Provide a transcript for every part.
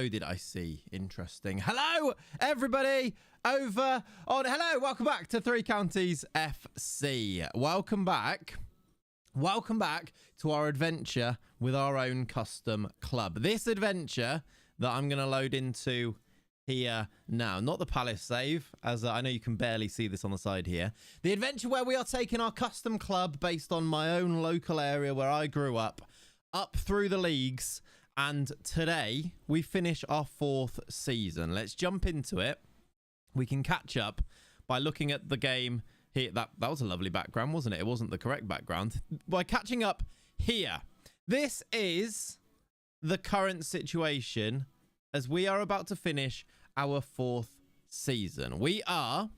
Oh, did I see? Interesting. Hello, everybody over on... Hello, welcome back to Three Counties FC. Welcome back. Welcome back to our adventure with our own custom club. This adventure that I'm going to load into here now. Not the Palace save, as I know you can barely see this on the side here. The adventure where we are taking our custom club based on my own local area where I grew up through the leagues. And today, we finish our 4th season. Let's jump into it. We can catch up by looking at the game here. That was a lovely background, wasn't it? It wasn't the correct background. By catching up here. This is the current situation as we are about to finish our 4th season. We are...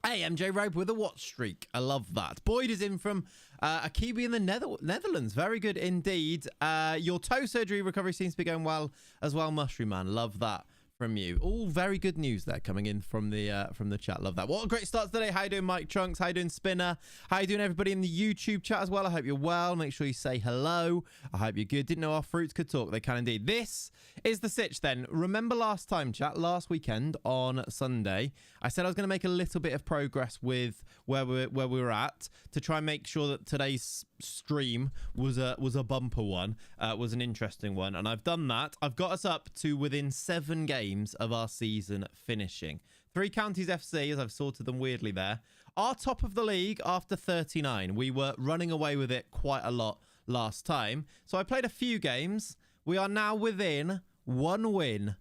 Hey, MJ Robe with a watch streak. I love that. Boyd is in from a Kiwi in the Netherlands. Very good indeed. Your toe surgery recovery seems to be going well as well, Mushroom Man. Love that from you. All very good news there coming in from the chat. Love that. What a great start today. How you doing, Mike Trunks? How you doing, Spinner? How you doing, everybody in the YouTube chat as well? I hope you're well. Make sure you say hello. I hope you're good. Didn't know our fruits could talk. They can indeed. This is the sitch then. Remember last time, chat, last weekend on Sunday, I said I was going to make a little bit of progress with where we were at to try and make sure that today's stream was a bumper one, was an interesting one, and I've done that. I've got us up to within 7 games of our season finishing. Three Counties FC, as I've sorted them weirdly there, are top of the league after 39. We were running away with it quite a lot last time, so I played a few games. We are now within 1 win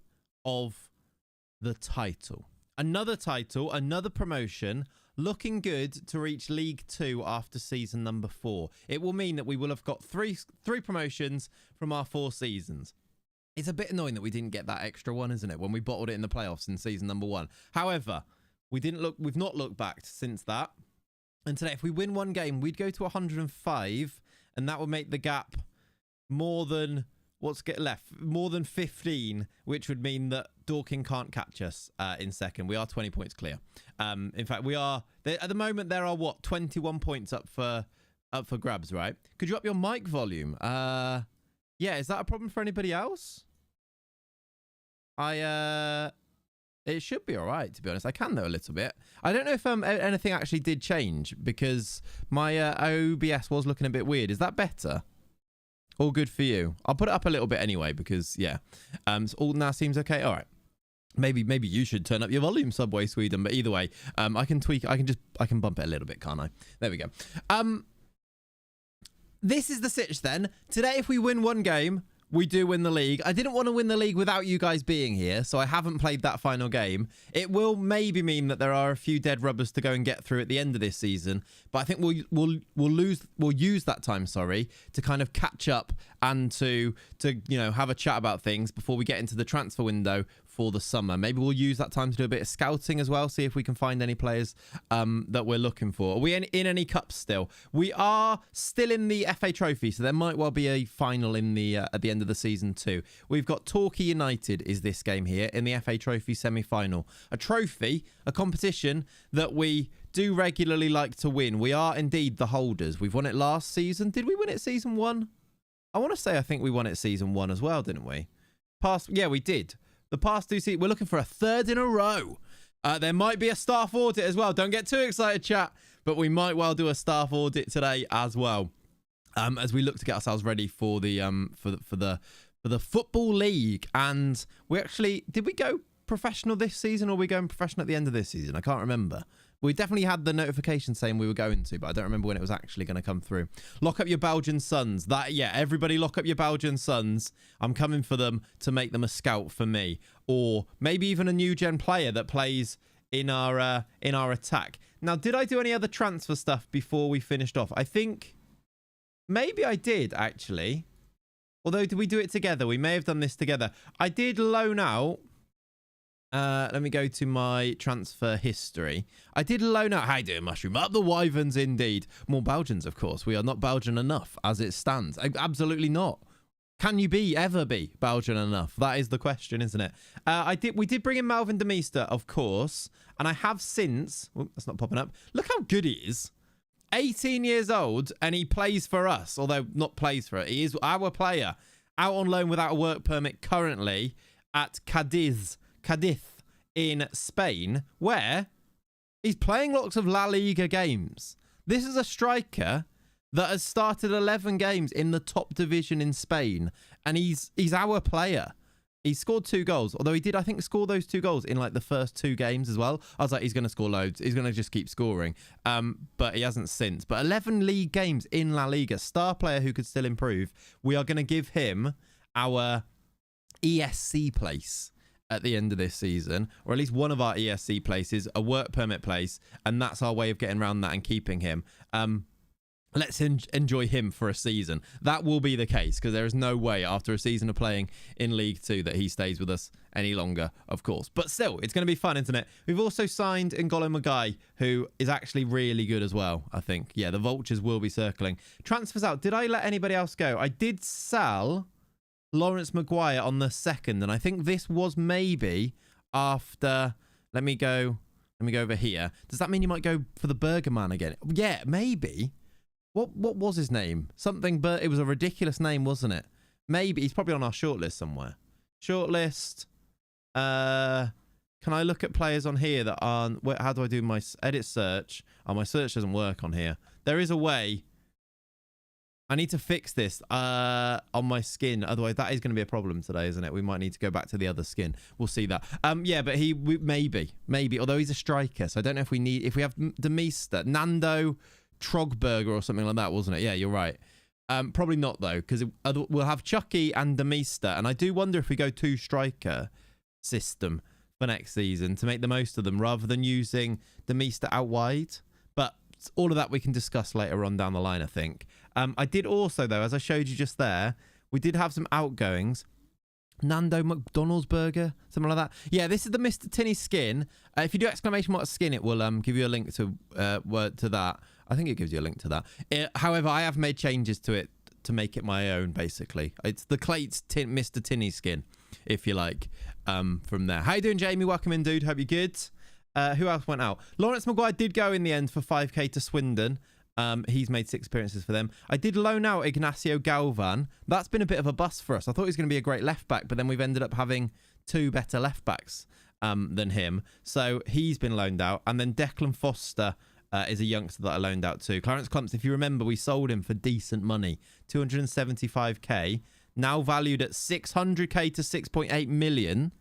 of the title. Another title, another promotion, looking good to reach League 2 after season number 4. It will mean that we will have got three promotions from our 4 seasons. It's a bit annoying that we didn't get that extra one, isn't it, when we bottled it in the playoffs in season number 1. However, we've not looked back since that. And today, if we win 1 game, we'd go to 105, and that would make the gap more than... What's get left? More than 15, which would mean that Dorking can't catch us in second. We are 20 points clear. In fact, we are... At the moment, there are, 21 points up for grabs, right? Could you up your mic volume? Yeah, is that a problem for anybody else? It should be all right, to be honest. I can, though, a little bit. I don't know if anything actually did change, because my OBS was looking a bit weird. Is that better? All good for you. I'll put it up a little bit anyway because, yeah. So all now seems okay. All right. Maybe you should turn up your volume, Subway Sweden. But either way, I can tweak. I can bump it a little bit, can't I? There we go. This is the sitch then. Today, if we win 1 game, we do win the league. I didn't want to win the league without you guys being here, so I haven't played that final game. It will maybe mean that there are a few dead rubbers to go and get through at the end of this season, but I think we'll use that time, sorry, to kind of catch up and to have a chat about things before we get into the transfer window for the summer. Maybe we'll use that time to do a bit of scouting as well, see if we can find any players that we're looking for. Are we in any cups still? We are still in the FA Trophy, so there might well be a final in the at the end of the season too. We've got Torquay United is this game here in the FA Trophy semi-final. A trophy, a competition that we do regularly like to win. We are indeed the holders. We've won it last season. Did we win it season 1? I want to say I think we won it season 1 as well, didn't we? Yeah, we did. The past 2 seasons, we're looking for a 3rd in a row. There might be a staff audit as well. Don't get too excited, chat, but we might well do a staff audit today as well, as we look to get ourselves ready for the football league. And we actually did we go professional this season, or are we going professional at the end of this season? I can't remember. We definitely had the notification saying we were going to, but I don't remember when it was actually going to come through. Lock up your Belgian sons. Yeah, everybody lock up your Belgian sons. I'm coming for them to make them a scout for me. Or maybe even a new gen player that plays in our attack. Now, did I do any other transfer stuff before we finished off? I think maybe I did, actually. Although, did we do it together? We may have done this together. I did loan out... let me go to my transfer history. I did loan out... How you doing, Mushroom? Up the Wyverns, indeed. More Belgians, of course. We are not Belgian enough, as it stands. Absolutely not. Can you ever be Belgian enough? That is the question, isn't it? We did bring in Melvin de Meester, of course. And I have since... Oh, that's not popping up. Look how good he is. 18 years old, and he plays for us. Although, not plays for us. He is our player. Out on loan without a work permit currently. at Cadiz in Spain, where he's playing lots of La Liga games. This is a striker that has started 11 games in the top division in Spain, and he's our player. He scored 2 goals, although he did, I think, score those 2 goals in like the first 2 games as well. I was like, he's going to score loads. He's going to just keep scoring. But he hasn't since. But 11 league games in La Liga, star player who could still improve. We are going to give him our ESC place at the end of this season, or at least one of our ESC places, a work permit place, and that's our way of getting around that and keeping him. Let's enjoy him for a season. That will be the case, because there is no way after a season of playing in League 2 that he stays with us any longer, of course. But still, it's going to be fun, isn't it? We've also signed N'Golo Magai, who is actually really good as well, I think. Yeah, the vultures will be circling. Transfers out. Did I let anybody else go? I did sell Lawrence Maguire on the 2nd, and I think this was maybe after... Let me go over here. Does that mean you might go for the Burger Man again? Yeah, maybe. What was his name? Something, but it was a ridiculous name, wasn't it? Maybe. He's probably on our shortlist somewhere. Shortlist. Can I look at players on here that aren't... How do I do my edit search? Oh, my search doesn't work on here. There is a way. I need to fix this on my skin. Otherwise, that is going to be a problem today, isn't it? We might need to go back to the other skin. We'll see that. Yeah, but maybe. Although he's a striker, so I don't know if we need... If we have Demista, Nando... Trogberger or something like that, wasn't it? Yeah, you're right. Probably not, though, because we'll have Chucky and Demista, and I do wonder if we go 2 striker system for next season to make the most of them rather than using Demista out wide. But all of that we can discuss later on down the line, I think. I did also, though, as I showed you just there, we did have some outgoings. Nando McDonald's burger, something like that. Yeah, this is the Mr. Tinny skin. If you do exclamation mark skin, it will give you a link to that. I think it gives you a link to that. However, I have made changes to it to make it my own, basically. It's the Clayts Mr. Tinny skin, if you like, from there. How you doing, Jamie? Welcome in, dude. Hope you're good. Who else went out? Lawrence Maguire did go in the end for 5k to Swindon. He's made 6 appearances for them. I did loan out Ignacio Galvan. That's been a bit of a bust for us. I thought he was going to be a great left back, but then we've ended up having 2 better left backs than him. So he's been loaned out. And then Declan Foster is a youngster that I loaned out too. Clarence Clumps, if you remember, we sold him for decent money. 275k. Now valued at 600k to 6.8 million.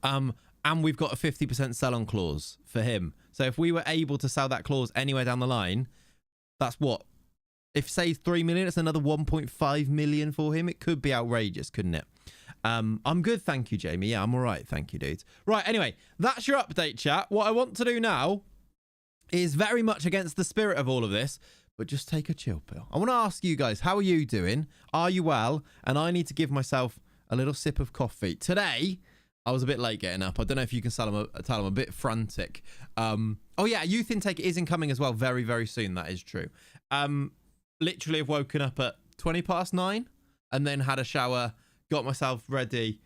And we've got a 50% sell-on clause for him. So if we were able to sell that clause anywhere down the line, that's what? If, say, 3 million, it's another 1.5 million for him. It could be outrageous, couldn't it? I'm good, thank you, Jamie. Yeah, I'm all right, thank you, dudes. Right, anyway, that's your update, chat. What I want to do now is very much against the spirit of all of this, but just take a chill pill. I want to ask you guys, how are you doing? Are you well? And I need to give myself a little sip of coffee. Today... I was a bit late getting up. I don't know if you can tell I'm a bit frantic. Oh, yeah, youth intake is incoming as well very, very soon. That is true. Literally have woken up at 9:20 and then had a shower, got myself ready,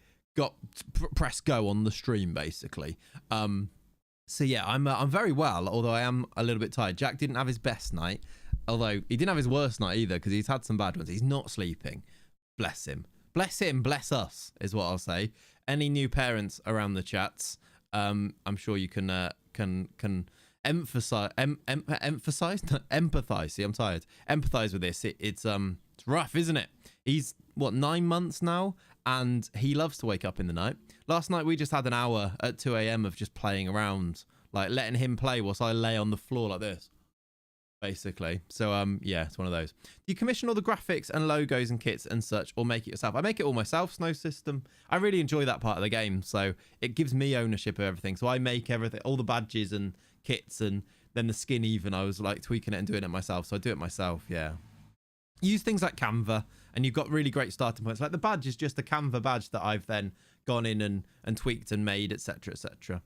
press go on the stream, basically. So, yeah, I'm very well, although I am a little bit tired. Jack didn't have his best night, although he didn't have his worst night either because he's had some bad ones. He's not sleeping. Bless him. Bless him, bless us, is what I'll say. Any new parents around the chats, I'm sure you can empathize. See, I'm tired. Empathize with this. It's rough, isn't it? He's what, 9 months now, and he loves to wake up in the night. Last night we just had an hour at 2 a.m. of just playing around, like letting him play whilst I lay on the floor like this. Basically. So, yeah, it's one of those. Do you commission all the graphics and logos and kits and such, or make it yourself? I make it all myself, Snow System. I really enjoy that part of the game, so it gives me ownership of everything. So I make everything, all the badges and kits, and then the skin even. I was like tweaking it and doing it myself, so I do it myself, yeah. Use things like Canva, and you've got really great starting points. Like the badge is just a Canva badge that I've then gone in and tweaked and made, etc., etc.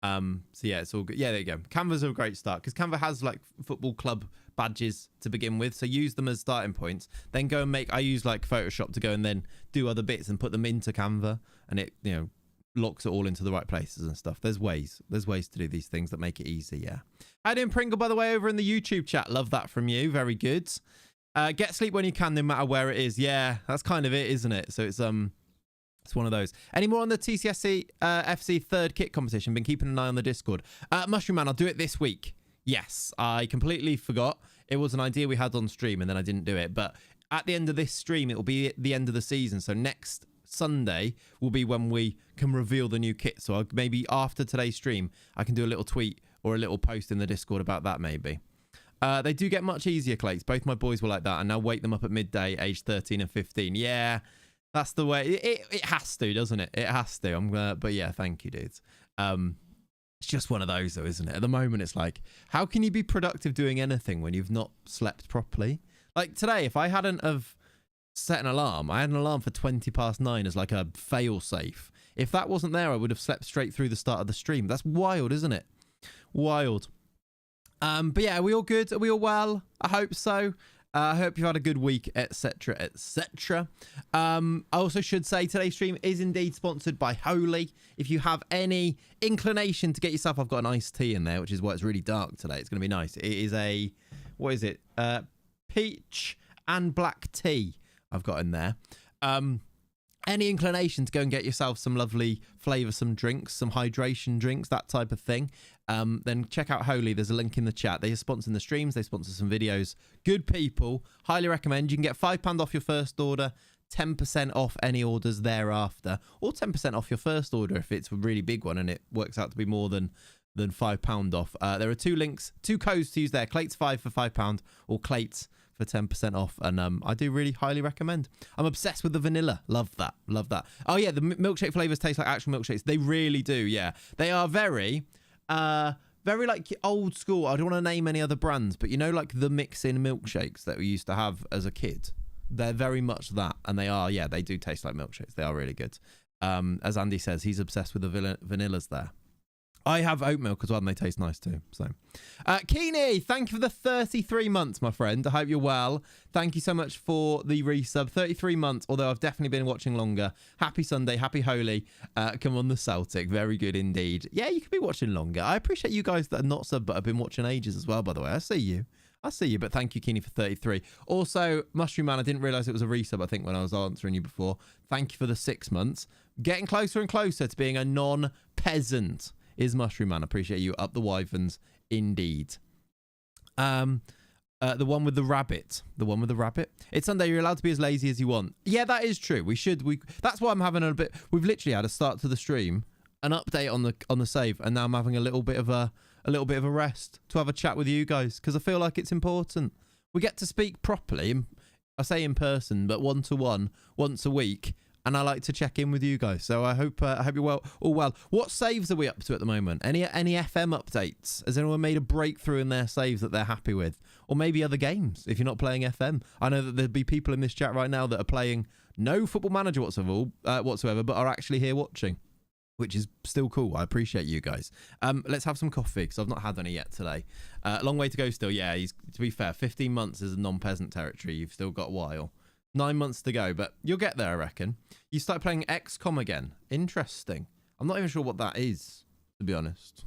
So yeah, it's all good. Yeah, there you go. Canva's a great start because Canva has like football club badges to begin with. So use them as starting points. Then go and I use like Photoshop to go and then do other bits and put them into Canva, and it, you know, locks it all into the right places and stuff. There's ways to do these things that make it easy. Yeah. How doing, Pringle, by the way, over in the YouTube chat? Love that from you. Very good. Get sleep when you can, no matter where it is. Yeah, that's kind of it, isn't it? So it's It's one of those. Any more on the TCSC FC third kit competition? Been keeping an eye on the Discord. Mushroom Man, I'll do it this week. Yes, I completely forgot. It was an idea we had on stream and then I didn't do it. But at the end of this stream, it will be at the end of the season. So next Sunday will be when we can reveal the new kit. So maybe after today's stream, I can do a little tweet or a little post in the Discord about that maybe. They do get much easier, Clayts. Both my boys were like that. And now wake them up at midday, age 13 and 15. Yeah. That's the way it has to, doesn't it? It has to. But yeah, thank you, dudes. It's just one of those, though, isn't it? At the moment, it's like, how can you be productive doing anything when you've not slept properly? Like today, if I hadn't have set an alarm, I had an alarm for 9:20 as like a fail safe. If that wasn't there, I would have slept straight through the start of the stream. That's wild, isn't it? Wild. But yeah, are we all good? Are we all well? I hope so. I hope you've had a good week, etc., etc. I also should say today's stream is indeed sponsored by Holy. If you have any inclination to get yourself, I've got an iced tea in there, which is why it's really dark today. It's going to be nice. It is a, what is it? Peach and black tea I've got in there. Any inclination to go and get yourself some lovely flavoursome drinks, some hydration drinks, that type of thing, then check out Holy. There's a link in the chat. They are sponsoring the streams. They sponsor some videos. Good people. Highly recommend. You can get £5 off your first order, 10% off any orders thereafter, or 10% off your first order if it's a really big one and it works out to be more than £5 off. There are two links, two codes to use there. Clayts5 for £5 or Clayts for 10% off, and I do really highly recommend. I'm obsessed with the vanilla. Love that. Oh yeah, the milkshake flavors taste like actual milkshakes. They really do. Yeah, they are very like old school. I don't want to name any other brands, but you know, like the mix-in milkshakes that we used to have as a kid. They're very much that, and they are. Yeah, they do taste like milkshakes. They are really good. As Andy says, he's obsessed with the vanillas there. I have oat milk as well, and they taste nice too. So, Keeney, thank you for the 33 months, my friend. I hope you're well. Thank you so much for the resub. 33 months, although I've definitely been watching longer. Happy Sunday, happy Holy. Come on, the Celtic. Very good indeed. Yeah, you could be watching longer. I appreciate you guys that are not sub, but have been watching ages as well, by the way. I see you, but thank you, Keeney, for 33. Also, Mushroom Man, I didn't realise it was a resub, I think, when I was answering you before. Thank you for the 6 months. Getting closer and closer to being a non-peasant. Is Mushroom Man. Appreciate you. Up the wyverns, indeed. The one with the rabbit. It's Sunday. You're allowed to be as lazy as you want. Yeah, that is true. That's why I'm having a bit. We've literally had a start to the stream, an update on the save, and now I'm having a little bit of a rest to have a chat with you guys because I feel like it's important. We get to speak properly. I say in person, but one-to-one once a week. And I like to check in with you guys. So I hope you're well, all well. What saves are we up to at the moment? Any FM updates? Has anyone made a breakthrough in their saves that they're happy with? Or maybe other games if you're not playing FM. I know that there'd be people in this chat right now that are playing no Football Manager whatsoever, but are actually here watching, which is still cool. I appreciate you guys. Let's have some coffee because I've not had any yet today. Long way to go still. Yeah, to be fair, 15 months is a non-peasant territory. You've still got a while. 9 months to go, but you'll get there, I reckon. You start playing XCOM again. Interesting. I'm not even sure what that is, to be honest.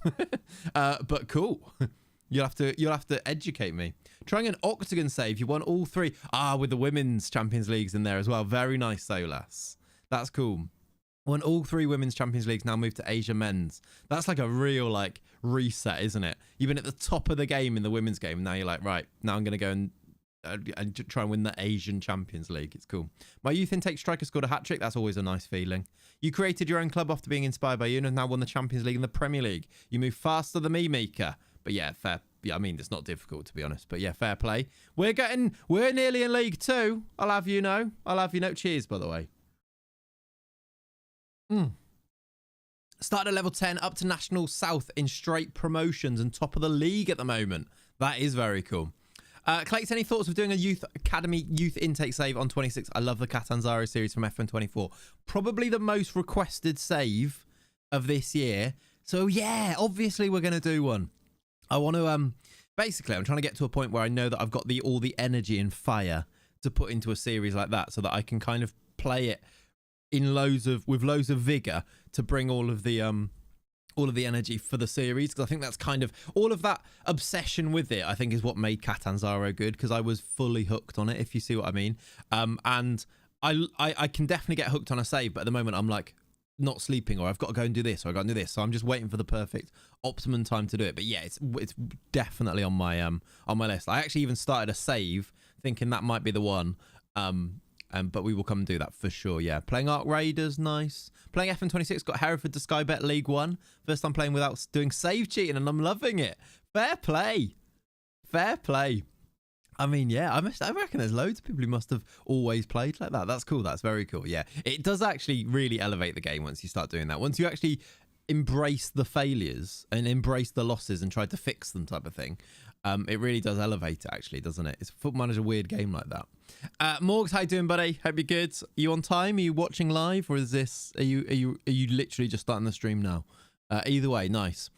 But cool. You'll have to educate me. Trying an octagon save. You won all 3. With the women's Champions Leagues in there as well. Very nice, Solas. That's cool. Won all 3 women's Champions Leagues. Now moved to Asia men's. That's like a real reset, isn't it? You've been at the top of the game in the women's game. Now you're like, right, now I'm going to go and try and win the Asian Champions League. It's cool. My youth intake striker scored a hat-trick. That's always a nice feeling. You created your own club after being inspired by you and have now won the Champions League and the Premier League. You move faster than me, Mika. But yeah, fair. Yeah, I mean, it's not difficult, to be honest. But yeah, fair play. We're nearly in League 2. I'll have you know. Cheers, by the way. Started at level 10, up to National South in straight promotions and top of the league at the moment. That is very cool. Clayts, any thoughts of doing a youth academy youth intake save on 26? I love the Catanzaro series from F124. Probably the most requested save of this year. So yeah, obviously we're going to do one. I want to, basically I'm trying to get to a point where I know that I've got all the energy and fire to put into a series like that so that I can kind of play it with loads of vigor to bring all of the energy for the series, because I think that's kind of all of that obsession with it, I think, is what made Catanzaro good, because I was fully hooked on it, if you see what I mean. And I can definitely get hooked on a save, but at the moment I'm like not sleeping, or I've got to go and do this, or I got to do this. So I'm just waiting for the perfect optimum time to do it. But yeah, it's definitely on my list. I actually even started a save thinking that might be the one. But we will come and do that for sure. Yeah, playing Arc Raiders, nice. Playing FN26, got Hereford to Sky Bet League 1. First time playing without doing save cheating, and I'm loving it. Fair play. Fair play. I mean, yeah, I reckon there's loads of people who must have always played like that. That's cool. That's very cool. Yeah, it does actually really elevate the game once you start doing that. Once you actually embrace the failures and embrace the losses and try to fix them type of thing, it really does elevate it, actually, doesn't it? It's Football Manager weird game like that. Morgs, how you doing, buddy? Hope you're good. Are you on time? Are you watching live, or is this? Are you literally just starting the stream now? Either way, nice.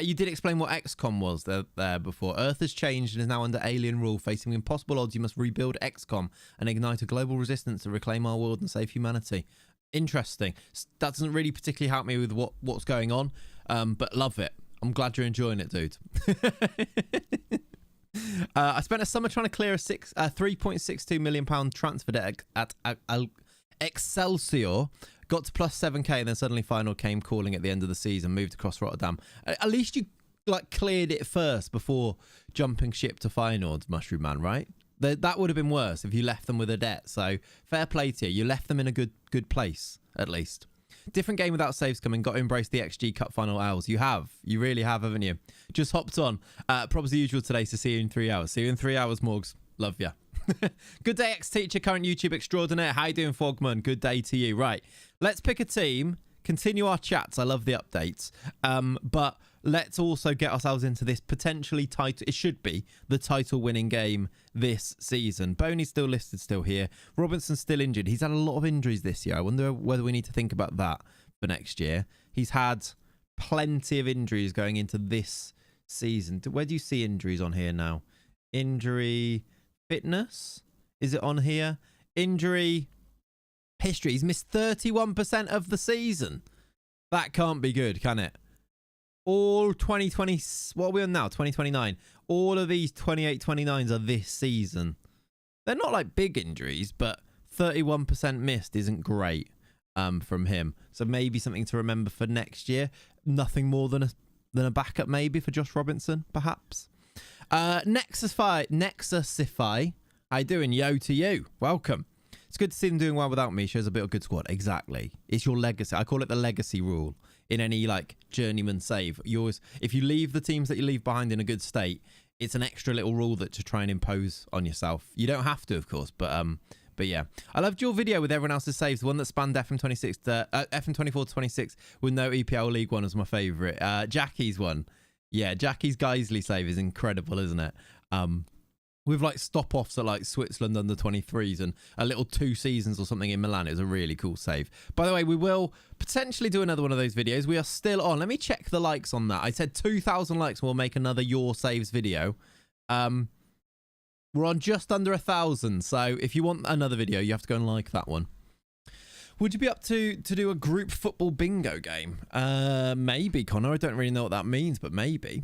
You did explain what XCOM was there before. Earth has changed and is now under alien rule. Facing impossible odds, you must rebuild XCOM and ignite a global resistance to reclaim our world and save humanity. Interesting. That doesn't really particularly help me with what's going on, but love it. I'm glad you're enjoying it, dude. I spent a summer trying to clear a £3.62 million transfer debt at Excelsior. Got to plus 7k, and then suddenly final came calling at the end of the season. Moved across Rotterdam. At least you like cleared it first before jumping ship to Feyenoord, Mushroom Man, right? That would have been worse if you left them with a debt. So fair play to you. You left them in a good place, at least. Different game without saves coming. Got to embrace the XG Cup final hours. You have. You really have, haven't you? Just hopped on. Probs the usual today, so see you in 3 hours. See you in 3 hours, Morgs. Love ya. Good day, ex-teacher, current YouTube extraordinaire. How you doing, Fogman? Good day to you. Right. Let's pick a team. Continue our chats. I love the updates. But let's also get ourselves into this potentially title. It should be the title-winning game this season. Boney's still listed, still here. Robinson's still injured. He's had a lot of injuries this year. I wonder whether we need to think about that for next year. He's had plenty of injuries going into this season. Where do you see injuries on here now? Injury fitness? Is it on here? Injury history. He's missed 31% of the season. That can't be good, can it? All 2020, what are we on now? 2029. All of these 28-29s are this season. They're not like big injuries, but 31% missed isn't great from him. So maybe something to remember for next year. Nothing more than a backup maybe for Josh Robinson, perhaps. Nexusify. How you doing? Yo to you. Welcome. It's good to see them doing well without me. Shows a bit of good squad. Exactly. It's your legacy. I call it the legacy rule in any like journeyman save. You always, if you leave the teams that you leave behind in a good state, it's an extra little rule that to try and impose on yourself. You don't have to, of course, but yeah. I loved your video with everyone else's saves. The one that spanned FM26 to FM24 to 26 with no EPL League one was my favourite. Jackie's one. Yeah, Jackie's Geisley save is incredible, isn't it? With like stop-offs at like Switzerland under 23s and a little 2 seasons or something in Milan. It was a really cool save. By the way, we will potentially do another one of those videos. We are still on. Let me check the likes on that. I said 2,000 likes and we'll make another Your Saves video. We're on just under 1,000. So if you want another video, you have to go and like that one. Would you be up to do a group football bingo game? Maybe, Connor. I don't really know what that means, but maybe.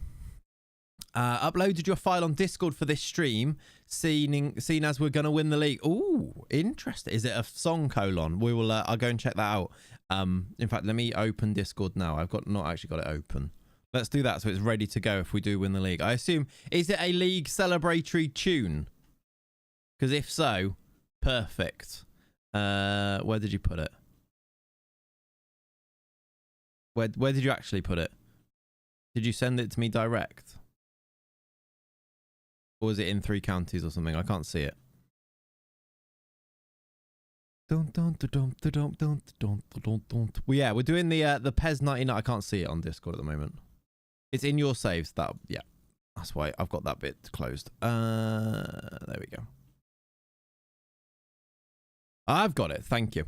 Uploaded your file on Discord for this stream, seen as we're going to win the league. Ooh, interesting. Is it a song colon? We will. I'll go and check that out. In fact, let me open Discord now. I've not actually got it open. Let's do that so it's ready to go if we do win the league. I assume, is it a league celebratory tune? Because if so, perfect. Where did you put it? Where did you actually put it? Did you send it to me direct? Or was it in 3 counties or something? I can't see it. Well, yeah, we're doing the PES 99. I can't see it on Discord at the moment. It's in your saves. Yeah, that's why I've got that bit closed. There we go. I've got it. Thank you.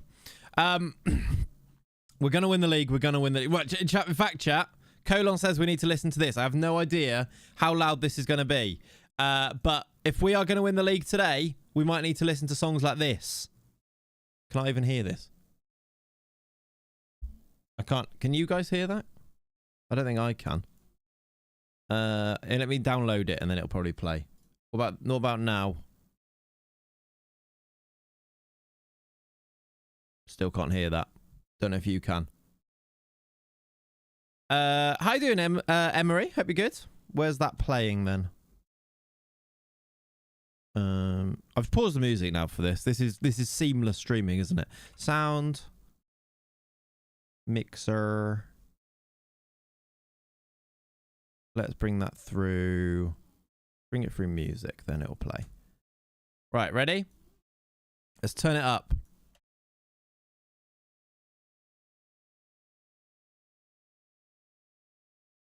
We're gonna win the league. We're gonna win the league. Well, in fact, chat. Colon says we need to listen to this. I have no idea how loud this is going to be. But if we are going to win the league today, we might need to listen to songs like this. Can I even hear this? I can't. Can you guys hear that? I don't think I can. And let me download it and then it'll probably play. What about now? Still can't hear that. Don't know if you can. How you doing, Emery? Hope you're good. Where's that playing then? I've paused the music now for this. This is seamless streaming, isn't it? Sound mixer. Let's bring that through. Bring it through music, then it'll play. Right, ready? Let's turn it up.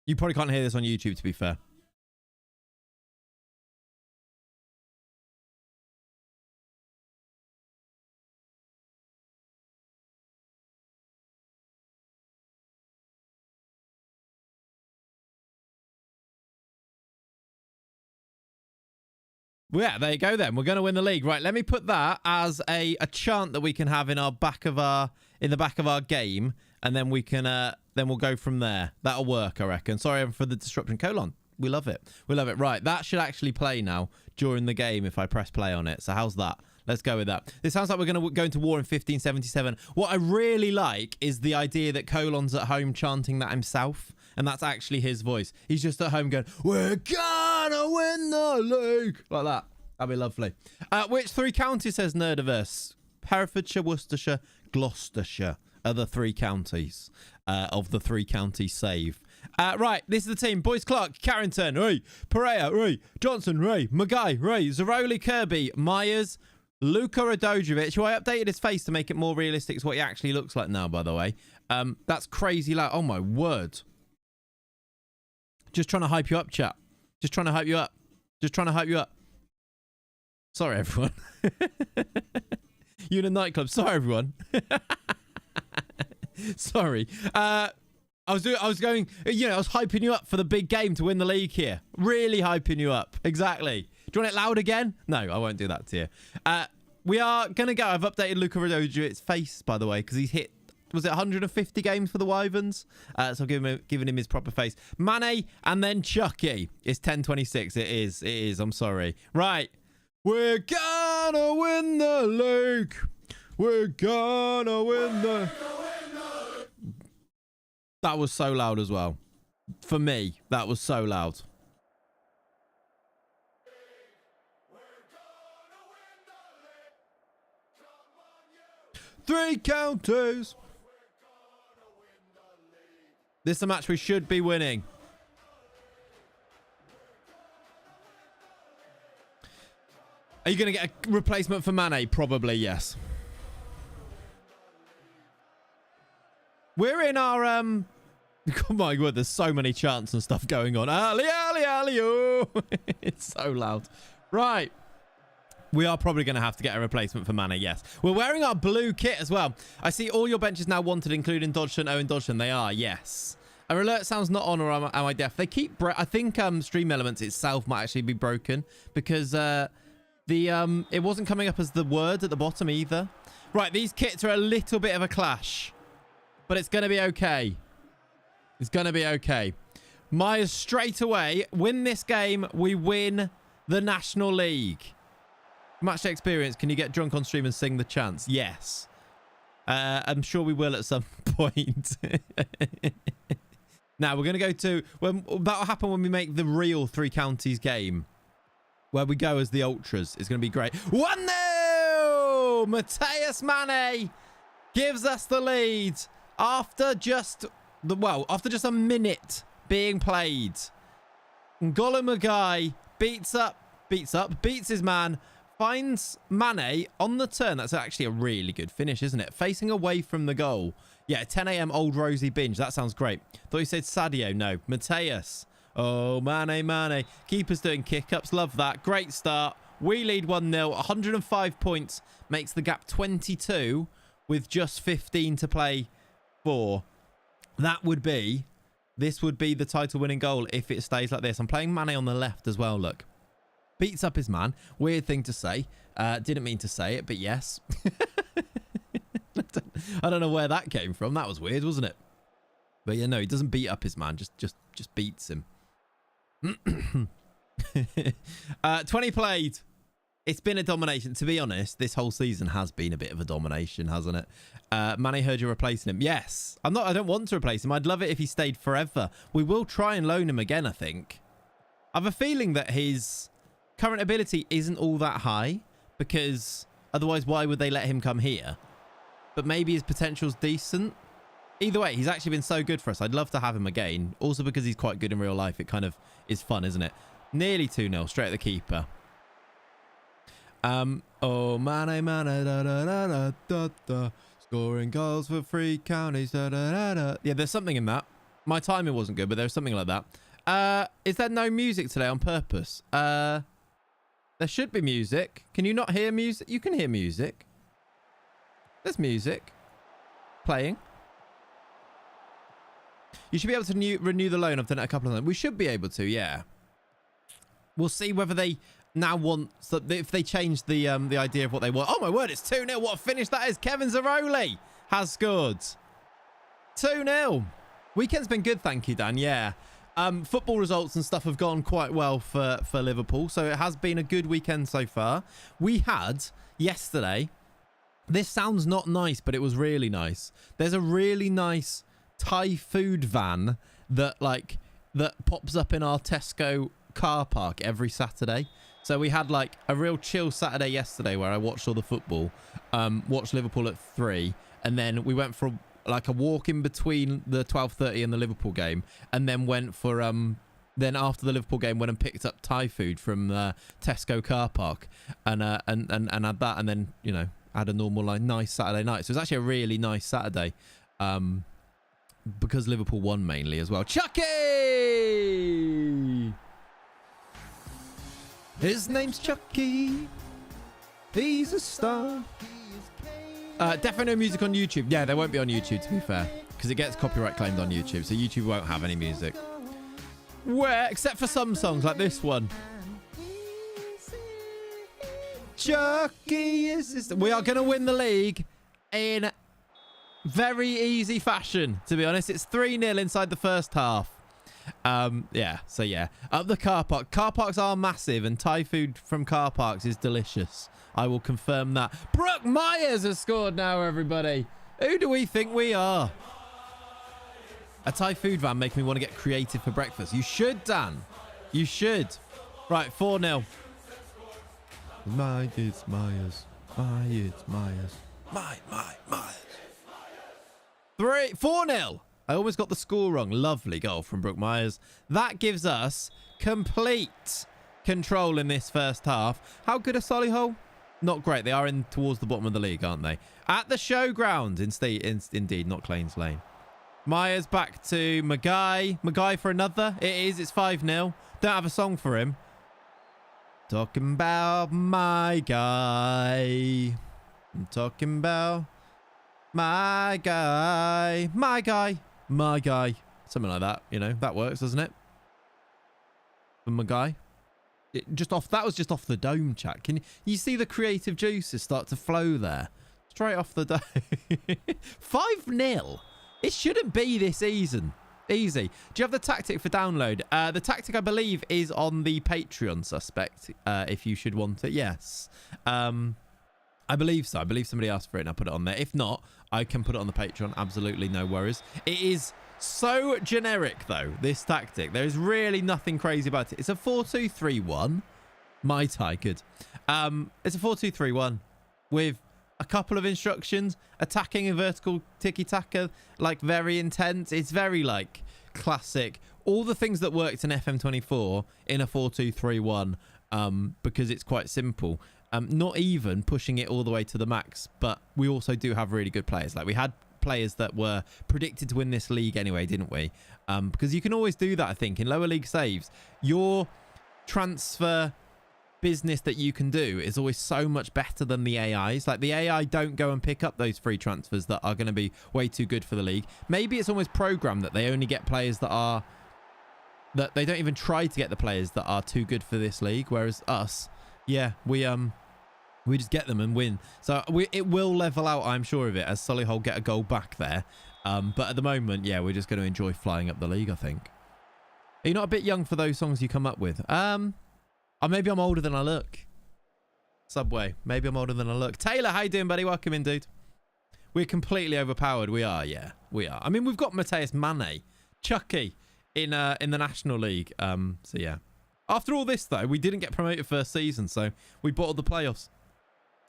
You probably can't hear this on YouTube, to be fair. Well, yeah, there you go then. We're going to win the league. Right, let me put that as a chant that we can have in the back of our game, and then we can then we'll go from there. That'll work, I reckon. Sorry for the disruption. Colon. We love it. We love it. Right, that should actually play now during the game if I press play on it. So how's that? Let's go with that. This sounds like we're going to go into war in 1577. What I really like is the idea that Colon's at home chanting that himself. And that's actually his voice. He's just at home going, "We're gonna win the league." Like that. That'd be lovely. Which three counties, says Nerdiverse? Herefordshire, Worcestershire, Gloucestershire are the three counties of the three counties save. Right, this is the team. Boyce Clark, Carrington, Ray, Pereira, Ray, Johnson, Ray, Magai, Ray, Zaroli, Kirby, Myers, Luka Radojevic, who I updated his face to make it more realistic to what he actually looks like now, by the way. That's crazy loud. Oh, my word. Just trying to hype you up, chat. Just trying to hype you up. Just trying to hype you up. Sorry, everyone. You in a nightclub. Sorry, everyone. Sorry. I was going, you know, I was hyping you up for the big game to win the league here. Really hyping you up. Exactly. Do you want it loud again? No, I won't do that to you. We are going to go. I've updated Luka Radojevic's face, by the way, because he's hit, was it 150 games for the Wyverns? So I've given him his proper face. Mane and then Chucky. It's 10:26. It is. I'm sorry. Right. We're gonna win the league. We're gonna win the... That was so loud as well. For me, that was so loud. Three counties. This is a match we should be winning. Are you going to get a replacement for Mane? Probably, yes. We're in our... Oh my god, there's so many chants and stuff going on. Ali, Ali, Ali, oh. It's so loud. Right. We are probably going to have to get a replacement for Mane, yes. We're wearing our blue kit as well. I see all your benches now wanted, including Dodgson, Owen Dodgson. They are, yes. Our alert sounds not on, or am I deaf? They keep... I think Stream Elements itself might actually be broken because... it wasn't coming up as the word at the bottom either. Right, these kits are a little bit of a clash. But it's going to be okay. It's going to be okay. Myers straight away. Win this game. We win the National League. Match experience. Can you get drunk on stream and sing the chants? Yes. I'm sure we will at some point. Now, we're going to go to... That'll happen when we make the real Three Counties game. Where we go as the Ultras. It's going to be great. 1-0! Mateus Mane gives us the lead after just a minute being played. N'Golo Magai beats his man, finds Mane on the turn. That's actually a really good finish, isn't it? Facing away from the goal. Yeah, 10 a.m. Old Rosie binge. That sounds great. Thought you said Sadio. No, Mateus. Oh, Mane. Keeper's doing kick-ups. Love that. Great start. We lead 1-0. 105 points. Makes the gap 22 with just 15 to play for. This would be the title-winning goal if it stays like this. I'm playing Mane on the left as well, look. Beats up his man. Weird thing to say. Didn't mean to say it, but yes. I don't know where that came from. That was weird, wasn't it? But yeah, no, he doesn't beat up his man. Just beats him. 20 played. It's been a domination. To be honest, this whole season has been a bit of a domination, hasn't it? Manny heard you're replacing him. Yes. I don't want to replace him. I'd love it if he stayed forever. We will try and loan him again, I think. I have a feeling that his current ability isn't all that high, because otherwise why would they let him come here? But maybe his potential's decent. Either way, he's actually been so good for us. I'd love to have him again. Also because he's quite good in real life. It kind of is fun, isn't it? Nearly 2-0, straight at the keeper. Oh, Mane, da, da, da, da, da, da. Scoring goals for 3 counties. Da, da, da, da. Yeah, there's something in that. My timing wasn't good, but there's something like that. Is there no music today on purpose? There should be music. Can you not hear music? You can hear music. There's music playing. You should be able to renew the loan. I've done it a couple of times. We should be able to, yeah. We'll see whether they now want... So if they change the idea of what they want. Oh, my word, it's 2-0. What a finish that is. Kevin Zaroli has scored. 2-0. Weekend's been good, thank you, Dan. Yeah. Football results and stuff have gone quite well for Liverpool. So it has been a good weekend so far. We had, yesterday... This sounds not nice, but it was really nice. There's a really nice Thai food van that pops up in our Tesco car park every Saturday. So we had like a real chill Saturday yesterday where I watched all the football, watched Liverpool at 3, and then we went for like a walk in between the 12:30 and the Liverpool game, and then went for then after the Liverpool game went and picked up Thai food from the Tesco car park and had that, and then had a normal nice Saturday night. So it was actually a really nice Saturday. Because Liverpool won mainly as well. Chucky! His name's Chucky. He's a star. Definitely no music on YouTube. Yeah, there won't be on YouTube, to be fair, because it gets copyright claimed on YouTube. So YouTube won't have any music. Where, except for some songs like this one. Chucky is... We are going to win the league in very easy fashion, to be honest. It's 3-0 inside the first half. Yeah, so yeah. Up the car park. Car parks are massive, and Thai food from car parks is delicious. I will confirm that. Brooke Myers has scored now, everybody. Who do we think we are? A Thai food van making me want to get creative for breakfast. You should, Dan. You should. Right, 4-0. Myers. Myers. 4-0. I almost got the score wrong. Lovely goal from Brooke Myers. That gives us complete control in this first half. How good are Solihull? Not great. They are in towards the bottom of the league, aren't they? At the showground, indeed, not Clains Lane. Myers back to Magai. Magai for another. It is. It's 5-0. Don't have a song for him. Talking about my guy. I'm talking about my guy. My guy. My guy. Something like that. That works, doesn't it? For my guy. That was just off the dome, chat. Can you see the creative juices start to flow there? Straight off the dome. 5-0. It shouldn't be this easy. Do you have the tactic for download? The tactic, I believe, is on the Patreon suspect, if you should want it. Yes. I believe so. I believe somebody asked for it and I put it on there. If not, I can put it on the Patreon. Absolutely no worries. It is so generic, though, this tactic. There is really nothing crazy about it. It's a 4-2-3-1. My tie, good. It's a 4-2-3-1 with a couple of instructions. Attacking a vertical tiki-taka, very intense. It's very, classic. All the things that worked in FM24 in a 4-2-3-1 because it's quite simple. Not even pushing it all the way to the max, but we also do have really good players. We had players that were predicted to win this league anyway, didn't we? Because you can always do that, I think. In lower league saves, your transfer business that you can do is always so much better than the AIs. The AI don't go and pick up those free transfers that are going to be way too good for the league. Maybe it's almost programmed that they only get players that they don't even try to get the players that are too good for this league. Whereas us, yeah, we just get them and win. So it will level out, I'm sure of it, as Solihull get a goal back there. But at the moment, yeah, we're just going to enjoy flying up the league, I think. Are you not a bit young for those songs you come up with? Or maybe I'm older than I look. Subway. Maybe I'm older than I look. Taylor, how you doing, buddy? Welcome in, dude. We're completely overpowered. We are, yeah. We are. I mean, we've got Mateus Mane, Chucky in the National League. So, yeah. After all this, though, we didn't get promoted first season, so we bottled the playoffs.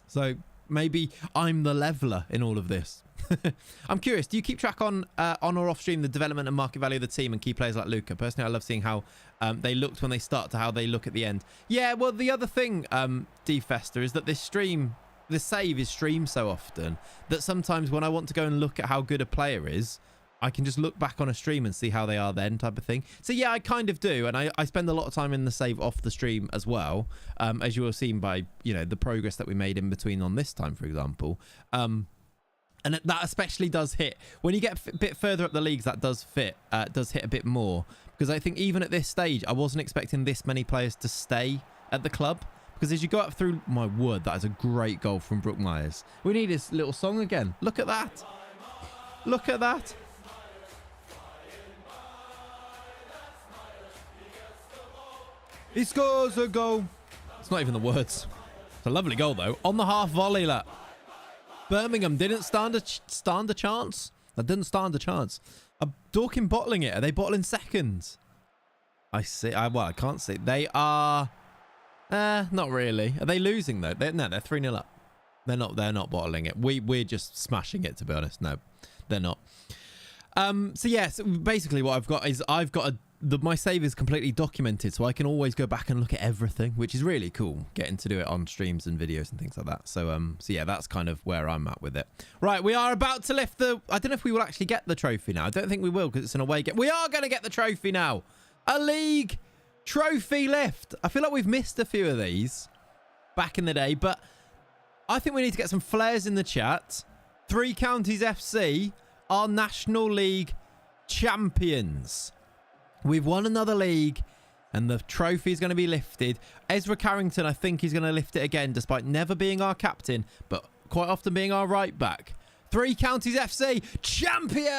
So maybe I'm the leveler in all of this. I'm curious, do you keep track on or off stream the development and market value of the team and key players like Luca? Personally, I love seeing how they looked when they start to how they look at the end. Yeah, well, the other thing, D-Fester, is that this save is streamed so often that sometimes when I want to go and look at how good a player is, I can just look back on a stream and see how they are then, type of thing. So yeah, I kind of do, and I spend a lot of time in the save off the stream as well, as you will have seen by, you know, the progress that we made in between on this time, for example. And that especially does hit when you get a bit further up the leagues. That does hit a bit more, because I think even at this stage, I wasn't expecting this many players to stay at the club. Because as you go up through, my word, that is a great goal from Brook Myers. We need his little song again. Look at that. Look at that. He scores a goal. It's not even the words. It's a lovely goal, though. On the half volley, look. Birmingham didn't stand a chance. They didn't stand a chance. Are Dorking bottling it? Are they bottling seconds? I see. Well, I can't see. They are... not really. Are they losing, though? No, they're 3-0 up. They're not bottling it. We're just smashing it, to be honest. No, they're not. So, yes, basically what I've got is my save is completely documented, so I can always go back and look at everything, which is really cool, getting to do it on streams and videos and things like that. So yeah, that's kind of where I'm at with it. Right, we are about to lift the... I don't know if we will actually get the trophy now. I don't think we will, because it's an away game. We are going to get the trophy now. A league trophy lift. I feel like we've missed a few of these back in the day, but I think we need to get some flares in the chat. 3 Counties FC are National League champions. We've won another league, and the trophy is going to be lifted. Ezra Carrington, I think, is going to lift it again, despite never being our captain, but quite often being our right back. 3 Counties FC champions!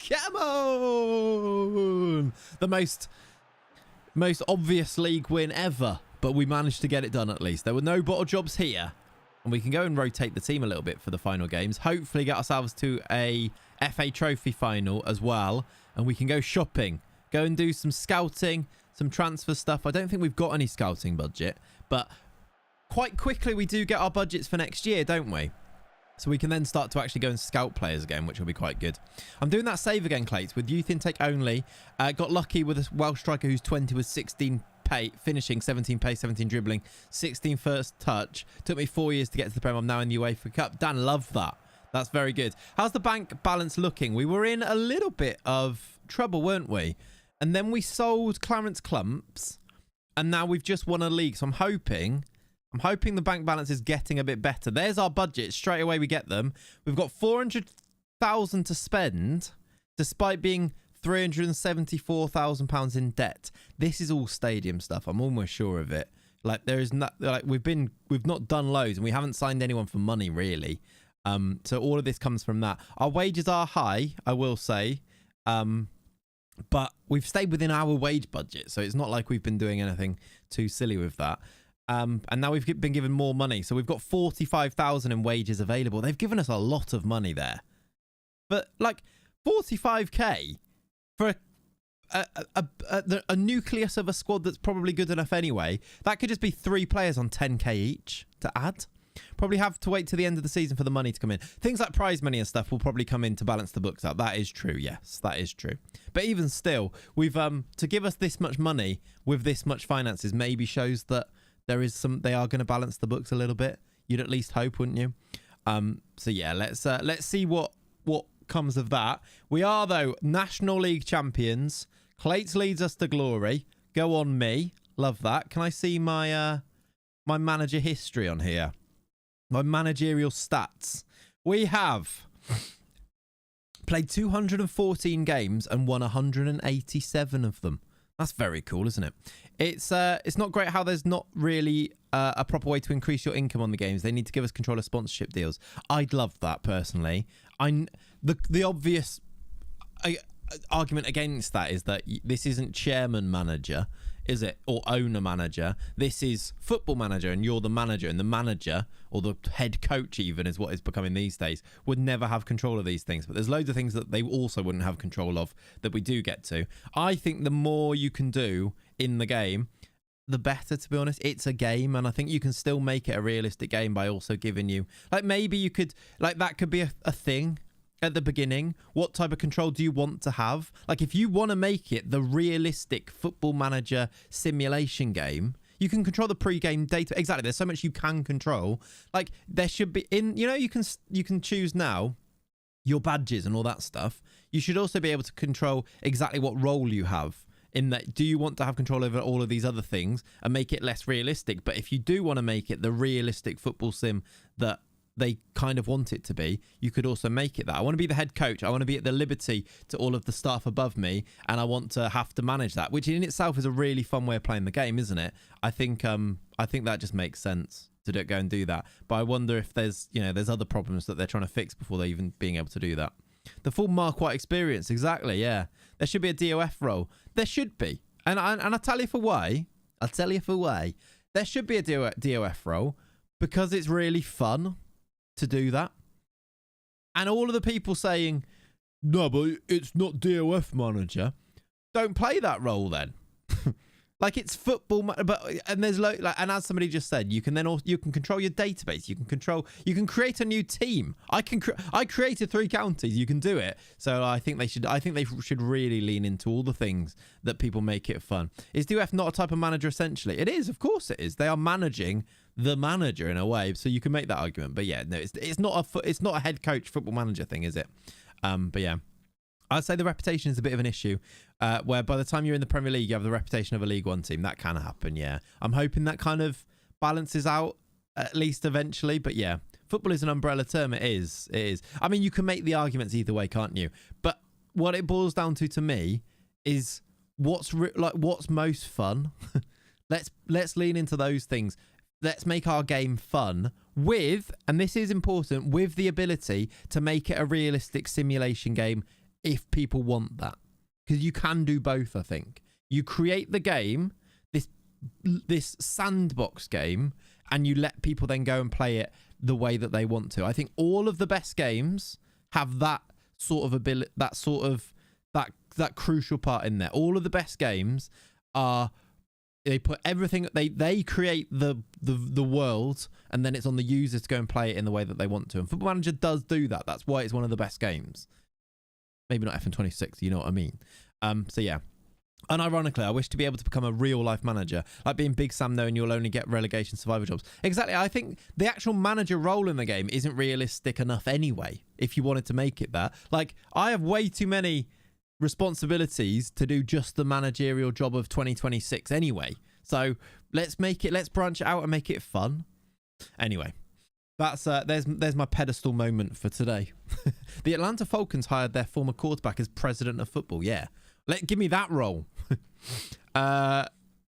Come on! The most obvious league win ever, but we managed to get it done at least. There were no bottle jobs here, and we can go and rotate the team a little bit for the final games. Hopefully get ourselves to a FA Trophy final as well. And we can go shopping, go and do some scouting, some transfer stuff. I don't think we've got any scouting budget, but quite quickly we do get our budgets for next year, don't we? So we can then start to actually go and scout players again, which will be quite good. I'm doing that save again, Clayts, with youth intake only. Got lucky with a Welsh striker who's 20 with 16 finishing, 17 pace, 17 dribbling, 16 first touch. Took me 4 years to get to the Prem. I'm now in the UEFA Cup. Dan, love that. That's very good. How's the bank balance looking? We were in a little bit of trouble, weren't we? And then we sold Clarence Clumps, and now we've just won a league. So I'm hoping the bank balance is getting a bit better. There's our budget. Straight away we get them. We've got 400,000 to spend, despite being £374,000 in debt. This is all stadium stuff. I'm almost sure of it. Like there is not, like we've not done loads, and we haven't signed anyone for money really. So all of this comes from that. Our wages are high, I will say, but we've stayed within our wage budget, so it's not like we've been doing anything too silly with that. And now we've been given more money, so we've got 45,000 in wages available. They've given us a lot of money there, but like 45k for a nucleus of a squad that's probably good enough anyway. That could just be 3 players on 10k each to add. Probably have to wait to the end of the season for the money to come in. Things like prize money and stuff will probably come in to balance the books out. That is true. Yes, that is true. But even still, we've to give us this much money with this much finances maybe shows that there is they are going to balance the books a little bit. You'd at least hope, wouldn't you? So yeah, let's see what comes of that. We are though National League champions. Clayts leads us to glory. Go on me. Love that. Can I see my my manager history on here? My managerial stats. We have played 214 games and won 187 of them. That's very cool, isn't it? It's not great how there's not really a proper way to increase your income on the games. They need to give us control of sponsorship deals. I'd love that personally. The obvious argument against that is that this isn't chairman manager. is it? Or owner manager. This is football manager, and you're the manager, and the manager, or the head coach even, is what it's becoming these days, would never have control of these things. But there's loads of things that they also wouldn't have control of that we do get to. I think the more you can do in the game, the better, to be honest. It's a game, and I think you can still make it a realistic game by also giving you, like, maybe you could, like, that could be a thing at the beginning. What type of control do you want to have? Like, if you want to make it the realistic football manager simulation game, you can control the pre-game data. Exactly. There's so much you can control. Like, there should be you can choose now your badges and all that stuff. You should also be able to control exactly what role you have in that. Do you want to have control over all of these other things and make it less realistic? But if you do want to make it the realistic football sim that they kind of want it to be, you could also make it that. I want to be the head coach. I want to be at the liberty to all of the staff above me, and I want to have to manage that, which in itself is a really fun way of playing the game, isn't it? I think that just makes sense to go and do that. But I wonder if there's other problems that they're trying to fix before they even being able to do that. The full Mark White experience, exactly. Yeah, there should be a DOF role. There should be, and I'll tell you for why. There should be a DOF role because it's really fun to do that. And all of the people saying, no, but it's not DOF manager, don't play that role then. Like, it's football, and there's and as somebody just said, you can control your database. You can create a new team. I created 3 counties. You can do it. So I think they should really lean into all the things that people make it fun. Is DOF not a type of manager essentially? It is, of course it is. They are managing the manager in a way, so you can make that argument. But yeah, no, it's not a head coach football manager thing, is it? But yeah, I'd say the reputation is a bit of an issue, where by the time you're in the Premier League, you have the reputation of a League One team. That can happen, yeah. I'm hoping that kind of balances out at least eventually. But yeah, football is an umbrella term. It is. I mean, you can make the arguments either way, can't you? But what it boils down to me is what's most fun. Let's lean into those things. Let's make our game fun with, and this is important, with the ability to make it a realistic simulation game if people want that. Because you can do both, I think. You create the game, this sandbox game, and you let people then go and play it the way that they want to. I think all of the best games have that sort of ability, that crucial part in there. All of the best games are, they put everything, they create the world, and then it's on the users to go and play it in the way that they want to. And Football Manager does do that. That's why it's one of the best games. Maybe not FN26, you know what I mean? So yeah. Unironically, I wish to be able to become a real-life manager, like being Big Sam, knowing you'll only get relegation survivor jobs. Exactly. I think the actual manager role in the game isn't realistic enough anyway, if you wanted to make it that. Like, I have way too many responsibilities to do just the managerial job of 2026 anyway. So let's branch it out and make it fun. Anyway, that's there's my pedestal moment for today. The Atlanta Falcons hired their former quarterback as president of football. Yeah. Give me that role.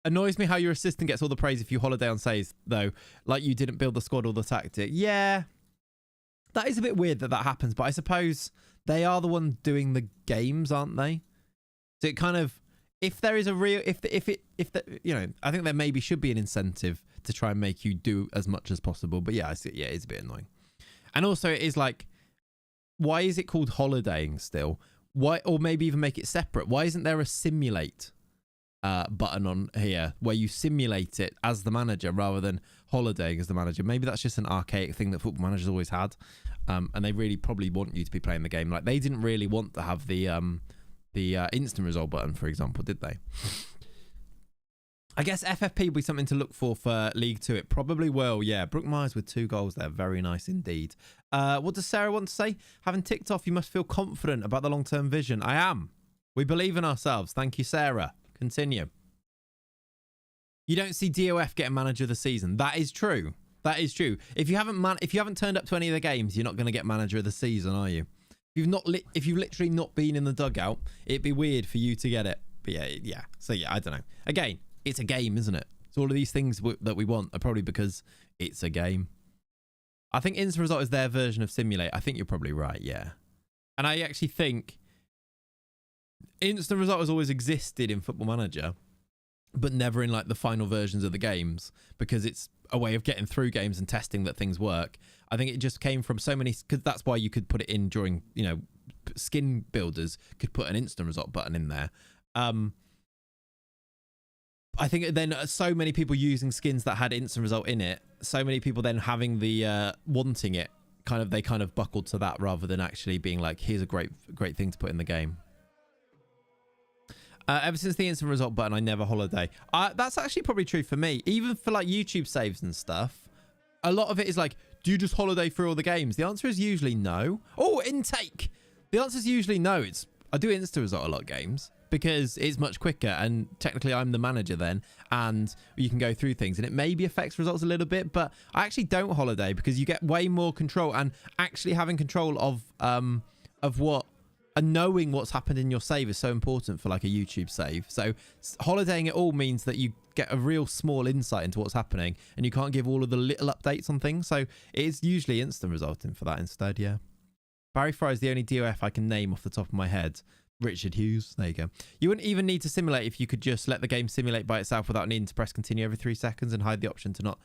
Annoys me how your assistant gets all the praise if you holiday on says, though, like you didn't build the squad or the tactic. Yeah, that is a bit weird that happens, but I suppose they are the ones doing the games, aren't they? So it kind of, if there is a real, you know, I think there maybe should be an incentive to try and make you do as much as possible. But yeah, it's a bit annoying. And also it is like, why is it called holidaying still? Why, or maybe even make it separate? Why isn't there a simulate button on here where you simulate it as the manager rather than holidaying as the manager? Maybe that's just an archaic thing that football managers always had, and they really probably want you to be playing the game. Like, they didn't really want to have the instant result button, for example, did they? I guess FFP will be something to look for League 2. It probably will, yeah. Brook Myers with 2 goals there. Very nice indeed. What does Sarah want to say? Having ticked off, you must feel confident about the long-term vision. I am. We believe in ourselves. Thank you, Sarah. Continue. You don't see DOF getting manager of the season. That is true. That is true. If you haven't turned up to any of the games, you're not going to get manager of the season, are you? If you've literally not been in the dugout, it'd be weird for you to get it. But yeah. So yeah, I don't know. Again, it's a game, isn't it? So all of these things that we want are probably because it's a game. I think instant result is their version of simulate. I think you're probably right, yeah. And I actually think instant result has always existed in Football Manager. but never in like the final versions of the games, because it's a way of getting through games and testing that things work. I think it just came from so many, because that's why you could put it in during, you know, skin builders could put an instant result button in there. I think then so many people using skins that had instant result in it, so many people then having the wanting it, they kind of buckled to that rather than actually being like, here's a great thing to put in the game. Ever since the instant result button, I never holiday. That's actually probably true for me. Even for like YouTube saves and stuff, a lot of it is like, do you just holiday through all the games? The answer is usually no. Oh, intake. The answer is usually no. I do instant result a lot of games because it's much quicker, and technically I'm the manager then, and you can go through things, and it maybe affects results a little bit, but I actually don't holiday because you get way more control, and actually having control of what, and knowing what's happened in your save is so important for like a YouTube save. So holidaying it all means that you get a real small insight into what's happening, and you can't give all of the little updates on things. So it is usually instant resulting for that instead. Yeah. Barry Fry is the only DOF I can name off the top of my head. Richard Hughes. There you go. You wouldn't even need to simulate if you could just let the game simulate by itself without needing to press continue every 3 seconds and hide the option to not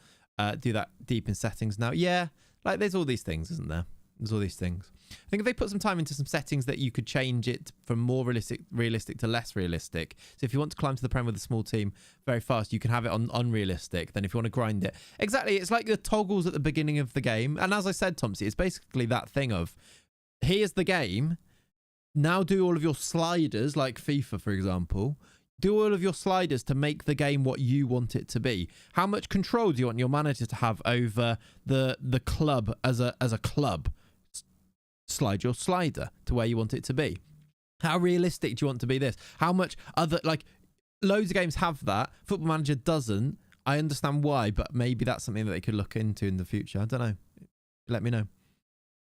do that deep in settings now. Yeah. Like there's all these things, isn't there? There's all these things. I think if they put some time into some settings that you could change it from more realistic to less realistic. So if you want to climb to the Prem with a small team very fast, you can have it on unrealistic. Then if you want to grind it. Exactly. It's like the toggles at the beginning of the game. And as I said, Tomsy, it's basically that thing of, here's the game. Now do all of your sliders, like FIFA, for example. Do all of your sliders to make the game what you want it to be. How much control do you want your manager to have over the club as a club? Slide your slider to where you want it to be. How realistic do you want to be this? How much other, like, loads of games have that. Football Manager doesn't. I understand why, but maybe that's something that they could look into in the future. I don't know. Let me know.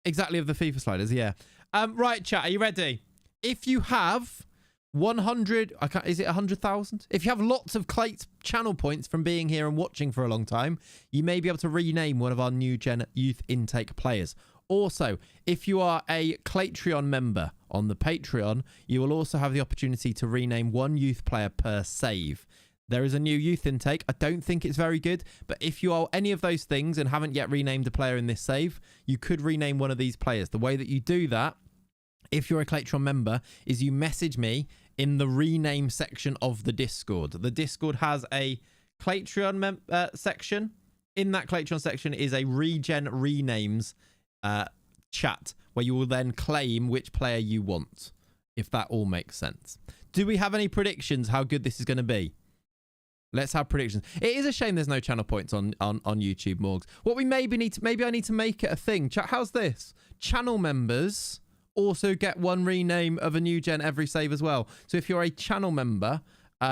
Exactly, of the FIFA sliders, yeah. Right, chat, are you ready? If you have 100, is it 100,000? If you have lots of Clayts channel points from being here and watching for a long time, you may be able to rename one of our new gen youth intake players. Also, if you are a Claytreon member on the Patreon, you will also have the opportunity to rename one youth player per save. There is a new youth intake. I don't think it's very good, but if you are any of those things and haven't yet renamed a player in this save, you could rename one of these players. The way that you do that, if you're a Claytreon member, is you message me in the rename section of the Discord. The Discord has a Claytreon section. In that Claytreon section is a regen renames chat where you will then claim which player you want, if that all makes sense. Do we have any predictions how good this is going to be? Let's have predictions. It is a shame there's no channel points on YouTube, Morgs. What we maybe need to, maybe I need to make it a thing. Chat, how's this? Channel members also get one rename of a new gen every save as well. So if you're a channel member,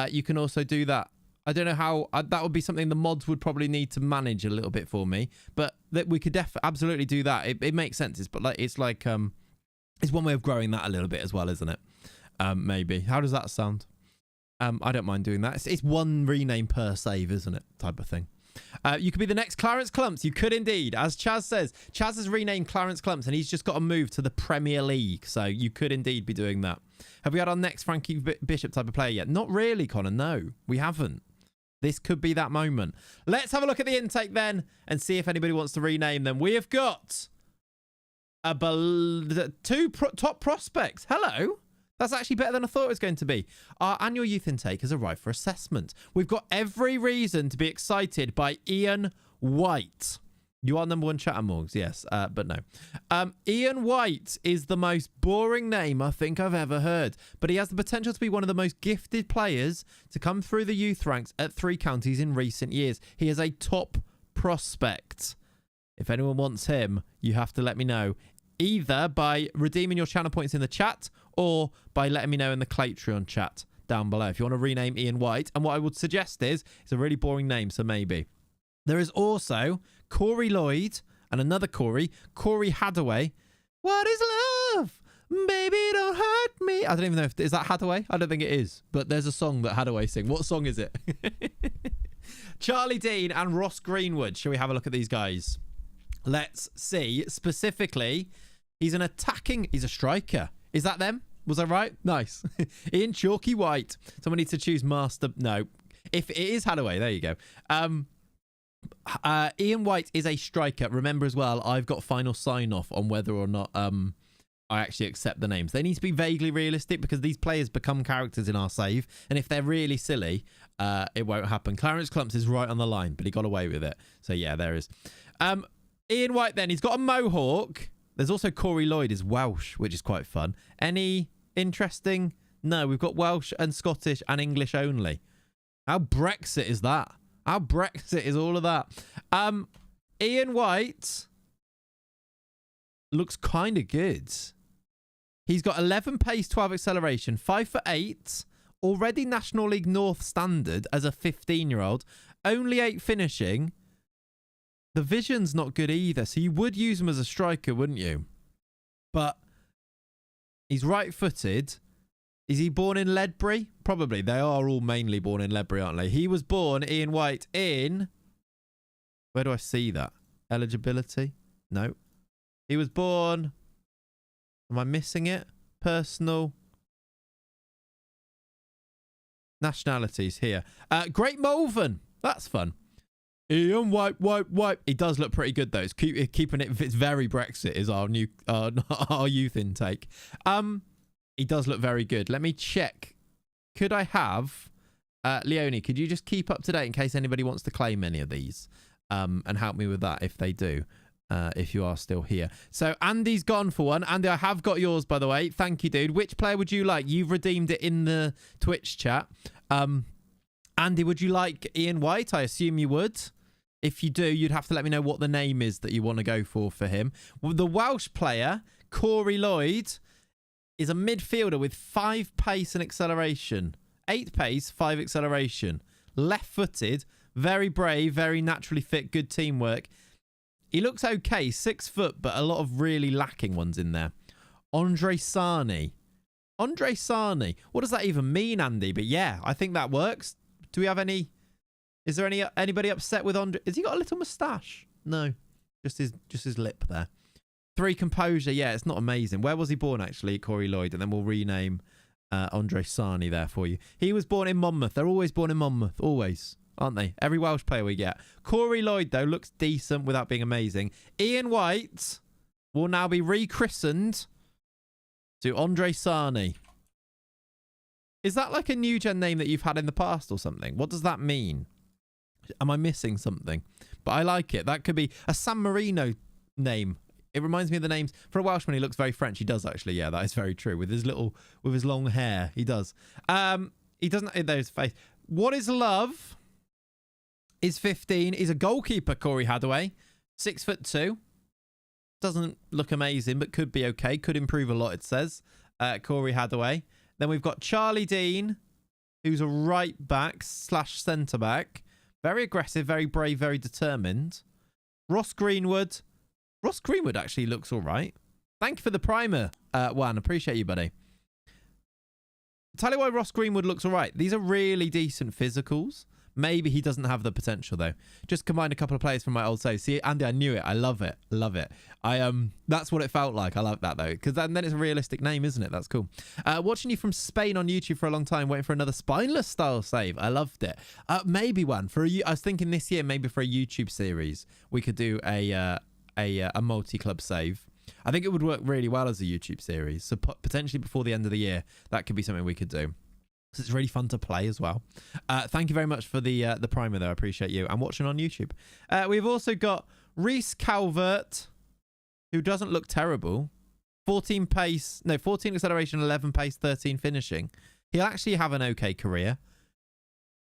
you can also do that. I don't know how, that would be something the mods would probably need to manage a little bit for me, but that we could absolutely do that. It makes sense. It's one way of growing that a little bit as well, isn't it? Maybe. How does that sound? I don't mind doing that. It's one rename per save, isn't it? Type of thing. You could be the next Clarence Clumps. You could indeed. As Chaz says, Chaz has renamed Clarence Clumps and he's just got to move to the Premier League. So you could indeed be doing that. Have we had our next Frankie Bishop type of player yet? Not really, Connor. No, we haven't. This could be that moment. Let's have a look at the intake then and see if anybody wants to rename them. We have got two top prospects. Hello. That's actually better than I thought it was going to be. Our annual youth intake has arrived for assessment. We've got every reason to be excited by Ian White. You are number one chatter, Morgs. Yes, but no. Ian White is the most boring name I think I've ever heard, but he has the potential to be one of the most gifted players to come through the youth ranks at 3 counties in recent years. He is a top prospect. If anyone wants him, you have to let me know, either by redeeming your channel points in the chat or by letting me know in the Claytreon chat down below if you want to rename Ian White. And what I would suggest is, it's a really boring name, so maybe. There is also Corey Lloyd and another Corey Hadaway. What is love? Baby, don't hurt me. I don't even know is that Hadaway? I don't think it is, but there's a song that Hadaway sing. What song is it? Charlie Dean and Ross Greenwood. Shall we have a look at these guys? Let's see. Specifically, he's a striker. Is that them? Was I right? Nice. Ian Chalky White. Someone needs to choose master. No. If it is Hadaway, there you go. Ian White is a striker. Remember as well, I've got final sign off on whether or not I actually accept the names. They need to be vaguely realistic because these players become characters in our save, and if they're really silly, it won't happen. Clarence Clumps is right on the line, but he got away with it. So yeah, there is. Ian White then, he's got a mohawk. There's also Corey Lloyd is Welsh, which is quite fun. Any interesting? No, we've got Welsh and Scottish and English only. How Brexit is that? How Brexit is all of that? Ian White looks kind of good. He's got 11 pace, 12 acceleration, 5'8", already National League North standard as a 15-year-old, only 8 finishing. The vision's not good either, so you would use him as a striker, wouldn't you? But he's right-footed. Is he born in Ledbury? Probably. They are all mainly born in Ledbury, aren't they? He was born, Ian White, in... Where do I see that? Eligibility? No. He was born... Am I missing it? Personal... Nationalities here. Great Malvern. That's fun. Ian White. He does look pretty good though. It's keeping it. It's very Brexit is our new our youth intake. He does look very good. Let me check. Could I have Leonie? Could you just keep up to date in case anybody wants to claim any of these, and help me with that if they do. If you are still here. So Andy's gone for one. Andy, I have got yours, by the way. Thank you, dude. Which player would you like? You've redeemed it in the Twitch chat. Andy, would you like Ian White? I assume you would. If you do, you'd have to let me know what the name is that you want to go for him. Well, the Welsh player, Corey Lloyd, is a midfielder with 5 pace and acceleration. 8 pace, 5 acceleration. Left-footed, very brave, very naturally fit, good teamwork. He looks okay, 6 foot, but a lot of really lacking ones in there. Andre Sarni. Andre Sarni. What does that even mean, Andy? But yeah, I think that works. Do we have any... Is there anybody upset with Andre? Has he got a little moustache? No. Just his lip there. 3 composure. Yeah, it's not amazing. Where was he born, actually? Corey Lloyd. And then we'll rename Andre Sarni there for you. He was born in Monmouth. They're always born in Monmouth. Always. Aren't they? Every Welsh player we get. Corey Lloyd, though, looks decent without being amazing. Ian White will now be rechristened to Andre Sarni. Is that like a new gen name that you've had in the past or something? What does that mean? Am I missing something? But I like it. That could be a San Marino name. It reminds me of the names. For a Welshman, he looks very French. He does, actually. Yeah, that is very true. With his long hair, he does. He doesn't... There's face. What is love? Is 15. He's a goalkeeper, Corey Hadaway. 6'2". Doesn't look amazing, but could be okay. Could improve a lot, it says. Corey Hadaway. Then we've got Charlie Dean, who's a right back / centre back. Very aggressive, very brave, very determined. Ross Greenwood. Ross Greenwood actually looks all right. Thank you for the primer, Juan. Appreciate you, buddy. Tell you why Ross Greenwood looks all right. These are really decent physicals. Maybe he doesn't have the potential, though. Just combine a couple of players from my old save. See, Andy, I knew it. I love it. Love it. That's what it felt like. I love that, though. Because then it's a realistic name, isn't it? That's cool. Watching you from Spain on YouTube for a long time, waiting for another spineless style save. I loved it. Maybe one. I was thinking this year, maybe for a YouTube series, we could do a multi-club save. I think it would work really well as a YouTube series. So potentially before the end of the year, that could be something we could do. So it's really fun to play as well. Thank you very much for the primer, though. I appreciate you. I'm watching on YouTube. We've also got Reece Calvert, who doesn't look terrible. 14 acceleration, 11 pace, 13 finishing. He'll actually have an okay career.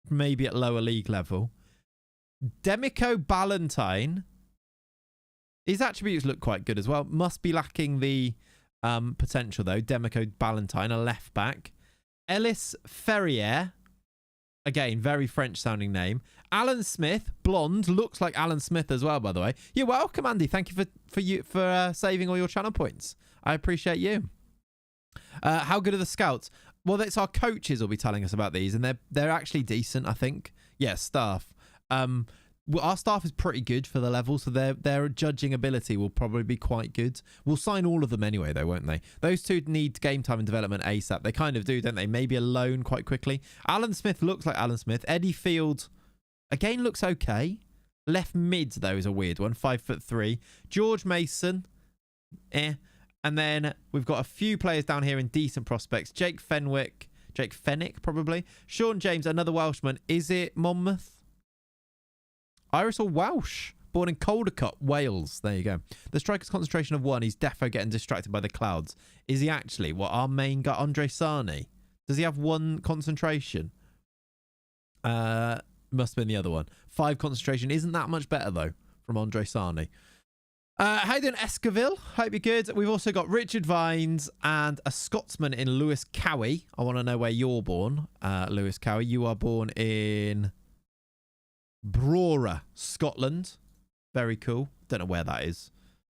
Maybe at lower league level. Demico Ballantyne. His attributes look quite good as well. Must be lacking the potential, though. Demico Ballantyne, a left back. Ellis Ferrier, again, very French-sounding name. Alan Smith, blonde, looks like Alan Smith as well, by the way. You're welcome, Andy. Thank you for saving all your channel points. I appreciate you. How good are the scouts? Well, it's our coaches will be telling us about these, and they're actually decent, I think. Yeah, staff. Well, our staff is pretty good for the level, so their judging ability will probably be quite good. We'll sign all of them anyway, though, won't they? Those two need game time and development ASAP. They kind of do, don't they? Maybe a loan quite quickly. Alan Smith looks like Alan Smith. Eddie Field, again, looks okay. Left mid, though, is a weird one. 5'3". George Mason, And then we've got a few players down here in decent prospects. Jake Fenwick, probably. Sean James, another Welshman. Is it Monmouth? Irish or Welsh? Born in Caldicot, Wales. There you go. The striker's concentration of 1. He's defo getting distracted by the clouds. Is he actually? What, our main guy, Andre Sarni? Does he have 1 concentration? Must have been the other one. 5 concentration. Isn't that much better, though, from Andre Sarni. How you doing, Escoville? Hope you're good. We've also got Richard Vines and a Scotsman in Lewis Cowie. I want to know where you're born, Lewis Cowie. You are born in Brora, Scotland. Very cool. Don't know where that is.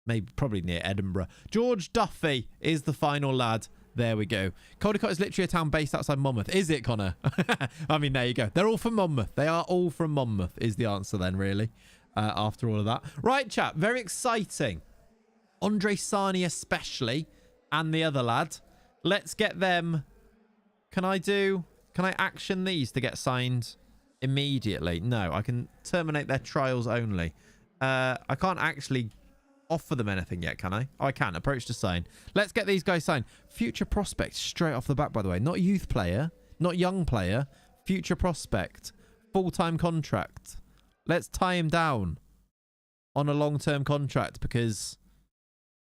Maybe probably near Edinburgh. George Duffy is the final lad. There we go. Caldicot is literally a town based outside Monmouth. Is it, Connor? I mean, there you go. They're all from Monmouth. They are all from Monmouth is the answer then, really, after all of that. Right, chat. Very exciting. Andre Sarni especially, and the other lad. Let's get them. Can I action these to get signed immediately? No, I can terminate their trials only. I can't actually offer them anything yet, can I? Oh, I can. Approach to sign. Let's get these guys signed. Future prospect straight off the bat, by the way. Not youth player, not young player. Future prospect. Full-time contract. Let's tie him down on a long-term contract because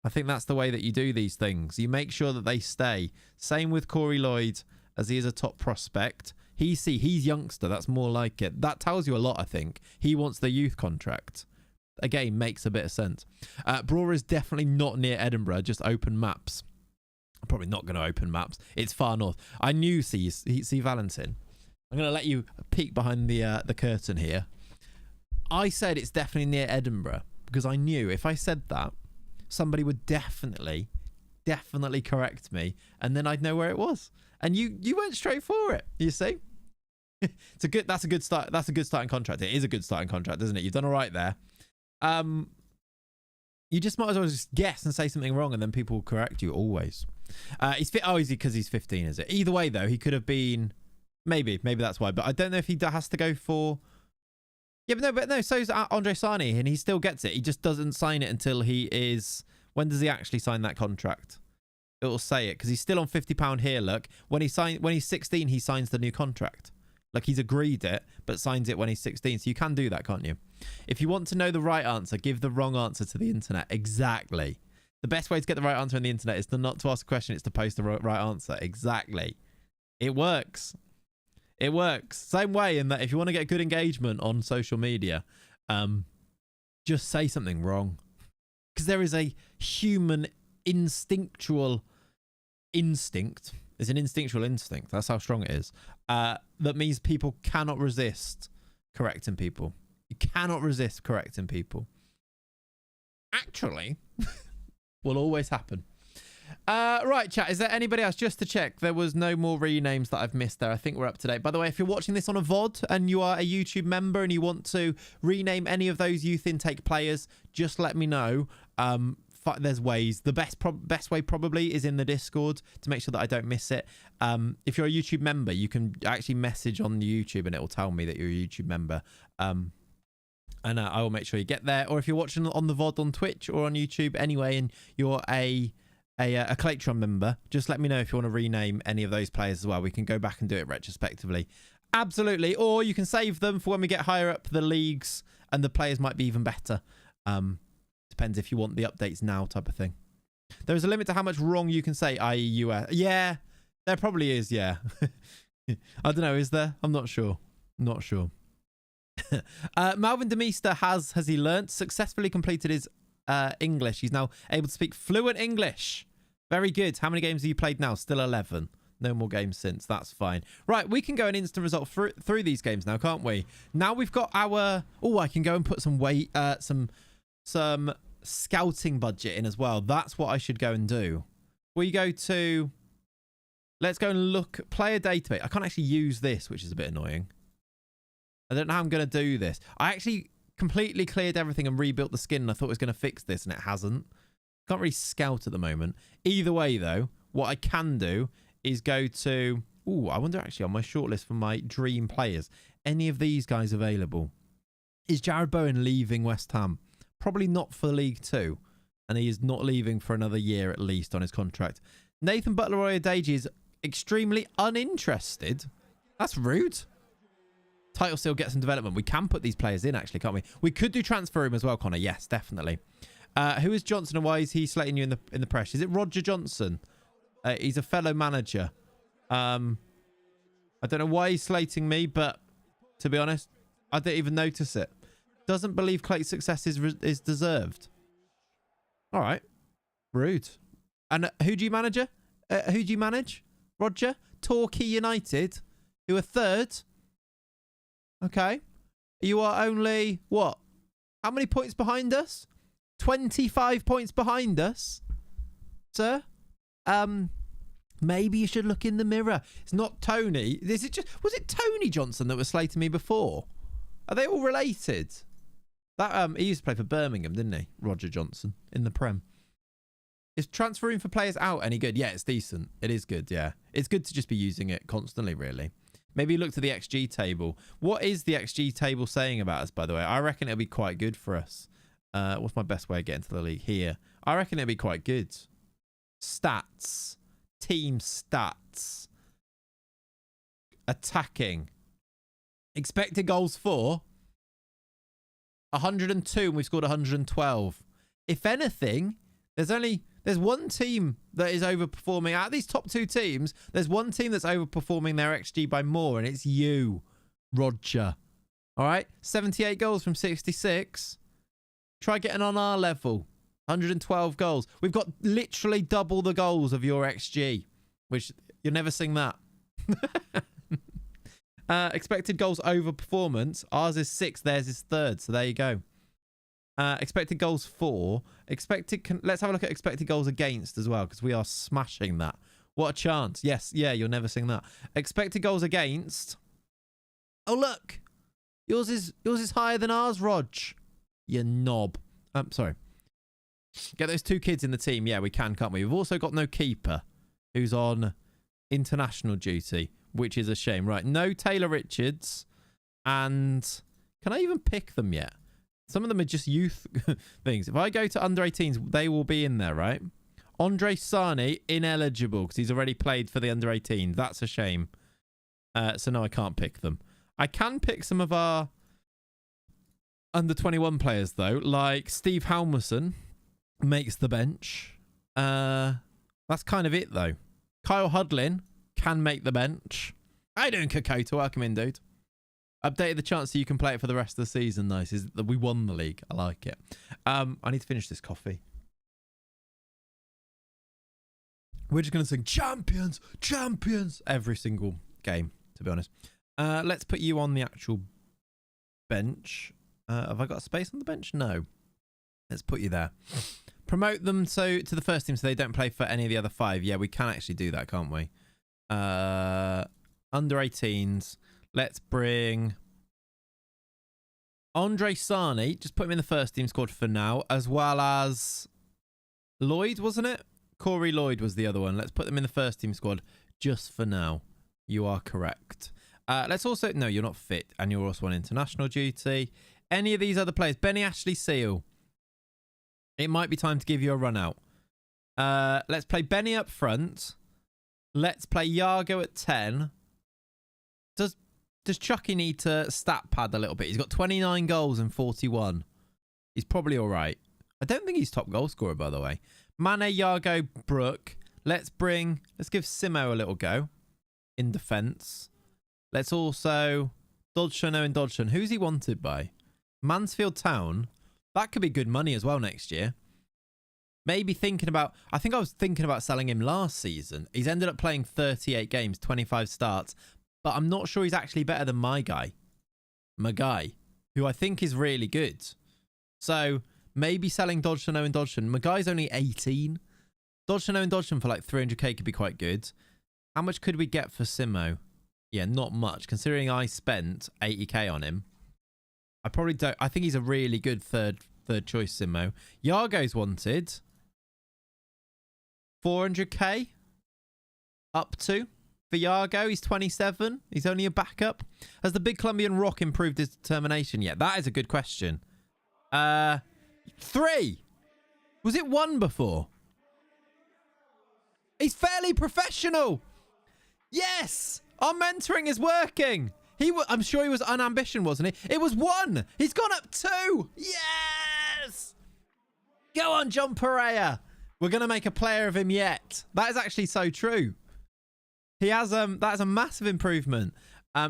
I think that's the way that you do these things. You make sure that they stay. Same with Corey Lloyd, as he is a top prospect. He's youngster. That's more like it. That tells you a lot, I think. He wants the youth contract. Again, makes a bit of sense. Brora is definitely not near Edinburgh. Just open maps. I'm probably not going to open maps. It's far north. I knew, see Valentin. I'm going to let you peek behind the curtain here. I said it's definitely near Edinburgh because I knew if I said that, somebody would definitely correct me, and then I'd know where it was. And you went straight for it. You see, that's a good start. That's a good starting contract. It is a good starting contract, isn't it? You've done all right there. You just might as well just guess and say something wrong, and then people will correct you always. He's fit. Oh, is he because he's 15? Is it? Either way, though, he could have been. Maybe that's why. But I don't know if he has to go for. Yeah, but no. So's Andre Sarni, and he still gets it. He just doesn't sign it until he is. When does he actually sign that contract? It'll say it because he's still on £50 here. Look, when he's 16, he signs the new contract. Like he's agreed it, but signs it when he's 16. So you can do that, can't you? If you want to know the right answer, give the wrong answer to the internet. Exactly. The best way to get the right answer on the internet is not to ask a question. It's to post the right answer. Exactly. It works. It works. Same way in that if you want to get good engagement on social media, just say something wrong. Because there is a human instinctual instinct. It's an instinctual instinct. That's how strong it is. That means people cannot resist correcting people. You cannot resist correcting people. Actually, will always happen. Right, chat. Is there anybody else? Just to check, there was no more renames that I've missed there. I think we're up to date. By the way, if you're watching this on a VOD and you are a YouTube member and you want to rename any of those youth intake players, just let me know. There's ways. The best way probably is in the Discord to make sure that I don't miss it. If you're a YouTube member, you can actually message on the YouTube and it will tell me that you're a YouTube member. And I will make sure you get there. Or if you're watching on the VOD on Twitch or on YouTube anyway, and you're a Claytron member, just let me know if you want to rename any of those players as well. We can go back and do it retrospectively. Absolutely. Or you can save them for when we get higher up the leagues and the players might be even better. Depends if you want the updates now type of thing. There is a limit to how much wrong you can say, i.e. US. Yeah, there probably is, yeah. I don't know, is there? I'm not sure. Not sure. Malvin Demeester has he learnt? Successfully completed his English. He's now able to speak fluent English. Very good. How many games have you played now? Still 11. No more games since. That's fine. Right, we can go an instant result through these games now, can't we? Now we've got our... Oh, I can go and put some weight... some scouting budget in as well. That's what I should go and do. We go to... Let's go and look... Player database. I can't actually use this, which is a bit annoying. I don't know how I'm going to do this. I actually completely cleared everything and rebuilt the skin, and I thought it was going to fix this, and it hasn't. Can't really scout at the moment. Either way, though, what I can do is go to... Ooh, I wonder actually on my shortlist for my dream players, any of these guys available? Is Jared Bowen leaving West Ham? Probably not for League 2. And he is not leaving for another year at least on his contract. Nathan Butler-Oyedeji is extremely uninterested. That's rude. Title still gets some development. We can put these players in, actually, can't we? We could do transfer room as well, Connor. Yes, definitely. Who is Johnson, and why is he slating you in the press? Is it Roger Johnson? He's a fellow manager. I don't know why he's slating me, but to be honest, I didn't even notice it. Doesn't believe Clayt's success is deserved. All right. Rude. And who do you manage? Who do you manage? Roger? Torquay United, who are third. Okay. You are only, what? How many points behind us? 25 points behind us, sir. Maybe you should look in the mirror. It's not Tony. Was it Tony Johnson that was slating me before? Are they all related? That he used to play for Birmingham, didn't he? Roger Johnson in the Prem. Is transfer room for players out any good? Yeah, it's decent. It is good, yeah. It's good to just be using it constantly, really. Maybe look to the XG table. What is the XG table saying about us, by the way? I reckon it'll be quite good for us. What's my best way of getting to the league? Here. I reckon it'll be quite good. Stats. Team stats. Attacking. Expected goals for 102, and we've scored 112. If anything, there's one team that is overperforming. Out of these top two teams, there's one team that's overperforming their XG by more, and it's you, Roger. All right? 78 goals from 66. Try getting on our level. 112 goals. We've got literally double the goals of your XG, which you'll never sing that. Expected goals over performance. Ours is 6. Theirs is 3rd. So there you go. Expected goals for. Let's have a look at expected goals against as well, because we are smashing that. What a chance. Yes. Yeah, you'll never sing that. Expected goals against. Oh, look. Yours is higher than ours, Rog. You knob. Sorry. Get those 2 kids in the team. Yeah, we can, can't we? We've also got no keeper who's on international duty, which is a shame. Right, no Taylor Richards. And can I even pick them yet? Some of them are just youth things. If I go to under 18s, they will be in there, right? Andre Sani, ineligible because he's already played for the under 18s. That's a shame. So no, I can't pick them. I can pick some of our under 21 players, though, like Steve Halmerson makes the bench. That's kind of it, though. Kyle Hudlin can make the bench. How you doing, Kakota? Welcome in, dude. Updated the chance that you can play it for the rest of the season. Nice. Is that we won the league. I like it. I need to finish this coffee. We're just going to sing champions, champions every single game, to be honest. Let's put you on the actual bench. Have I got a space on the bench? No. Let's put you there. Promote them to the first team so they don't play for any of the other 5. Yeah, we can actually do that, can't we? Under 18s. Let's bring Andre Sani. Just put him in the first team squad for now, as well as Lloyd, wasn't it? Corey Lloyd was the other one. Let's put them in the first team squad just for now. You are correct. Let's also... No, you're not fit, and you're also on international duty. Any of these other players? Benny Ashley Seal. It might be time to give you a run out. Let's play Benny up front. Let's play Yago at 10. Does Chucky need to stat pad a little bit? He's got 29 goals and 41. He's probably all right. I don't think he's top goal scorer, by the way. Mane, Yago, Brooke. Let's give Simo a little go in defence. Let's also Dodgson, Owen Dodgson. Who's he wanted by? Mansfield Town. That could be good money as well next year. Maybe thinking about... I think I was thinking about selling him last season. He's ended up playing 38 games, 25 starts. But I'm not sure he's actually better than my guy, who I think is really good. So maybe selling Dodgson, Owen Dodgson. Magai's only 18. Dodgson, Owen Dodgson for like 300k could be quite good. How much could we get for Simo? Yeah, not much, considering I spent 80k on him. I probably don't. I think he's a really good third choice, Simo. Yargo's wanted 400k up to for Yargo. He's 27. He's only a backup. Has the big Colombian rock improved his determination yet? That is a good question. 3. Was it 1 before? He's fairly professional. Yes, our mentoring is working. I'm sure he was unambition, wasn't he? It was 1. He's gone up 2. Yes. Go on, John Pereira. We're going to make a player of him yet. That is actually so true. He has that is a massive improvement.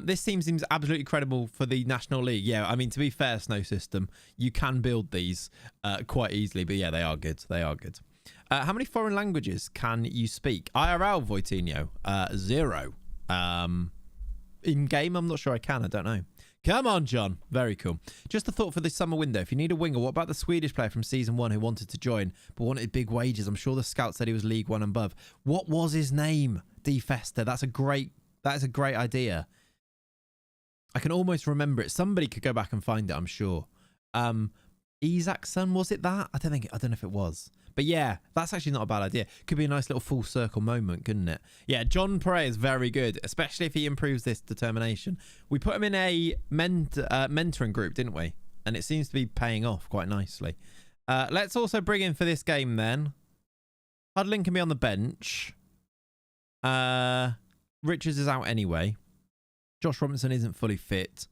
This team seems absolutely credible for the National League. Yeah, I mean, to be fair, Snow System, you can build these quite easily. But yeah, they are good. They are good. How many foreign languages can you speak? IRL, Voitinho, 0. In game, I'm not sure I can. I don't know. Come on, John. Very cool. Just a thought for this summer window. If you need a winger, what about the Swedish player from season 1 who wanted to join but wanted big wages? I'm sure the scout said he was League 1 and above. What was his name? D Fester. That is a great idea. I can almost remember it. Somebody could go back and find it, I'm sure. Isaacson, was it that? I don't know if it was. But yeah, that's actually not a bad idea. Could be a nice little full circle moment, couldn't it? Yeah, John Pereira is very good, especially if he improves this determination. We put him in a mentoring group, didn't we? And it seems to be paying off quite nicely. Let's also bring in for this game then. Hudlin can be on the bench. Richards is out anyway. Josh Robinson isn't fully fit.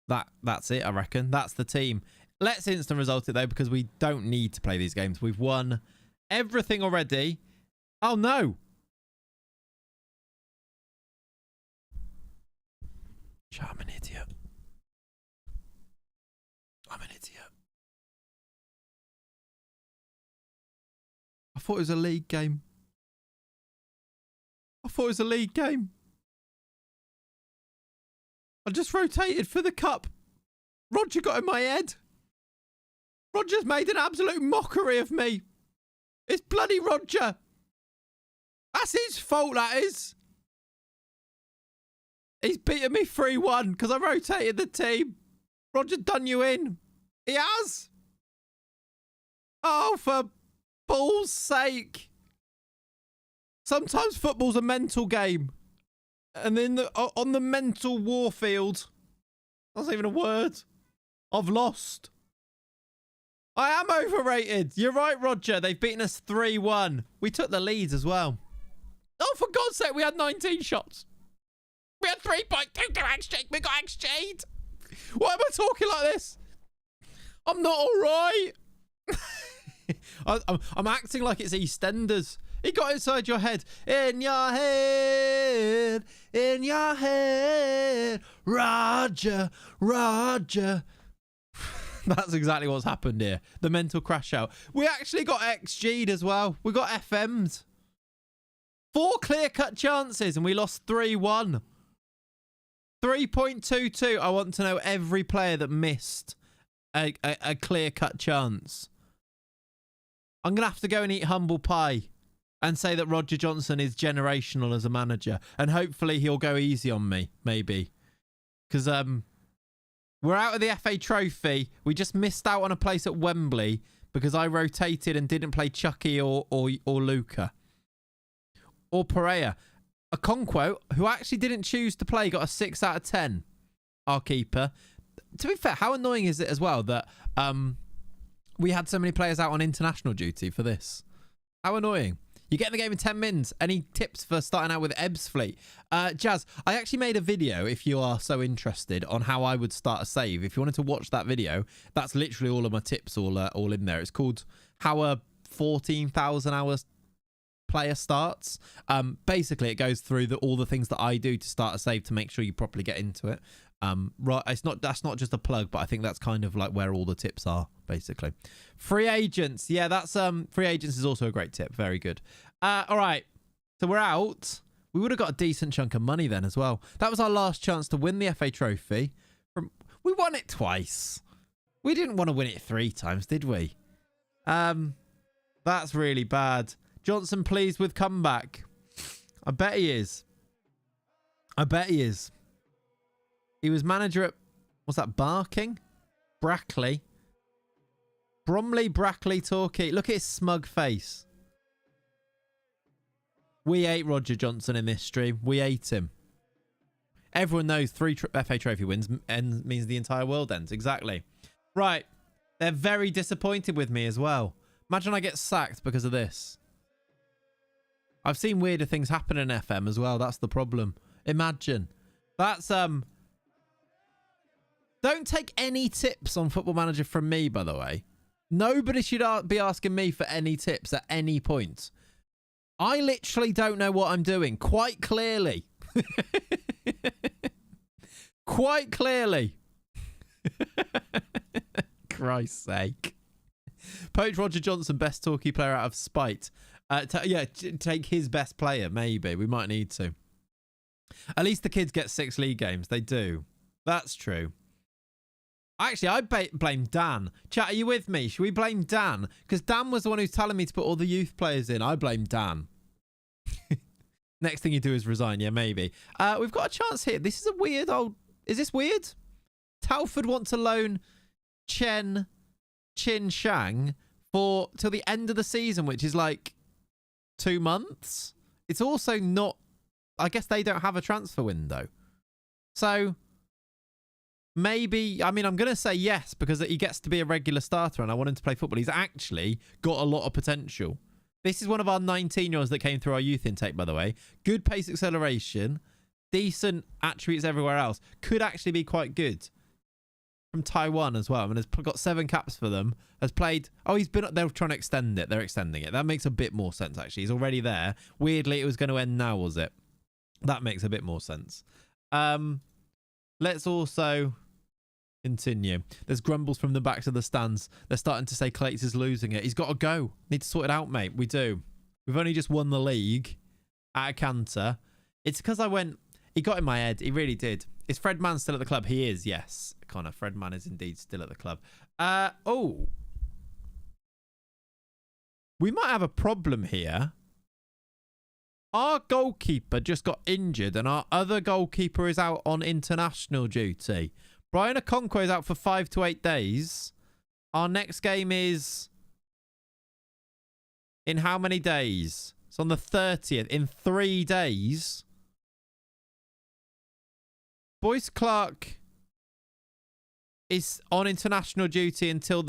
That's it, I reckon. That's the team. Let's instant result it, though, because we don't need to play these games. We've won everything already. Oh, no. I'm an idiot. I'm an idiot. I thought it was a league game. I just rotated for the cup. Roger got in my head. Roger's made an absolute mockery of me. It's bloody Roger. That's his fault, that is. He's beaten me 3-1 because I rotated the team. Roger done you in. He has. Oh, for bull's sake. Sometimes football's a mental game. And then on the mental warfield, that's not even a word, I've lost. I am overrated. You're right, Roger. They've beaten us 3-1. We took the leads as well. Oh, for God's sake, we had 19 shots. We had 3.22 XG. We got XG'd. Why am I talking like this? I'm not all right. I'm acting like it's EastEnders. He got inside your head. In your head. In your head. Roger. Roger. That's exactly what's happened here. The mental crash out. We actually got XG'd as well. We got FM'd. 4 clear-cut chances and we lost 3-1. 3.22. I want to know every player that missed a clear-cut chance. I'm going to have to go and eat humble pie and say that Roger Johnson is generational as a manager. And hopefully he'll go easy on me, maybe. Because we're out of the FA Trophy. We just missed out on a place at Wembley because I rotated and didn't play Chucky or Luca. Or Pereira. A Conquo, who actually didn't choose to play, got a 6 out of 10. Our keeper. To be fair, how annoying is it as well that we had so many players out on international duty for this? How annoying. You get in the game in 10 mins. Any tips for starting out with Ebbs Fleet? Jazz, I actually made a video, if you are so interested, on how I would start a save. If you wanted to watch that video, that's literally all of my tips all in there. It's called How a 14,000 Hours Player Starts. Basically, it goes through all the things that I do to start a save to make sure you properly get into it. Right, that's not just a plug, but I think that's kind of like where all the tips are, basically. Free agents. Yeah, that's free agents is also a great tip. Very good. All right. So we're out. We would have got a decent chunk of money then as well. That was our last chance to win the FA Trophy. We won it twice. We didn't want to win it 3 times, did we? That's really bad. Johnson pleased with comeback. I bet he is. I bet he is. He was manager at What's that? Barking? Brackley. Bromley, Brackley, Torquay. Look at his smug face. We ate Roger Johnson in this stream. We ate him. Everyone knows 3 FA Trophy wins means the entire world ends. Exactly. Right. They're very disappointed with me as well. Imagine I get sacked because of this. I've seen weirder things happen in FM as well. That's the problem. Imagine. That's, Don't take any tips on Football Manager from me, by the way. Nobody should be asking me for any tips at any point. I literally don't know what I'm doing. Quite clearly. Quite clearly. Christ's sake. Poach Roger Johnson, best Torquay player out of spite. Take his best player, maybe. We might need to. At least the kids get 6 league games. They do. That's true. Actually, I blame Dan. Chat, are you with me? Should we blame Dan? Because Dan was the one who's telling me to put all the youth players in. I blame Dan. Next thing you do is resign. Yeah, maybe. We've got a chance here. This is a weird old... Is this weird? Telford want to loan Chin Shang till the end of the season, which is like 2 months. It's also not... I guess they don't have a transfer window. So... Maybe, I mean, I'm going to say yes because he gets to be a regular starter and I want him to play football. He's actually got a lot of potential. This is one of our 19-year-olds that came through our youth intake, by the way. Good pace acceleration, decent attributes everywhere else. Could actually be quite good. From Taiwan as well. I mean, has got 7 caps for them. Has played, they're trying to extend it. They're extending it. That makes a bit more sense, actually. He's already there. Weirdly, it was going to end now, was it? That makes a bit more sense. Let's also... continue. There's grumbles from the backs of the stands. They're starting to say Clayts is losing it. He's got to go. Need to sort it out, mate. We do. We've only just won the league at a canter. It's because he got in my head. He really did. Is Fred Mann still at the club? He is, yes. Connor, Fred Mann is indeed still at the club. We might have a problem here. Our goalkeeper just got injured and our other goalkeeper is out on international duty. Brian Okonkwo is out for 5 to 8 days. Our next game is... in how many days? It's on the 30th. In 3 days. Boyce Clark is on international duty until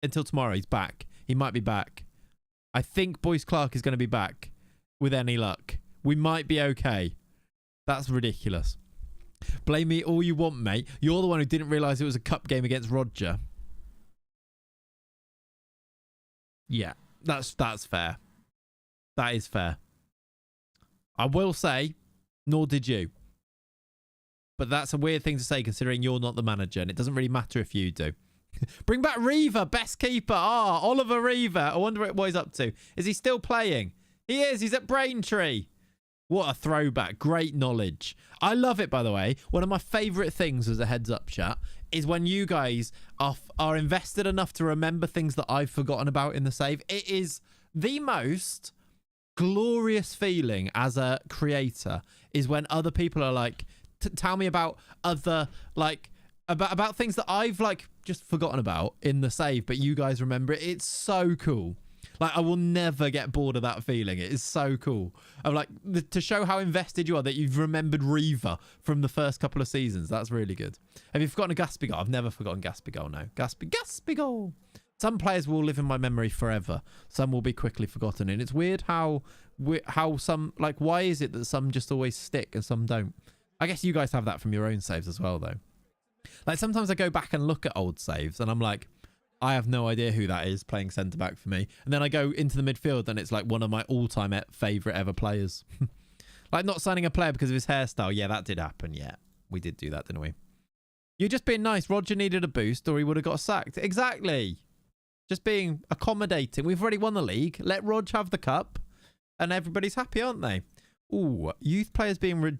tomorrow. He's back. He might be back. I think Boyce Clark is going to be back with any luck. We might be okay. That's ridiculous. Blame me all you want, mate. You're the one who didn't realise it was a cup game against Roger. Yeah, that's fair. That is fair. I will say, nor did you. But that's a weird thing to say considering you're not the manager and it doesn't really matter if you do. Bring back Reaver, best keeper. Oliver Reaver. I wonder what he's up to. Is he still playing? He is. He's at Braintree. What a throwback. Great knowledge. I love it, by the way. One of my favourite things as a heads up chat is when you guys are invested enough to remember things that I've forgotten about in the save. It is the most glorious feeling as a creator is when other people are like, tell me about other, like, about things that I've like just forgotten about in the save, but you guys remember it. It's so cool. Like, I will never get bored of that feeling. It is so cool. I'm like, to show how invested you are that you've remembered Reaver from the first couple of seasons. That's really good. Have you forgotten a Gaspy goal? I've never forgotten Gaspy goal, no. Gaspy goal. Some players will live in my memory forever. Some will be quickly forgotten. And it's weird how some, like, why is it that some just always stick and some don't? I guess you guys have that from your own saves as well, though. Like, sometimes I go back and look at old saves and I'm like, I have no idea who that is playing centre-back for me. And then I go into the midfield and it's like one of my all-time favourite ever players. Like not signing a player because of his hairstyle. Yeah, that did happen. Yeah, we did do that, didn't we? You're just being nice. Roger needed a boost or he would have got sacked. Exactly. Just being accommodating. We've already won the league. Let Rog have the cup and everybody's happy, aren't they? Ooh, youth players being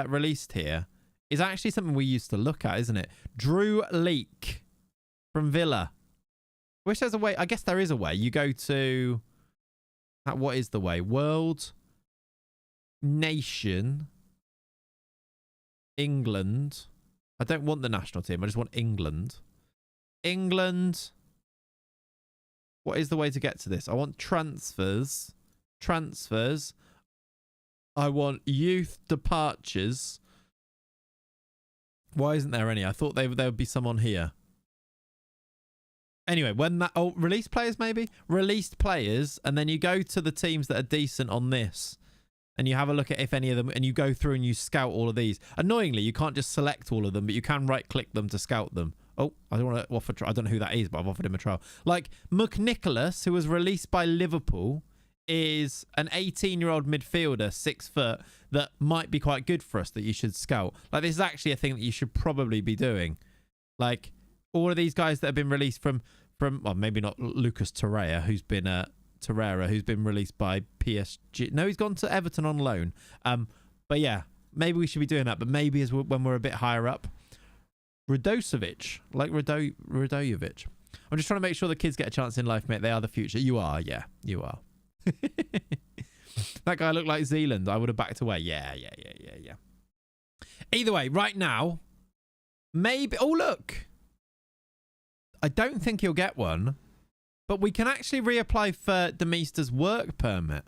released here is actually something we used to look at, isn't it? Drew Leake from Villa. Wish there's a way. I guess there is a way. You go to... what is the way? World, Nation, England. I don't want the national team. I just want England. England. What is the way to get to this? I want transfers. Transfers. I want youth departures. Why isn't there any? I thought there would be some on here. Anyway, when that... Oh, released players maybe? Released players. And then you go to the teams that are decent on this. And you have a look at if any of them... And you go through and you scout all of these. Annoyingly, you can't just select all of them. But you can right-click them to scout them. Oh, I don't want to offer... I don't know who that is, but I've offered him a trial. Like, McNicholas, who was released by Liverpool, is an 18-year-old midfielder, 6 foot, that might be quite good for us that you should scout. Like, this is actually a thing that you should probably be doing. Like, all of these guys that have been released from well, maybe not Lucas Torreira, who's been released by PSG. No, he's gone to Everton on loan. But yeah, maybe we should be doing that. But maybe when we're a bit higher up. Radosevic, like Radojevic. I'm just trying to make sure the kids get a chance in life, mate. They are the future. You are, yeah, you are. That guy looked like Zealand. I would have backed away. Yeah. Either way, right now, maybe... Oh, look. I don't think he'll get one, but we can actually reapply for Demister's work permit.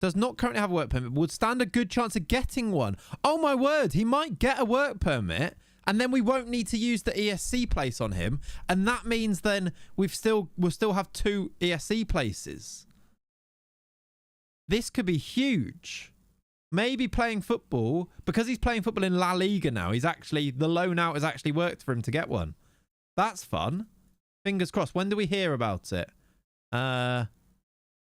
Does not currently have a work permit, but would stand a good chance of getting one. Oh, my word. He might get a work permit, and then we won't need to use the ESC place on him, and that means then we'll still have 2 ESC places. This could be huge. Maybe playing football, because he's playing football in La Liga now, the loan out has actually worked for him to get one. That's fun. Fingers crossed. When do we hear about it?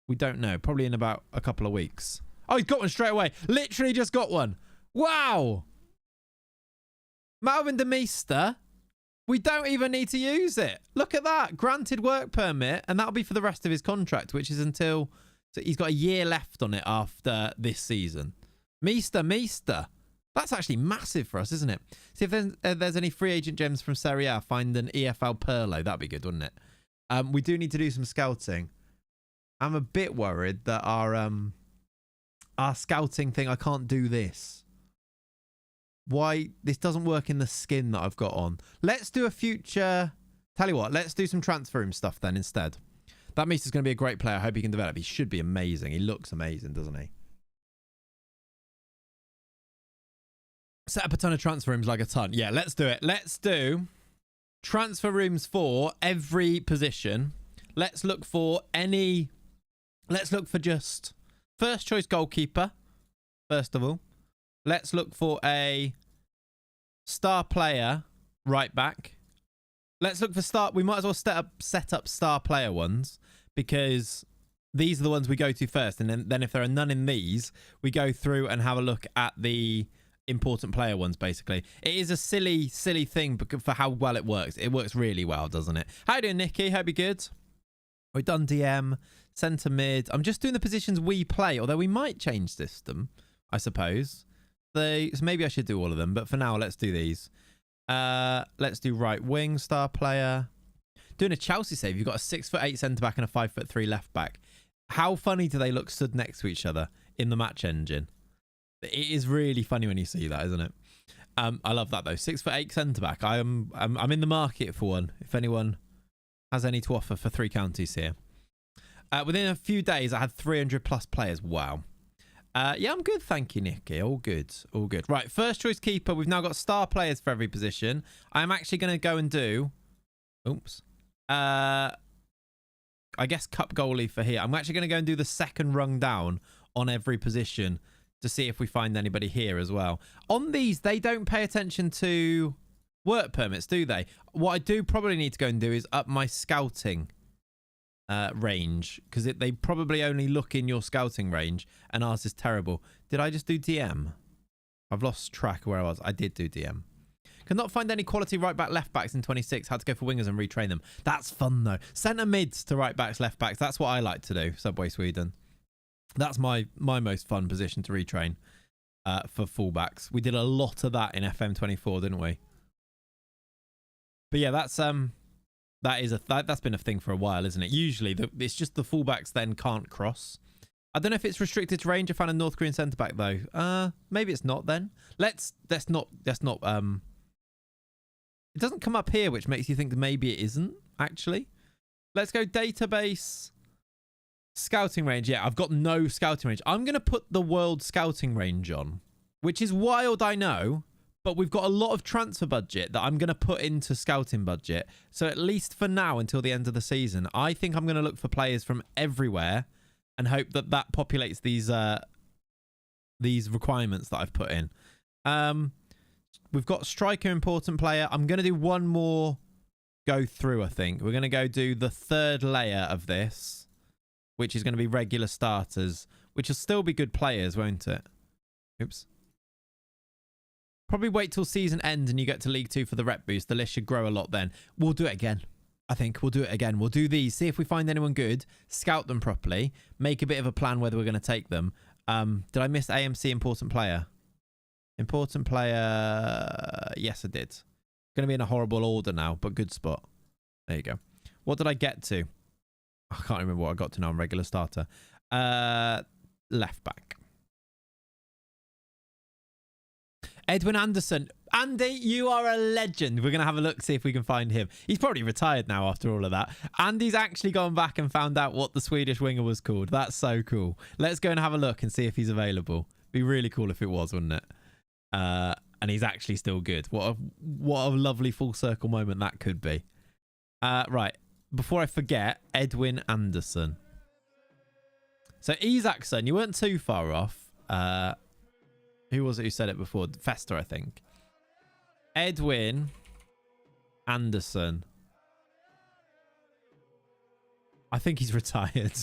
We don't know. Probably in about a couple of weeks. Oh, he's got one straight away. Literally just got one. Wow. Malvin Demister. We don't even need to use it. Look at that. Granted work permit. And that'll be for the rest of his contract, which is until... So he's got a year left on it after this season. Meester. That's actually massive for us, isn't it? See if there's any free agent gems from Serie A. Find an EFL Perlo. That'd be good, wouldn't it? We do need to do some scouting. I'm a bit worried that our scouting thing, I can't do this. Why? This doesn't work in the skin that I've got on. Let's do a future... Tell you what, let's do some transfer room stuff then instead. That Meester's going to be a great player. I hope he can develop. He should be amazing. He looks amazing, doesn't he? Set up a ton of transfer rooms like a ton. Yeah, let's do it. Let's do transfer rooms for every position. Let's look for just first choice goalkeeper, first of all. Let's look for a star player right back. Let's look for we might as well set up star player ones, because these are the ones we go to first. And then if there are none in these, we go through and have a look at the important player ones, basically. It is a silly thing for how well it works. It works really well, doesn't it? How you doing, Nicky? Hope you're good. We've done DM, centre mid. I'm just doing the positions we play, although we might change system, I suppose. So maybe I should do all of them, but for now, let's do these. Let's do right wing star player. Doing a Chelsea save. You've got a 6'8" centre back and a 5'3" left back. How funny do they look stood next to each other in the match engine? It is really funny when you see that, isn't it? I love that though. 6'8" centre back. I'm in the market for one. If anyone has any to offer for 3 counties here. Within a few days, I had 300 plus players. Wow. Yeah, I'm good. Thank you, Nicky. All good. All good. Right. First choice keeper. We've now got star players for every position. I'm actually going to go and do... Oops. I guess cup goalie for here. I'm actually going to go and do the second rung down on every position to see if we find anybody here as well. On these, they don't pay attention to work permits, do they? What I do probably need to go and do is up my scouting range, because they probably only look in your scouting range, and ours is terrible. Did I just do DM? I've lost track of where I was. I did do DM. Could not find any quality right back, left backs in 26. Had to go for wingers and retrain them. That's fun though. Centre mids to right backs, left backs. That's what I like to do. Subway Sweden. That's my most fun position to retrain for fullbacks. We did a lot of that in FM24, didn't we? But yeah, that's been a thing for a while, isn't it? Usually, it's just the fullbacks then can't cross. I don't know if it's restricted to range. I found a North Korean centre back though. Maybe it's not then. Let's not It doesn't come up here, which makes you think that maybe it isn't, actually. Let's go database. Scouting range. Yeah, I've got no scouting range. I'm going to put the world scouting range on, which is wild, I know. But we've got a lot of transfer budget that I'm going to put into scouting budget. So at least for now, until the end of the season, I think I'm going to look for players from everywhere and hope that that populates these requirements that I've put in. We've got striker, important player. I'm going to do one more go through, I think. We're going to go do the third layer of this, which is going to be regular starters, which will still be good players, won't it? Oops. Probably wait till season ends and you get to League 2 for the rep boost. The list should grow a lot then. We'll do it again. I think we'll do it again. We'll do these. See if we find anyone good. Scout them properly. Make a bit of a plan whether we're going to take them. Did I miss AMC important player? Important player. Yes, I did. Going to be in a horrible order now, but good spot. There you go. What did I get to? I can't remember what I got to now. I'm regular starter. Left back. Edwin Anderson. Andy, you are a legend. We're going to have a look, see if we can find him. He's probably retired now after all of that. Andy's actually gone back and found out what the Swedish winger was called. That's so cool. Let's go and have a look and see if he's available. Be really cool if it was, wouldn't it? And he's actually still good. What a lovely full circle moment that could be. Right. Before I forget, Edwin Anderson. So Isaacson, you weren't too far off. Who was it who said it before? Fester, I think. Edwin Anderson. I think he's retired.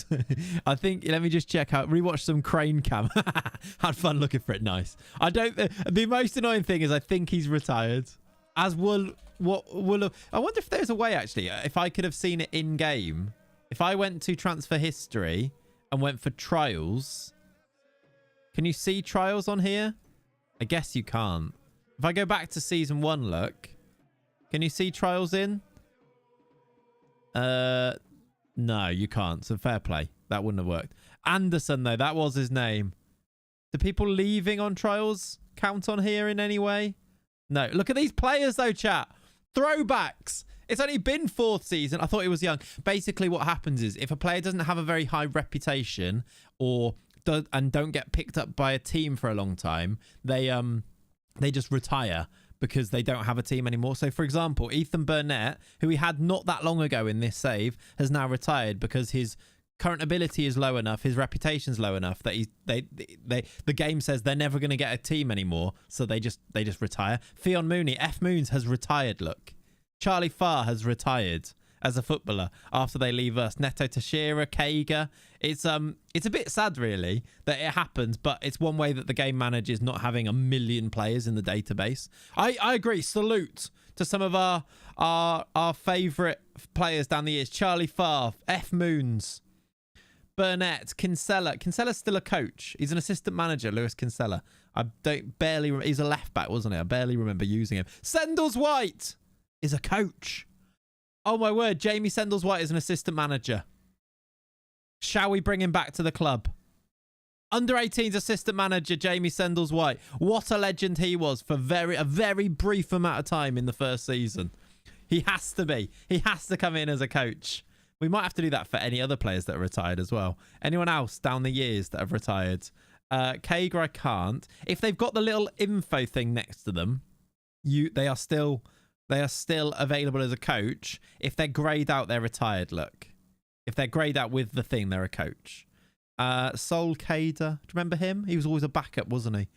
I think, let me just check out. Rewatch some Crane Cam. Had fun looking for it. Nice. I don't, the most annoying thing is I think he's retired. As will I wonder if there's a way actually, if I could have seen it in game. If I went to transfer history and went for trials. Can you see trials on here? I guess you can't. If I go back to season 1, look. Can you see trials in? No, you can't. So fair play. That wouldn't have worked. Anderson, though, that was his name. Do people leaving on trials count on here in any way? No. Look at these players, though, chat. Throwbacks. It's only been 4th season. I thought he was young. Basically, what happens is if a player doesn't have a very high reputation or don't get picked up by a team for a long time, they just retire because they don't have a team anymore. So, for example, Ethan Burnett, who we had not that long ago in this save, has now retired because his current ability is low enough, his reputation's low enough that the game says they're never going to get a team anymore, so they just retire. Fionn Mooney, F Moons has retired. Look, Charlie Farr has retired as a footballer after they leave us. Neto Teixeira, Kager. It's a bit sad really that it happens, but it's one way that the game manages not having a million players in the database. I agree. Salute to some of our favourite players down the years. Charlie Farr, F Moons, Burnett, Kinsella. Kinsella's still a coach. He's an assistant manager, Lewis Kinsella. He's a left back, wasn't he? I barely remember using him. Sendles White is a coach. Oh my word, Jamie Sendles-White is an assistant manager. Shall we bring him back to the club? Under 18's assistant manager, Jamie Sendles-White. What a legend he was for a very brief amount of time in the first season. He has to be. He has to come in as a coach. We might have to do that for any other players that are retired as well. Anyone else down the years that have retired? Kager, I can't. If they've got the little info thing next to them, they are still available as a coach. If they're greyed out, they're retired, look. If they're greyed out with the thing, they're a coach. Sol Kader. Do you remember him? He was always a backup, wasn't he?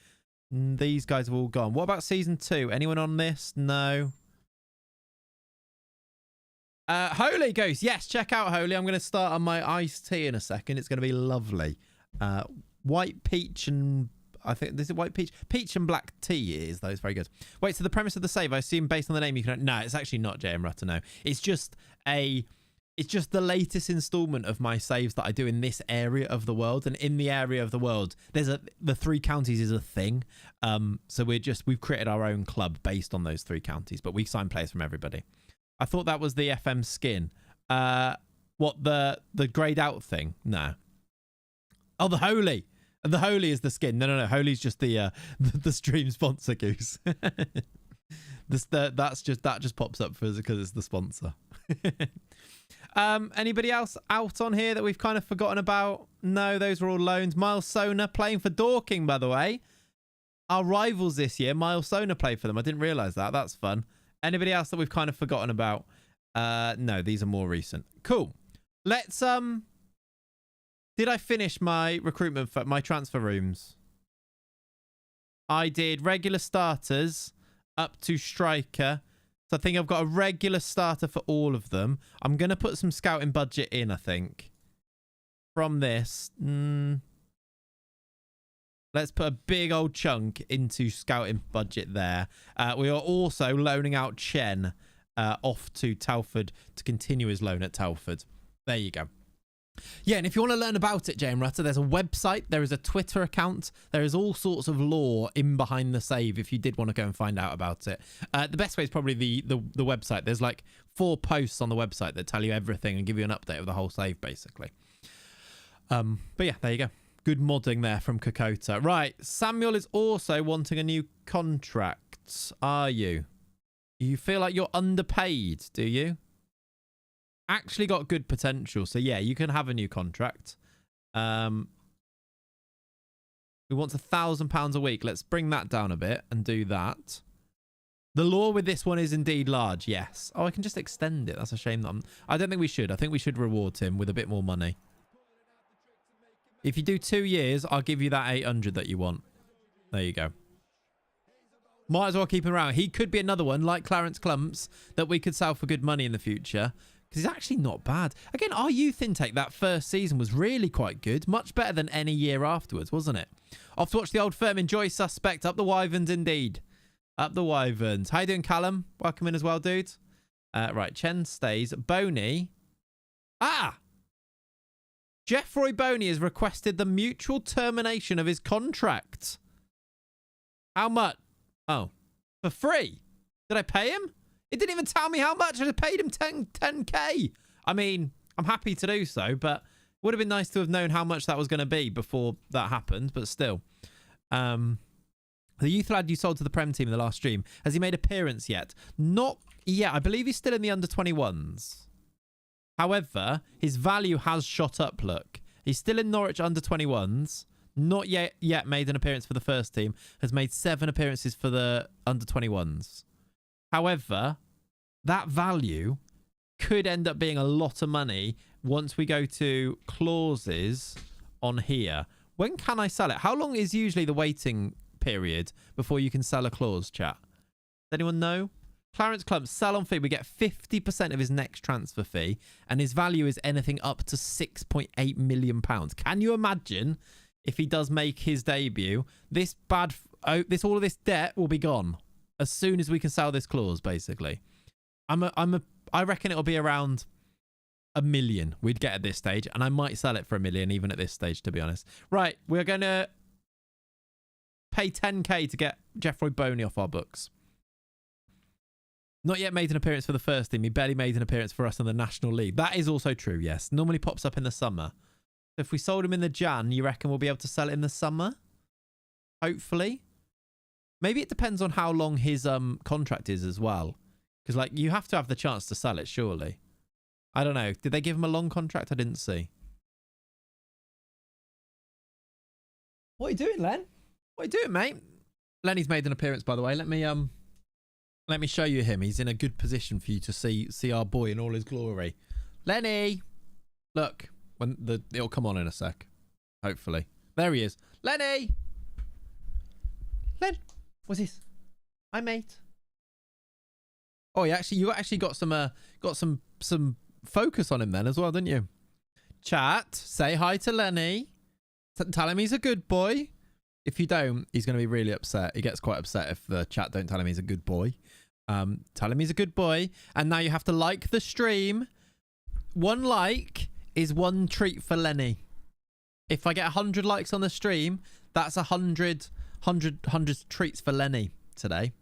These guys have all gone. What about season 2? Anyone on this? No. Holy Ghost. Yes, check out Holy. I'm going to start on my iced tea in a second. It's going to be lovely. White peach and... I think this is white peach. Peach and black tea is though. It's very good. Wait, so the premise of the save, I assume based on the name you can... No, it's actually not JM Rutter, no. It's just the latest installment of my saves that I do in this area of the world. And in the area of the world, the 3 counties is a thing. So we've created our own club based on those 3 counties, but we sign players from everybody. I thought that was the FM skin. What, the grayed out thing? No. Oh, the Holy. The Holy is the skin. No. Holy's just the stream sponsor, Goose. That just pops up for us because it's the sponsor. Anybody else out on here that we've kind of forgotten about? No, those were all loans. Miles Sona playing for Dorking, by the way. Our rivals this year, Miles Sona played for them. I didn't realise that. That's fun. Anybody else that we've kind of forgotten about? No, these are more recent. Cool. Let's did I finish my recruitment for my transfer rooms? I did regular starters up to striker. So I think I've got a regular starter for all of them. I'm going to put some scouting budget in, I think. From this. Let's put a big old chunk into scouting budget there. We are also loaning out Chen off to Telford to continue his loan at Telford. There you go. Yeah, and if you want to learn about it, JM Rutter, there's a website, there is a Twitter account, there is all sorts of lore in behind the save if you did want to go and find out about it. The best way is probably the website. There's like 4 posts on the website that tell you everything and give you an update of the whole save, basically. But yeah, there you go. Good modding there from Kokota. Right, Samuel is also wanting a new contract. Are you? You feel like you're underpaid, do you? Actually got good potential, so yeah, you can have a new contract. He wants £1,000 a week. Let's bring that down a bit and do that. The law with this one is indeed large, yes. Oh, I can just extend it. That's a shame that I don't think we should. I think we should reward him with a bit more money. If you do 2 years, I'll give you that 800 that you want. There you go. Might as well keep him around. He could be another one like Clarence Clumps that we could sell for good money in the future. Because he's actually not bad. Again, our youth intake that first season was really quite good. Much better than any year afterwards, wasn't it? Off to watch the old firm. Enjoy Suspect. Up the Wyverns, indeed. Up the Wyverns. How you doing, Callum? Welcome in as well, dude. Right, Chen stays. Boney. Jeffroy Boney has requested the mutual termination of his contract. How much? Oh, for free? Did I pay him? It didn't even tell me how much. I paid him 10k. I mean, I'm happy to do so, but would have been nice to have known how much that was going to be before that happened, but still. The youth lad you sold to the Prem team in the last stream, has he made appearance yet? Not yet. I believe he's still in the under-21s. However, his value has shot up, look. He's still in Norwich under-21s. Not yet made an appearance for the first team. Has made 7 appearances for the under-21s. However, that value could end up being a lot of money once we go to clauses on here. When can I sell it? How long is usually the waiting period before you can sell a clause, chat? Does anyone know? Clarence Clump, sell on fee. We get 50% of his next transfer fee, and his value is anything up to £6.8 million. Can you imagine if he does make his debut? All of this debt will be gone as soon as we can sell this clause, basically. I reckon it'll be around 1 million we'd get at this stage, and I might sell it for 1 million even at this stage, to be honest. Right, we're going to pay 10k to get Jeffroy Boney off our books. Not yet made an appearance for the first team. He barely made an appearance for us in the National League. That is also true, yes. Normally pops up in the summer. If we sold him in the Jan, you reckon we'll be able to sell it in the summer? Hopefully. Maybe it depends on how long his contract is as well. Because, like, you have to have the chance to sell it, surely. I don't know. Did they give him a long contract? I didn't see. What are you doing, Len? What are you doing, mate? Lenny's made an appearance, by the way. Let me show you him. He's in a good position for you to see our boy in all his glory. Lenny! Look, it'll come on in a sec. Hopefully. There he is. Lenny! Len! What's this? Hi, mate. Oh, you actually got some focus on him then as well, didn't you? Chat, say hi to Lenny. Tell him he's a good boy. If you don't, he's going to be really upset. He gets quite upset if the chat don't tell him he's a good boy. Tell him he's a good boy. And now you have to like the stream. 1 like is 1 treat for Lenny. If I get 100 likes on the stream, that's 100 treats for Lenny today,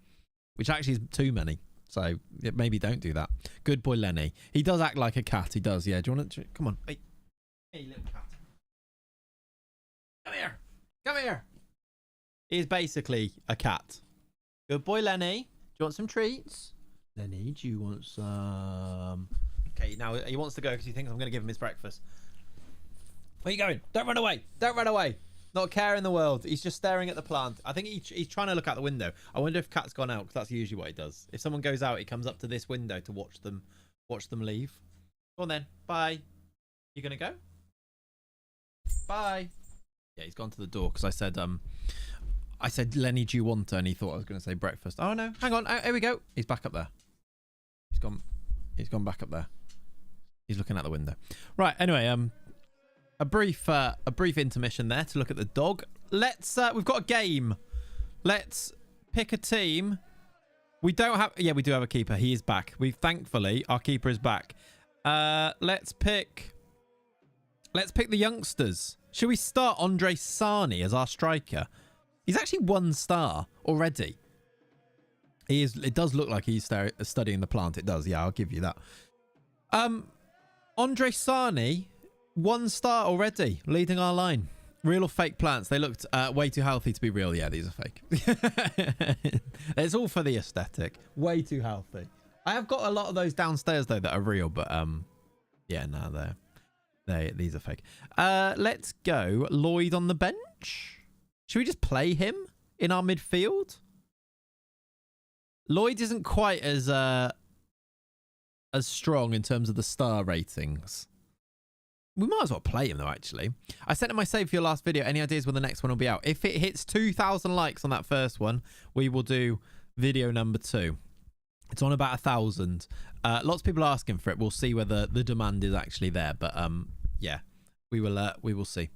which actually is too many. So maybe don't do that. Good boy, Lenny. He does act like a cat. He does. Yeah. Do you want to? Come on. Hey, little cat. Come here. Come here. He is basically a cat. Good boy, Lenny. Do you want some treats? Lenny, do you want some? Okay, now he wants to go because he thinks I'm going to give him his breakfast. Where are you going? Don't run away. Don't run away. Not a care in the world. He's just staring at the plant. I think he's trying to look out the window. I wonder if Cat's gone out because that's usually what he does. If someone goes out, he comes up to this window to watch them leave. Go on then. Bye. You going to go? Bye. Yeah, he's gone to the door because I said, Lenny, do you want her? And he thought I was going to say breakfast. Oh, no. Hang on. Oh, here we go. He's back up there. He's gone back up there. He's looking out the window. Right. Anyway, a brief intermission there to look at the dog. Let's, we've got a game. Let's pick a team. We don't have, yeah, we do have a keeper. He is back. Thankfully, our keeper is back. Let's pick the youngsters. Should we start Andre Sani as our striker? He's actually 1 star already. He is. It does look like he's studying the plant. It does. Yeah, I'll give you that. Andre Sani, 1 star already, leading our line. Real or fake plants? They looked way too healthy to be real. Yeah, these are fake. It's all for the aesthetic. Way too healthy. I have got a lot of those downstairs though that are real, but yeah, no, these are fake. Let's go Lloyd on the bench. Should we just play him in our midfield? Lloyd isn't quite as strong in terms of the star ratings. We might as well play him though, actually. I sent him my save for your last video. Any ideas when the next one will be out? If it hits 2,000 likes on that first one, we will do video number 2. It's on about 1,000. Lots of people are asking for it. We'll see whether the demand is actually there. But yeah, we will see.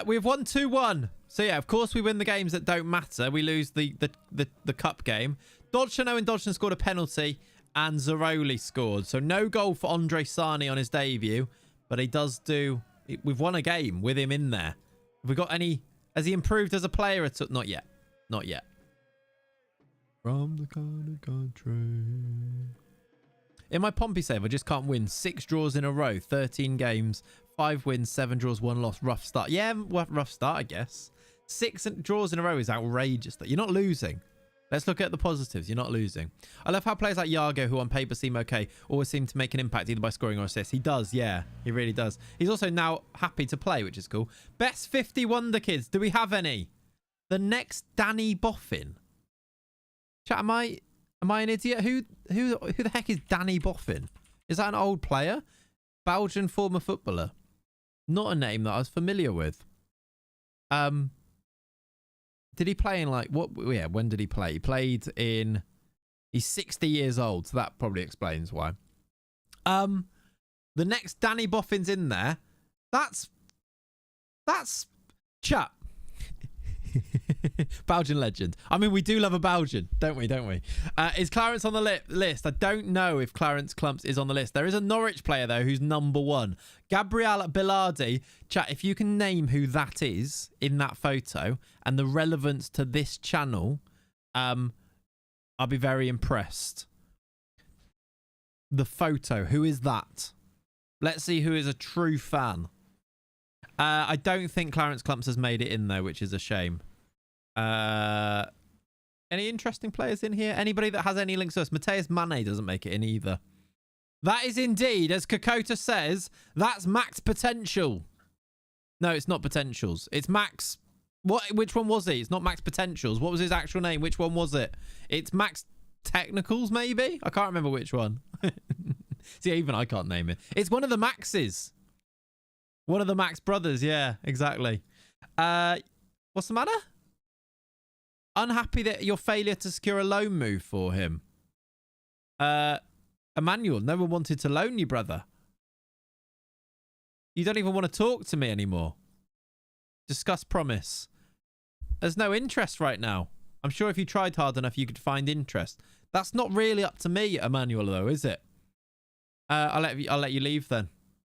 We've won 2-1. So yeah, of course we win the games that don't matter. We lose the cup game. Dodgson, Owen Dodgson scored a penalty and Zaroli scored. So no goal for Andre Sani on his debut, but he does do. We've won a game with him in there. Have we got any? Has he improved as a player at all? Not yet. Not yet. From the kind of country. In my Pompey save, I just can't win. 6 draws in a row, 13 games, 5 wins, 7 draws, 1 loss. Rough start. Yeah, rough start, I guess. 6 draws in a row is outrageous. You're not losing. Let's look at the positives. You're not losing. I love how players like Yago, who on paper seem okay, always seem to make an impact either by scoring or assists. He does, yeah. He really does. He's also now happy to play, which is cool. Best 50 Wonder Kids. Do we have any? The next Danny Boffin. Chat, am I an idiot? Who the heck is Danny Boffin? Is that an old player? Belgian former footballer. Not a name that I was familiar with. Did he play in like what? Yeah, when did he play? He played in. He's 60 years old, so that probably explains why. The next Danny Boffin's in there. That's chat. Belgian legend. I mean, we do love a Belgian, don't we? Is Clarence on the list? I don't know if Clarence Clumps is on the list. There is a Norwich player, though, who's number 1. Gabriel Bilardi. Chat, if you can name who that is in that photo and the relevance to this channel, I'll be very impressed. The photo. Who is that? Let's see who is a true fan. I don't think Clarence Clumps has made it in, though, which is a shame. Any interesting players in here? Anybody that has any links to us? Mateus Mane doesn't make it in either. That is indeed, as Kokota says, that's max potential. No, it's not potentials. It's max... Which one was he? It's not max potentials. What was his actual name? Which one was it? It's max technicals, maybe? I can't remember which one. See, even I can't name it. It's one of the Maxes. One of the Max brothers, yeah, exactly. What's the matter? Unhappy that your failure to secure a loan move for him. Emmanuel, no one wanted to loan you, brother. You don't even want to talk to me anymore. Discuss promise. There's no interest right now. I'm sure if you tried hard enough, you could find interest. That's not really up to me, Emmanuel, though, is it? I'll let you leave then.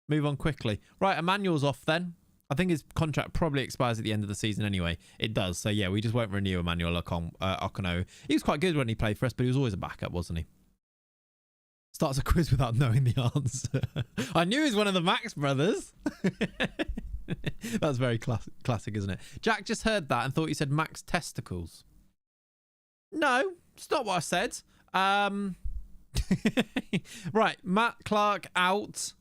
Move on quickly. Right, Emmanuel's off then. I think his contract probably expires at the end of the season anyway. It does. So, yeah, we just won't renew Emmanuel Okono. He was quite good when he played for us, but he was always a backup, wasn't he? Starts a quiz without knowing the answer. I knew he was one of the Max brothers. That's very classic, isn't it? Jack just heard that and thought you said Max testicles. No, it's not what I said. Right, Matt Clark out.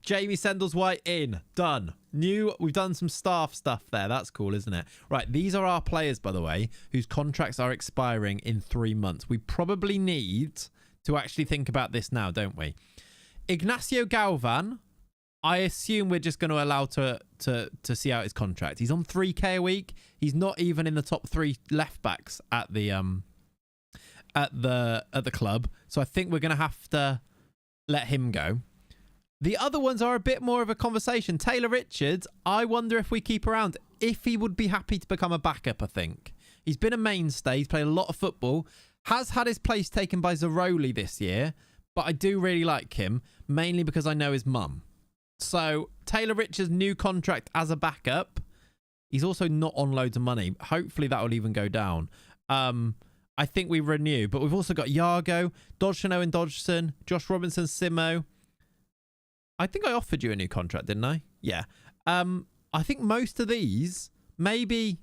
Jamie Sendles-White in. Done. We've done some staff stuff there. That's cool, isn't it? Right, these are our players, by the way, whose contracts are expiring in 3 months. We probably need to actually think about this now, don't we? Ignacio Galvan, I assume we're just going to allow to see out his contract. He's on 3k a week. He's not even in the top 3 left backs at the club. So I think we're going to have to let him go. The other ones are a bit more of a conversation. Taylor Richards, I wonder if we keep around. If he would be happy to become a backup, I think. He's been a mainstay. He's played a lot of football. Has had his place taken by Zaroli this year. But I do really like him, mainly because I know his mum. So Taylor Richards' new contract as a backup. He's also not on loads of money. Hopefully that will even go down. I think we renew. But we've also got Yargo, Dodgson, Owen Dodgson, Josh Robinson, Simo. I think I offered you a new contract, didn't I? Yeah. I think most of these, maybe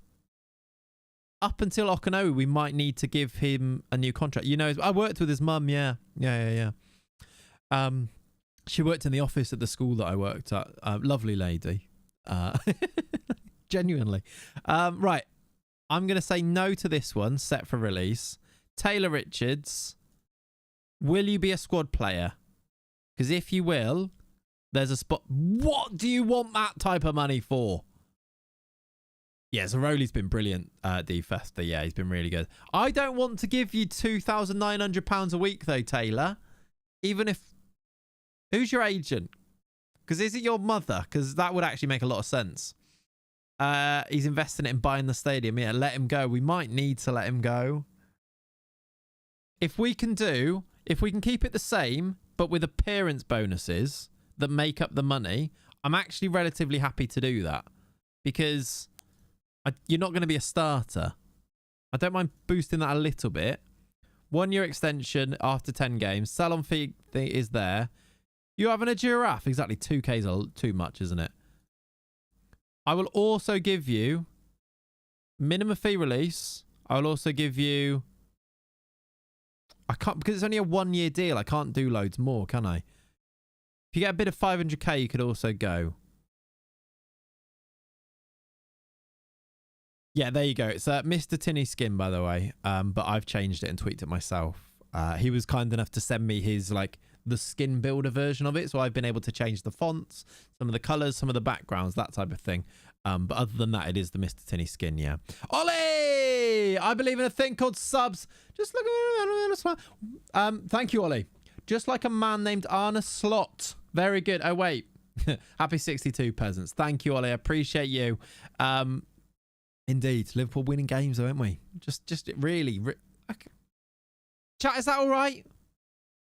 up until Okanoe, we might need to give him a new contract. You know, I worked with his mum. Yeah. She worked in the office at the school that I worked at. Lovely lady. Genuinely. Right. I'm going to say no to this one, set for release. Taylor Richards, will you be a squad player? Because if you will, there's a spot. What do you want that type of money for? Yeah, Zaroli's been brilliant, D-Fester. Yeah, he's been really good. I don't want to give you £2,900 a week, though, Taylor. Even if... Who's your agent? Because is it your mother? Because that would actually make a lot of sense. He's investing it in buying the stadium. Yeah, let him go. We might need to let him go. If we can keep it the same, but with appearance bonuses that make up the money, I'm actually relatively happy to do that. Because you're not going to be a starter. I don't mind boosting that a little bit. 1 year extension after 10 games. Sell-on fee is there. You having a giraffe? Exactly, 2k is too much, isn't it? I will also give you minimum fee release. I will also give you... I can't, because it's only a 1 year deal. I can't do loads more, can I? If you get a bid of 500k, you could also go. Yeah, there you go. It's Mr. Tinny Skin, by the way. But I've changed it and tweaked it myself. He was kind enough to send me his, like, the skin builder version of it. So I've been able to change the fonts, some of the colors, some of the backgrounds, that type of thing. But other than that, it is the Mr. Tinny Skin, yeah. Ollie! I believe in a thing called subs. Just look at it. Thank you, Ollie. Just like a man named Arne Slot. Very good. Oh, wait. Happy 62 peasants. Thank you, Ollie. I appreciate you. Indeed. Liverpool winning games, though, aren't we? Just really... Okay. Chat, is that all right?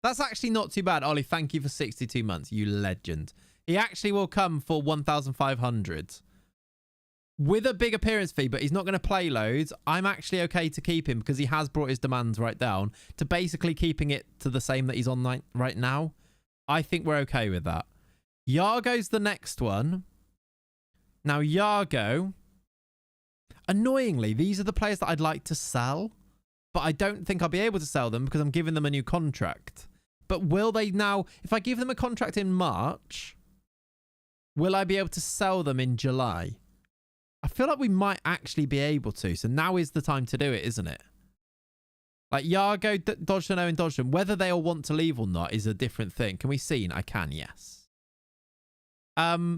That's actually not too bad. Ollie, thank you for 62 months. You legend. He actually will come for 1,500 with a big appearance fee, but he's not going to play loads. I'm actually okay to keep him because he has brought his demands right down to basically keeping it to the same that he's on right now. I think we're okay with that. Yargo's the next one. Now, Yargo, annoyingly, these are the players that I'd like to sell, but I don't think I'll be able to sell them because I'm giving them a new contract. But will they now, if I give them a contract in March, will I be able to sell them in July? I feel like we might actually be able to. So now is the time to do it, isn't it? Like Yargo, Dodgson, Owen Dodgson, whether they all want to leave or not is a different thing. Can we see? I can, yes. I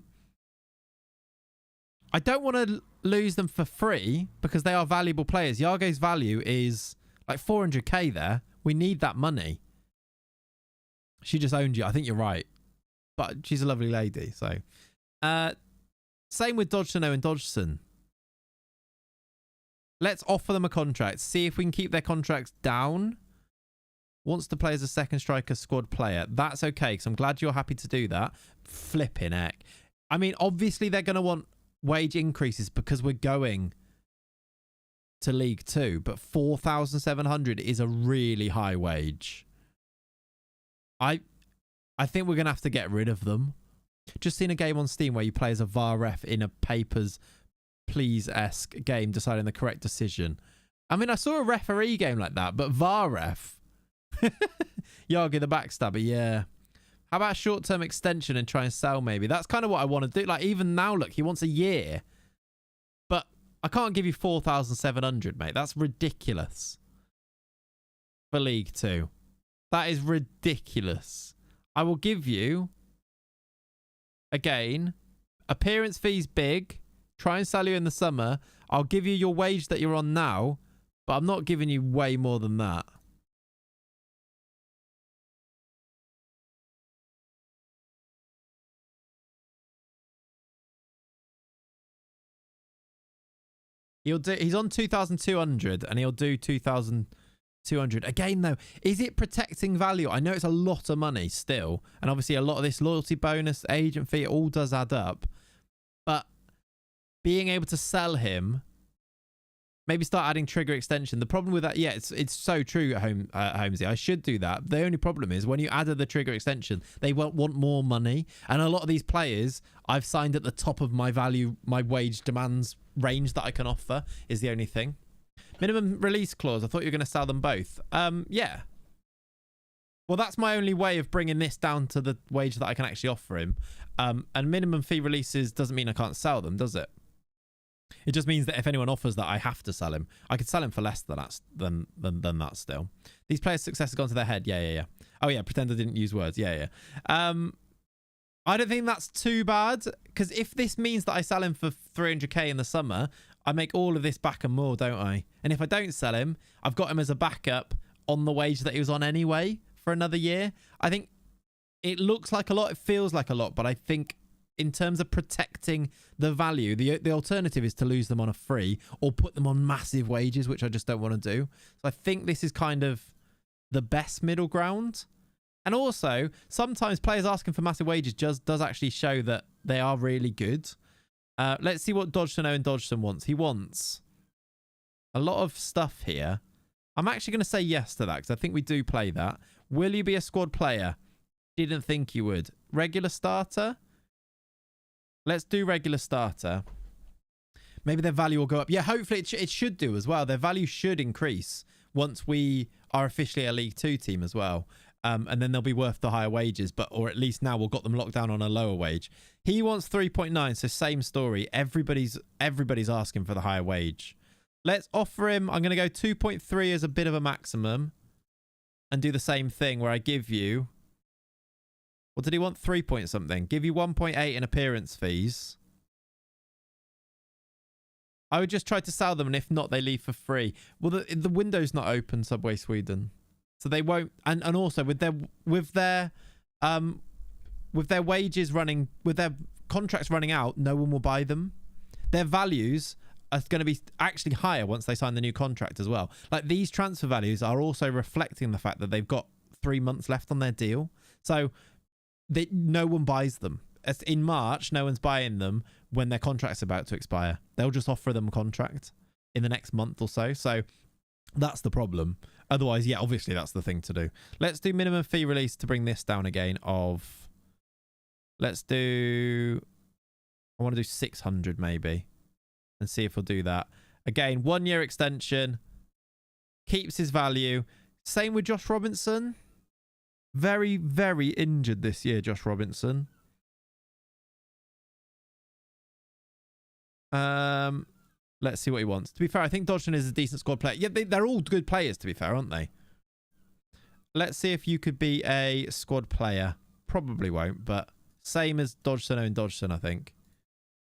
don't want to lose them for free because they are valuable players. Yargo's value is like 400k there. We need that money. She just owned you. I think you're right. But she's a lovely lady. So, same with Dodgson, Owen Dodgson. Let's offer them a contract. See if we can keep their contracts down. Wants to play as a second striker squad player. That's okay, because I'm glad you're happy to do that. Flipping heck. I mean, obviously they're going to want wage increases because we're going to League 2. But 4,700 is a really high wage. I think we're going to have to get rid of them. Just seen a game on Steam where you play as a VAR ref in a Papers, Please-esque game deciding the correct decision. I mean, I saw a referee game like that, but VAR ref. Yagi the backstabber, yeah. How about a short-term extension and try and sell maybe? That's kind of what I want to do. Like, even now, look, he wants a year. But I can't give you 4,700, mate. That's ridiculous. For League 2. That is ridiculous. I will give you, again, appearance fees big. Try and sell you in the summer. I'll give you your wage that you're on now, but I'm not giving you way more than that. He's on 2,200 and he'll do 2,200. Again, though, is it protecting value? I know it's a lot of money still. And obviously a lot of this loyalty bonus, agent fee, it all does add up. But being able to sell him, maybe start adding trigger extension. The problem with that, yeah, it's so true at Holmesy. I should do that. The only problem is when you added the trigger extension, they won't want more money. And a lot of these players, I've signed at the top of my value, my wage demands range that I can offer is the only thing. Minimum release clause. I thought you were going to sell them both. Yeah. Well, that's my only way of bringing this down to the wage that I can actually offer him. And minimum fee releases doesn't mean I can't sell them, does it? It just means that if anyone offers that, I have to sell him. I could sell him for less than that still. These players' success has gone to their head. Yeah. Oh, yeah. Pretend I didn't use words. Yeah. I don't think that's too bad. Because if this means that I sell him for 300k in the summer, I make all of this back and more, don't I? And if I don't sell him, I've got him as a backup on the wage that he was on anyway for another year. I think it looks like a lot. It feels like a lot. But I think in terms of protecting the value, the alternative is to lose them on a free or put them on massive wages, which I just don't want to do. So I think this is kind of the best middle ground. And also, sometimes players asking for massive wages does actually show that they are really good. Let's see what Dodgson Owen Dodgson wants. He wants a lot of stuff here. I'm actually going to say yes to that because I think we do play that. Will you be a squad player? Didn't think you would. Regular starter? Let's do regular starter. Maybe their value will go up. Yeah, hopefully it should do as well. Their value should increase once we are officially a League 2 team as well. And then they'll be worth the higher wages, or at least now we've got them locked down on a lower wage. He wants 3.9, so same story. Everybody's asking for the higher wage. Let's offer him, I'm going to go 2.3 as a bit of a maximum and do the same thing where I give you, what did he want? 3 point something. Give you 1.8 in appearance fees. I would just try to sell them, and if not, they leave for free. Well, the window's not open, Subway Sweden. So they won't, and also with their wages running, with their contracts running out, no one will buy them. Their values are going to be actually higher once they sign the new contract as well. Like, these transfer values are also reflecting the fact that they've got 3 months left on their deal. So no one buys them. In March, no one's buying them when their contract's about to expire. They'll just offer them a contract in the next month or so. So that's the problem. Otherwise, yeah, obviously that's the thing to do. Let's do minimum fee release to bring this down again of... Let's do... I want to do 600 maybe. And see if we'll do that. Again, 1 year extension. Keeps his value. Same with Josh Robinson. Very, very injured this year, Josh Robinson. Let's see what he wants. To be fair, I think Dodgson is a decent squad player. Yeah, they're all good players, to be fair, aren't they? Let's see if you could be a squad player. Probably won't, but same as Dodgson and Dodgson, I think.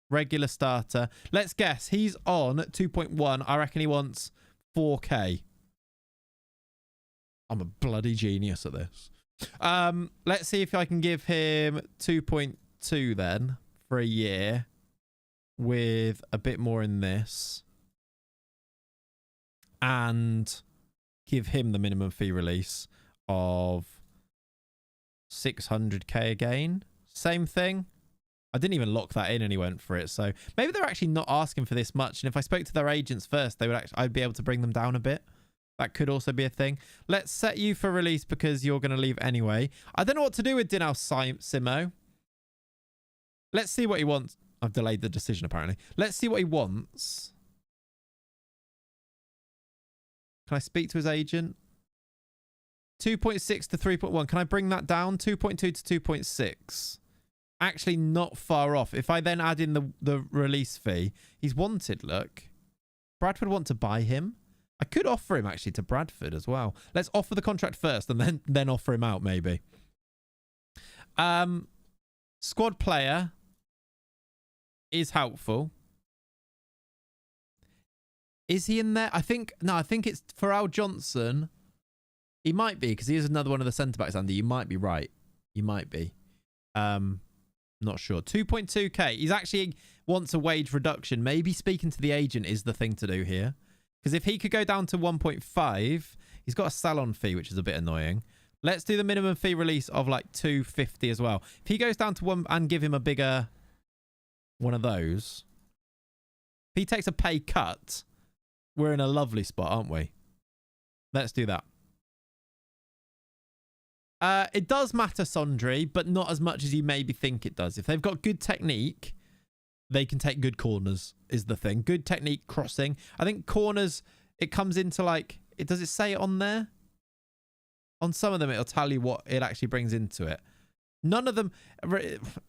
Regular starter. Let's guess. He's on 2.1. I reckon he wants 4K. I'm a bloody genius at this. Let's see if I can give him 2.2 then for a year. With a bit more in this. And give him the minimum fee release of 600k again. Same thing. I didn't even lock that in and he went for it. So maybe they're actually not asking for this much. And if I spoke to their agents first, they would actually, I'd be able to bring them down a bit. That could also be a thing. Let's set you for release because you're going to leave anyway. I don't know what to do with Dinal Simo. Let's see what he wants. I've delayed the decision, apparently. Let's see what he wants. Can I speak to his agent? 2.6 to 3.1. Can I bring that down? 2.2 to 2.6. Actually, not far off. If I then add in the release fee, he's wanted, look. Bradford want to buy him. I could offer him, actually, to Bradford as well. Let's offer the contract first and then offer him out, maybe. Squad player is helpful. Is he in there? I think it's Pharrell Johnson. He might be, because he is another one of the centre-backs, Andy. You might be right. You might be. Not sure. 2.2k. He's actually wants a wage reduction. Maybe speaking to the agent is the thing to do here. Because if he could go down to 1.5, he's got a salon fee, which is a bit annoying. Let's do the minimum fee release of like 250 as well. If he goes down to 1 and give him a bigger one of those. If he takes a pay cut, we're in a lovely spot, aren't we? Let's do that. It does matter, Sondri, but not as much as you maybe think it does. If they've got good technique, they can take good corners, is the thing. Good technique, crossing. I think corners, it comes into like... does it say it on there? On some of them, it'll tell you what it actually brings into it. None of them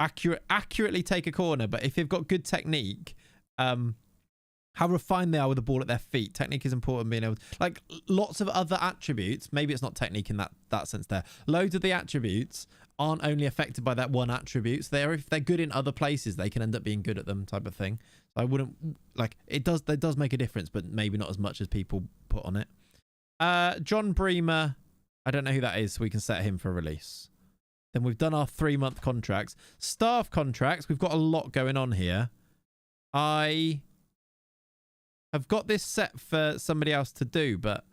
accurately take a corner, but if they've got good technique... how refined they are with the ball at their feet. Technique is important. Being able to, like, lots of other attributes. Maybe it's not technique in that sense there. Loads of the attributes aren't only affected by that one attribute. So if they're good in other places, they can end up being good at them, type of thing. So I wouldn't, like, it does make a difference, but maybe not as much as people put on it. John Bremer, I don't know who that is, so we can set him for release. Then we've done our 3-month contracts. Staff contracts, we've got a lot going on here. I've got this set for somebody else to do, but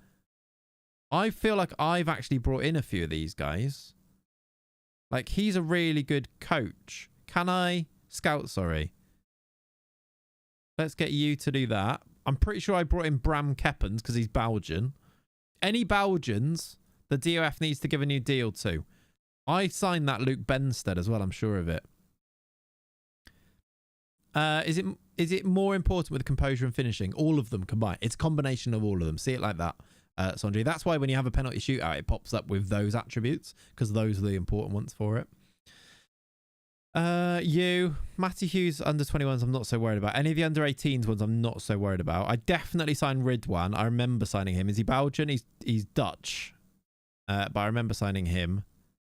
I feel like I've actually brought in a few of these guys. Like, he's a really good coach. Can I? Scout, sorry. Let's get you to do that. I'm pretty sure I brought in Bram Keppens because he's Belgian. Any Belgians, the DOF needs to give a new deal to. I signed that Luke Benstead as well, I'm sure of it. Is it more important with composure and finishing? All of them combined. It's a combination of all of them. See it like that, Sondri. That's why when you have a penalty shootout, it pops up with those attributes, because those are the important ones for it. Matty Hughes under 21s, I'm not so worried about. Any of the under 18s ones, I'm not so worried about. I definitely signed Ridwan. I remember signing him. Is he Belgian? He's Dutch, but I remember signing him.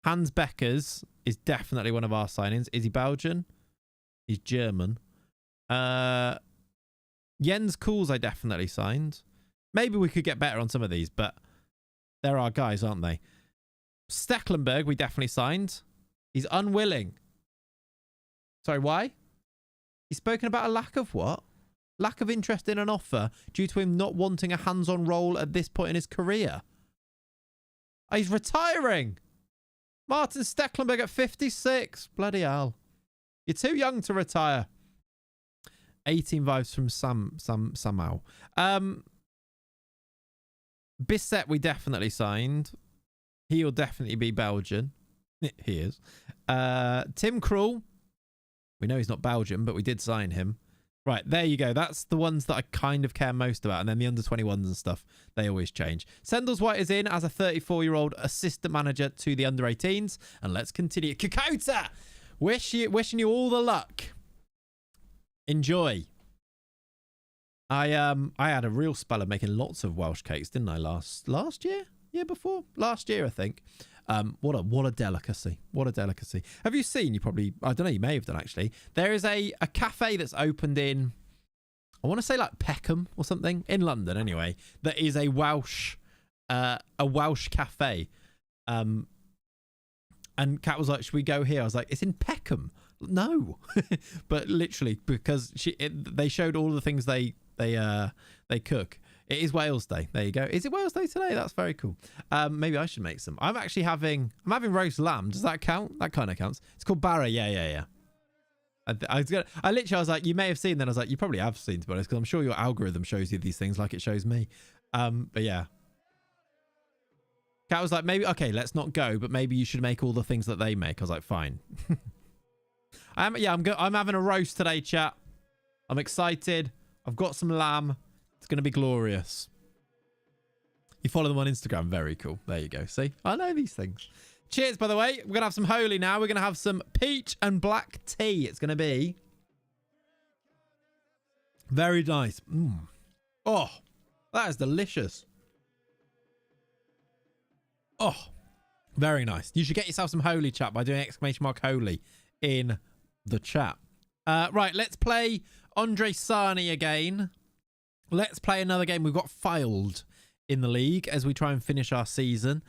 Hans Beckers is definitely one of our signings. Is he Belgian? He's German. Jens Kools I definitely signed. Maybe we could get better on some of these, but there are guys, aren't they? Stecklenburg we definitely signed. He's unwilling. Sorry, why? He's spoken about a lack of what? Lack of interest in an offer due to him not wanting a hands-on role at this point in his career. Oh, he's retiring. Martin Stecklenburg at 56. Bloody hell. You're too young to retire. 18 vibes from somehow. Bissett we definitely signed. He'll definitely be Belgian. He is. Tim Krul. We know he's not Belgian, but we did sign him. Right, there you go. That's the ones that I kind of care most about. And then the under 21s and stuff, they always change. Sendles White is in as a 34-year-old assistant manager to the under 18s. And let's continue. Kakota! Wishing you all the luck. Enjoy. I had a real spell of making lots of Welsh cakes, didn't I? Last year? Year before? Last year, I think. What a delicacy. What a delicacy. Have you seen? You probably, I don't know, you may have done actually. There is a cafe that's opened in, I want to say like Peckham or something, in London anyway, that is a Welsh cafe. And Kat was like, should we go here? I was like, it's in Peckham. No. But literally, because they showed all the things they cook. It is Wales Day. There you go. Is it Wales Day today? That's very cool. Maybe I should make some. I'm having roast lamb. Does that count? That kind of counts. It's called Barra. Yeah. I was like, you may have seen. Then I was like, you probably have seen, to be honest, because I'm sure your algorithm shows you these things like it shows me. But yeah. Kat was like, maybe, okay, let's not go, but maybe you should make all the things that they make. I was like, fine. I'm having a roast today, chat. I'm excited. I've got some lamb. It's going to be glorious. You follow them on Instagram. Very cool. There you go. See, I know these things. Cheers, by the way. We're going to have some holy now. We're going to have some peach and black tea. It's going to be very nice. Oh, that is delicious. Oh, very nice. You should get yourself some holy, chat, by doing !holy in the chat. Right, let's play Andre Sarni again. Let's play another game. We've got filed in the league as we try and finish our season.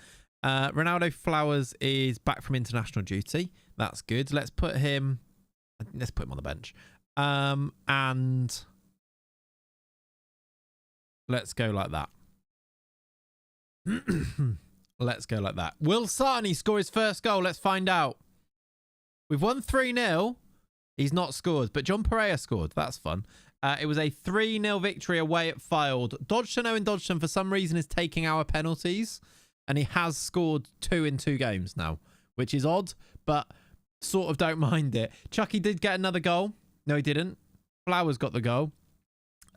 Ronaldo Flowers is back from international duty. That's good. Let's put him on the bench. And let's go like that. Let's go like that. Will Sarni score his first goal? Let's find out. We've won 3-0. He's not scored, but John Pereira scored. That's fun. It was a 3-0 victory away at Fylde. Dodgson, Owen Dodgson, for some reason, is taking our penalties, and he has scored 2 in 2 games now, which is odd, but sort of don't mind it. Chucky did get another goal. No, he didn't. Flowers got the goal.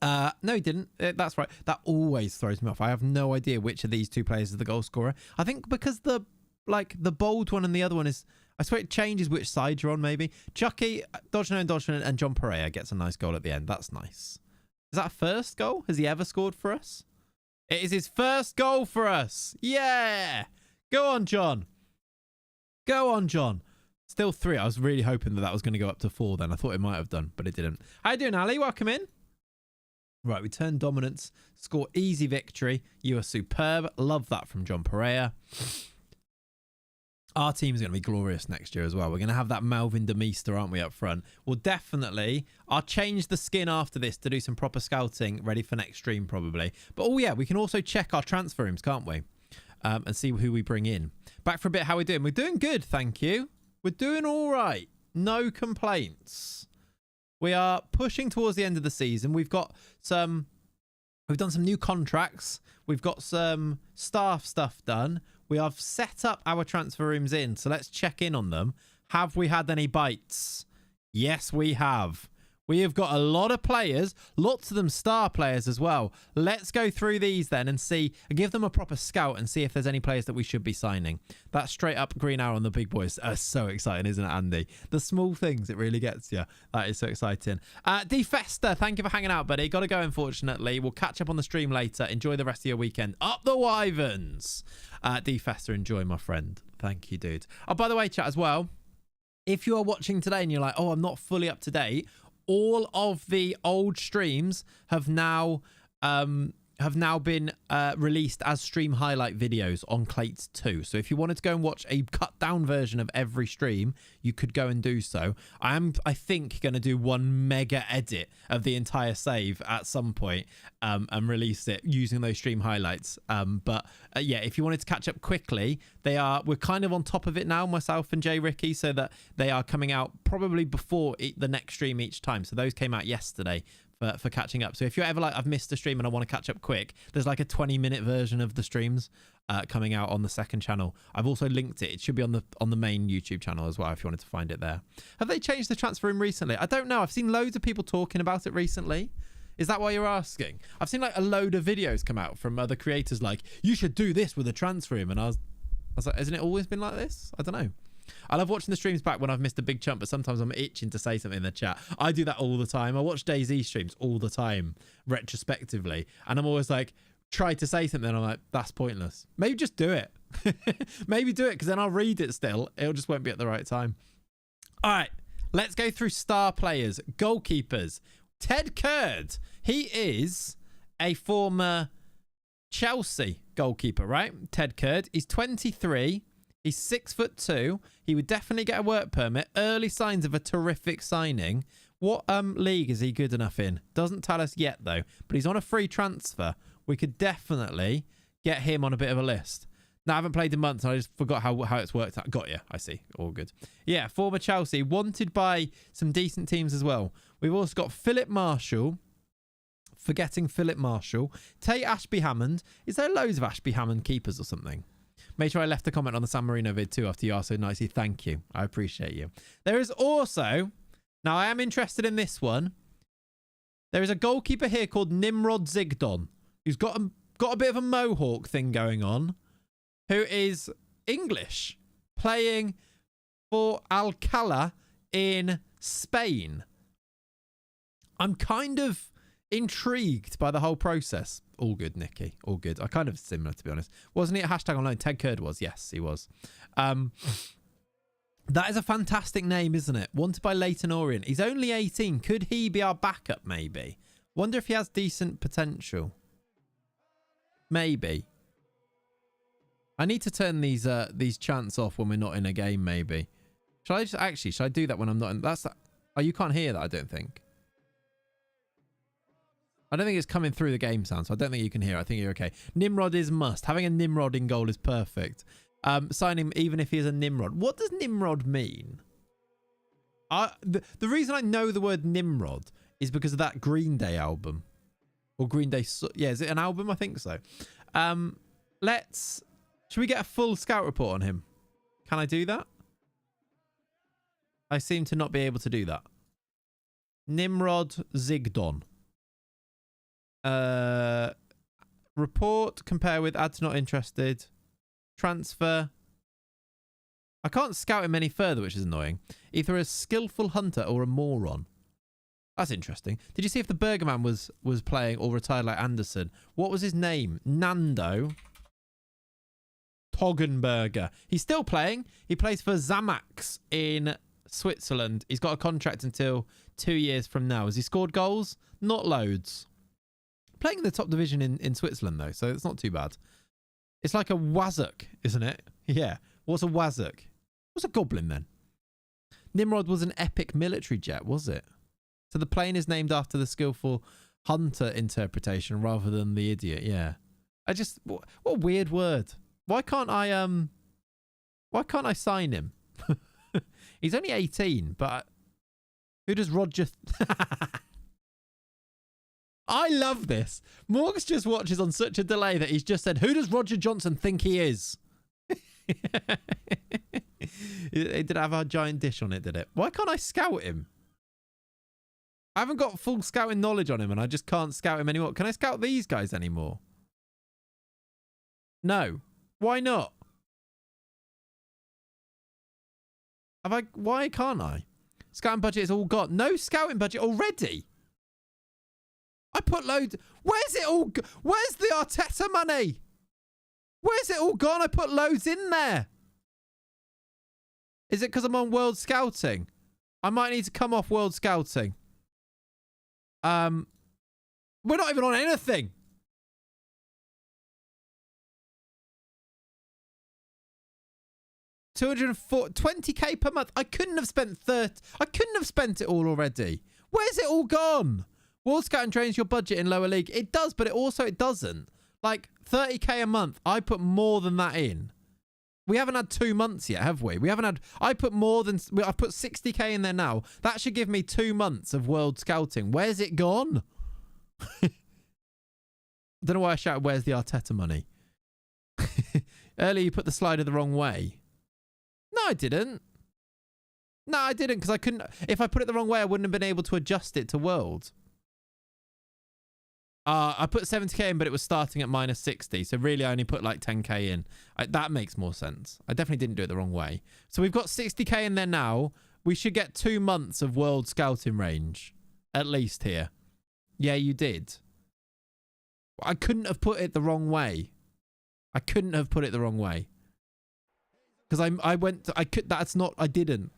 No, he didn't. That's right. That always throws me off. I have no idea which of these 2 players is the goal scorer. I think because the bold one and the other one is, I swear it changes which side you're on, maybe. Chucky, Dodgson and John Pereira gets a nice goal at the end. That's nice. Is that a first goal? Has he ever scored for us? It is his first goal for us. Yeah. Go on, John. Go on, John. Still 3. I was really hoping that was going to go up to 4 then. I thought it might have done, but it didn't. How you doing, Ali? Welcome in. Right, we turn dominance, score easy victory. You are superb. Love that from John Pereira. Our team's going to be glorious next year as well. We're going to have that Melvin de Meester, aren't we, up front? Well, definitely. I'll change the skin after this to do some proper scouting, ready for next stream probably. But, oh, yeah, we can also check our transfer rooms, can't we? And see who we bring in. Back for a bit, how are we doing? We're doing good, thank you. We're doing all right. No complaints. We are pushing towards the end of the season. We've done some new contracts. We've got some staff stuff done. We have set up our transfer rooms in. So let's check in on them. Have we had any bites? Yes, we have. We have got a lot of players, lots of them star players as well. Let's go through these then and see, give them a proper scout and see if there's any players that we should be signing. That's straight up green arrow on the big boys. So exciting, isn't it, Andy? The small things, it really gets you. That is so exciting. D Fester, thank you for hanging out, buddy. Got to go, unfortunately. We'll catch up on the stream later. Enjoy the rest of your weekend. Up the Wyverns. D Fester, enjoy, my friend. Thank you, dude. Oh, by the way, chat as well, if you are watching today and you're like, oh, I'm not fully up to date, all of the old streams have now been released as stream highlight videos on Clayts 2. So if you wanted to go and watch a cut down version of every stream, you could go and do so. I think, going to do one mega edit of the entire save at some point and release it using those stream highlights. Yeah, if you wanted to catch up quickly, we're kind of on top of it now, myself and Jay Ricky, so that they are coming out probably before the next stream each time. So those came out yesterday for catching up. So if you're ever like, I've missed a stream and I want to catch up quick, there's like a 20-minute version of the streams coming out on the second channel. I've also linked it. It should be on the main YouTube channel as well if you wanted to find it there. Have they changed the transfer room recently? I don't know. I've seen loads of people talking about it recently. Is that why you're asking? I've seen like a load of videos come out from other creators like, you should do this with a transfer room. And I was like, hasn't it always been like this? I don't know. I love watching the streams back when I've missed a big chunk, but sometimes I'm itching to say something in the chat. I do that all the time. I watch DayZ streams all the time, retrospectively, and I'm always like, try to say something, and I'm like, that's pointless. Maybe just do it. Maybe do it, because then I'll read it still. It just won't be at the right time. All right, let's go through star players, goalkeepers. Ted Kurd, he is a former Chelsea goalkeeper, right? Ted Kurd, he's 23. He's 6'2". He would definitely get a work permit. Early signs of a terrific signing. What league is he good enough in? Doesn't tell us yet, though. But he's on a free transfer. We could definitely get him on a bit of a list. Now, I haven't played in months, and I just forgot how it's worked out. Got you. I see. All good. Yeah, former Chelsea. Wanted by some decent teams as well. We've also got Philip Marshall. Forgetting Philip Marshall. Tate Ashby Hammond. Is there loads of Ashby Hammond keepers or something? Make sure I left a comment on the San Marino vid too after you asked so nicely. Thank you. I appreciate you. There is also, now I am interested in this one. There is a goalkeeper here called Nimrod Zigdon, who's got got a bit of a mohawk thing going on, who is English, playing for Alcalá in Spain. I'm kind of intrigued by the whole process. All good, Nicky. All good. I kind of similar, to be honest. Wasn't he a hashtag online? Ted Kurd was. Yes, he was. That is a fantastic name, isn't it? Wanted by Leighton Orient. He's only 18. Could he be our backup, maybe? Wonder if he has decent potential. Maybe. I need to turn these chants off when we're not in a game, maybe. Should I just... Actually, should I do that when I'm not in... That's... Oh, you can't hear that, I don't think. I don't think it's coming through the game sound, so I don't think you can hear it. I think you're okay. Nimrod is must. Having a Nimrod in goal is perfect. Sign him even if he is a Nimrod. What does Nimrod mean? The reason I know the word Nimrod is because of that Green Day album. Or Green Day... Yeah, is it an album? I think so. Should we get a full scout report on him? Can I do that? I seem to not be able to do that. Nimrod Zigdon. Report, compare with, add to not interested. Transfer. I can't scout him any further, which is annoying. Either a skillful hunter or a moron. That's interesting. Did you see if the Bergerman was playing or retired like Anderson? What was his name? Nando Toggenberger. He's still playing. He plays for Zamax in Switzerland. He's got a contract until 2 years from now. Has he scored goals? Not loads. Playing in the top division in Switzerland, though, so it's not too bad. It's like a Wazuk, isn't it? Yeah. What's a Wazuk? What's a goblin, then? Nimrod was an epic military jet, was it? So the plane is named after the skillful hunter interpretation rather than the idiot, yeah. What a weird word. Why can't I sign him? He's only 18, but who does Roger... I love this. Morgs just watches on such a delay that he's just said, who does Roger Johnson think he is? It did have a giant dish on it, did it? Why can't I scout him? I haven't got full scouting knowledge on him and I just can't scout him anymore. Can I scout these guys anymore? No. Why not? Why can't I? Scouting budget is all gone. No scouting budget already. I put loads. Where's it all? Where's the Arteta money? Where's it all gone? I put loads in there. Is it because I'm on World Scouting? I might need to come off World Scouting. We're not even on anything. $20K per month. I couldn't have spent I couldn't have spent it all already. Where's it all gone? World Scouting drains your budget in lower league. It does, but it doesn't. Like 30K a month. I put more than that in. We haven't had 2 months yet, have we? I've put 60K in there now. That should give me 2 months of World Scouting. Where's it gone? I don't know why I shouted, where's the Arteta money? Earlier you put the slider the wrong way. No, I didn't. No, I didn't, because I couldn't. If I put it the wrong way, I wouldn't have been able to adjust it to World. I put 70K in, but it was starting at minus 60. So really, I only put like 10K in. That makes more sense. I definitely didn't do it the wrong way. So we've got 60K in there now. We should get 2 months of World Scouting range. At least here. Yeah, you did. I couldn't have put it the wrong way. I couldn't have put it the wrong way. Because I didn't.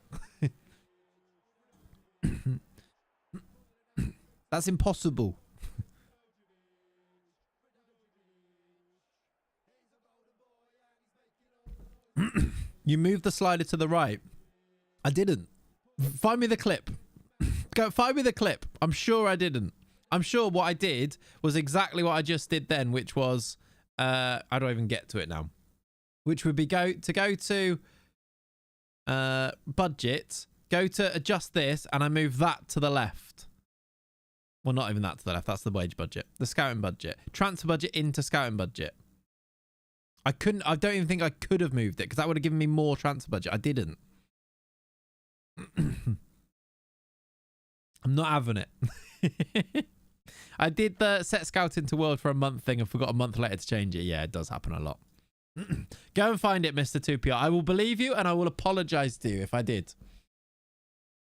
That's impossible. You moved the slider to the right. I didn't. Find me the clip. Go find me the clip. I'm sure I didn't. I'm sure what I did was exactly what I just did then, which was how do I even get to it now? Which would be go to budget, go to adjust this, and I move that to the left. Well, not even that to the left. That's the wage budget. The scouting budget. Transfer budget into scouting budget. I don't even think I could have moved it because that would have given me more transfer budget. I didn't. I'm not having it. I did the set scouting to world for a month thing and forgot a month later to change it. Yeah, it does happen a lot. Go and find it, Mr. 2PR. I will believe you and I will apologize to you if I did.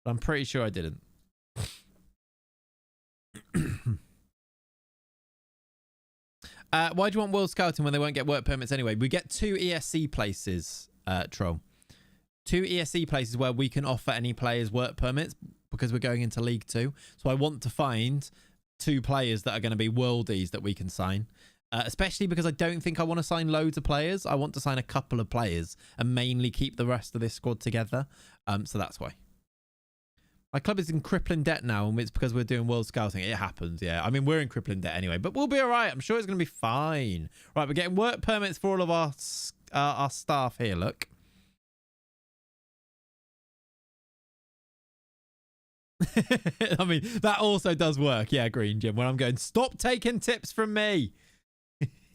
But I'm pretty sure I didn't. Why do you want world scouting when they won't get work permits anyway? We get 2 ESC places, Troll. 2 ESC places where we can offer any players work permits because we're going into League 2. So I want to find 2 players that are going to be worldies that we can sign. Especially because I don't think I want to sign loads of players. I want to sign a couple of players and mainly keep the rest of this squad together. So that's why. My club is in crippling debt now, and it's because we're doing world scouting. It happens, yeah. I mean, we're in crippling debt anyway, but we'll be all right. I'm sure it's going to be fine. Right, we're getting work permits for all of our staff here, look. I mean, that also does work. Yeah, Green Jim, when I'm going, stop taking tips from me.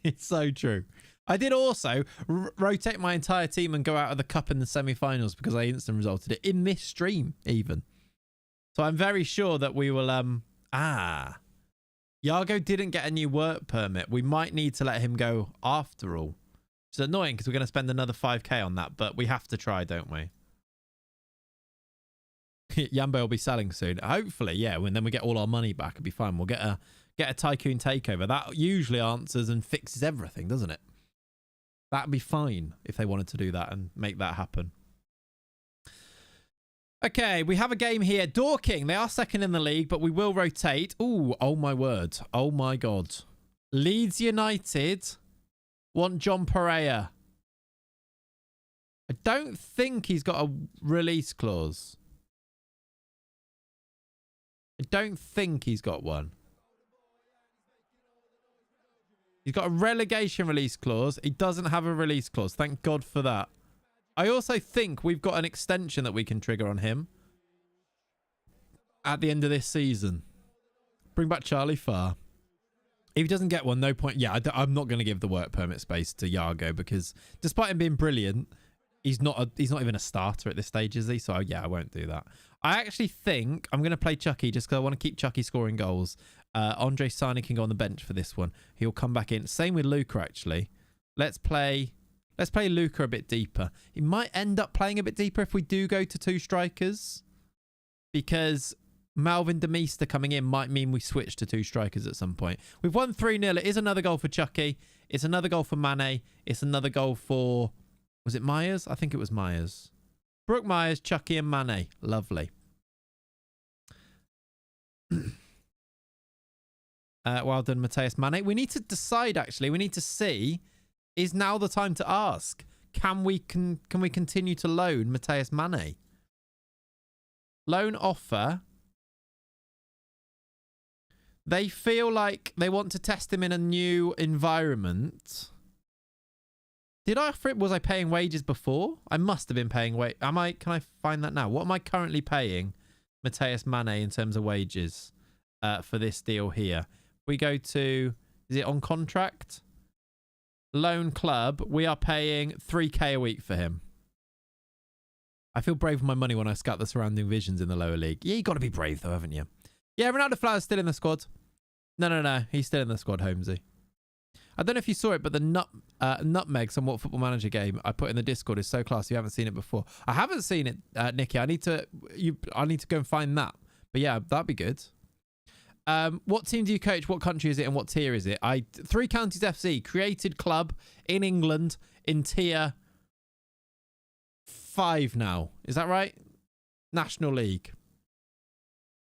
It's so true. I did also rotate my entire team and go out of the cup in the semi-finals because I instant resulted it in this stream even. So I'm very sure that we will... Yago didn't get a new work permit. We might need to let him go after all. It's annoying because we're going to spend another 5k on that, but we have to try, don't we? Yambo will be selling soon. Hopefully, yeah. When then we get all our money back, it'll be fine. We'll get a tycoon takeover. That usually answers and fixes everything, doesn't it? That'd be fine if they wanted to do that and make that happen. Okay, we have a game here. Dorking, they are second in the league, but we will rotate. Ooh, oh my word. Oh my God. Leeds United want John Pereira. I don't think he's got a release clause. I don't think he's got one. He's got a relegation release clause. He doesn't have a release clause. Thank God for that. I also think we've got an extension that we can trigger on him at the end of this season. Bring back Charlie Farr. If he doesn't get one, no point. Yeah, I'm not going to give the work permit space to Yago because despite him being brilliant, he's not even a starter at this stage, is he? So yeah, I won't do that. I actually think I'm going to play Chucky just because I want to keep Chucky scoring goals. Andre Sani can go on the bench for this one. He'll come back in. Same with Luca, actually. Let's play Luca a bit deeper. He might end up playing a bit deeper if we do go to 2 strikers. Because Malvin Demeester coming in might mean we switch to 2 strikers at some point. We've won 3-0. It is another goal for Chucky. It's another goal for Mane. It's another goal for... Was it Myers? I think it was Myers. Brooke Myers, Chucky and Mane. Lovely. Well done, Mateus Mane. We need to decide, actually. We need to see... Is now the time to ask, can we continue to loan Mateus Mane? Loan offer. They feel like they want to test him in a new environment. Did I offer it? Was I paying wages before? I must have been paying wage. Can I find that now? What am I currently paying Mateus Mane in terms of wages for this deal here? We go to, is it on contract? Loan club, we are paying 3k a week for him. I feel brave with my money when I scout the surrounding visions in the lower league. Yeah, you got to be brave though, haven't you? Yeah, Ronaldo Flower's still in the squad. No. He's still in the squad, Holmesy. I don't know if you saw it, but the nutmeg somewhat football manager game I put in the Discord is so class. You haven't seen it before. I haven't seen it, Nicky. I need to go and find that. But yeah, that'd be good. What team do you coach? What country is it? And what tier is it? 3 Counties FC, created club in England in tier 5 now. Is that right? National League.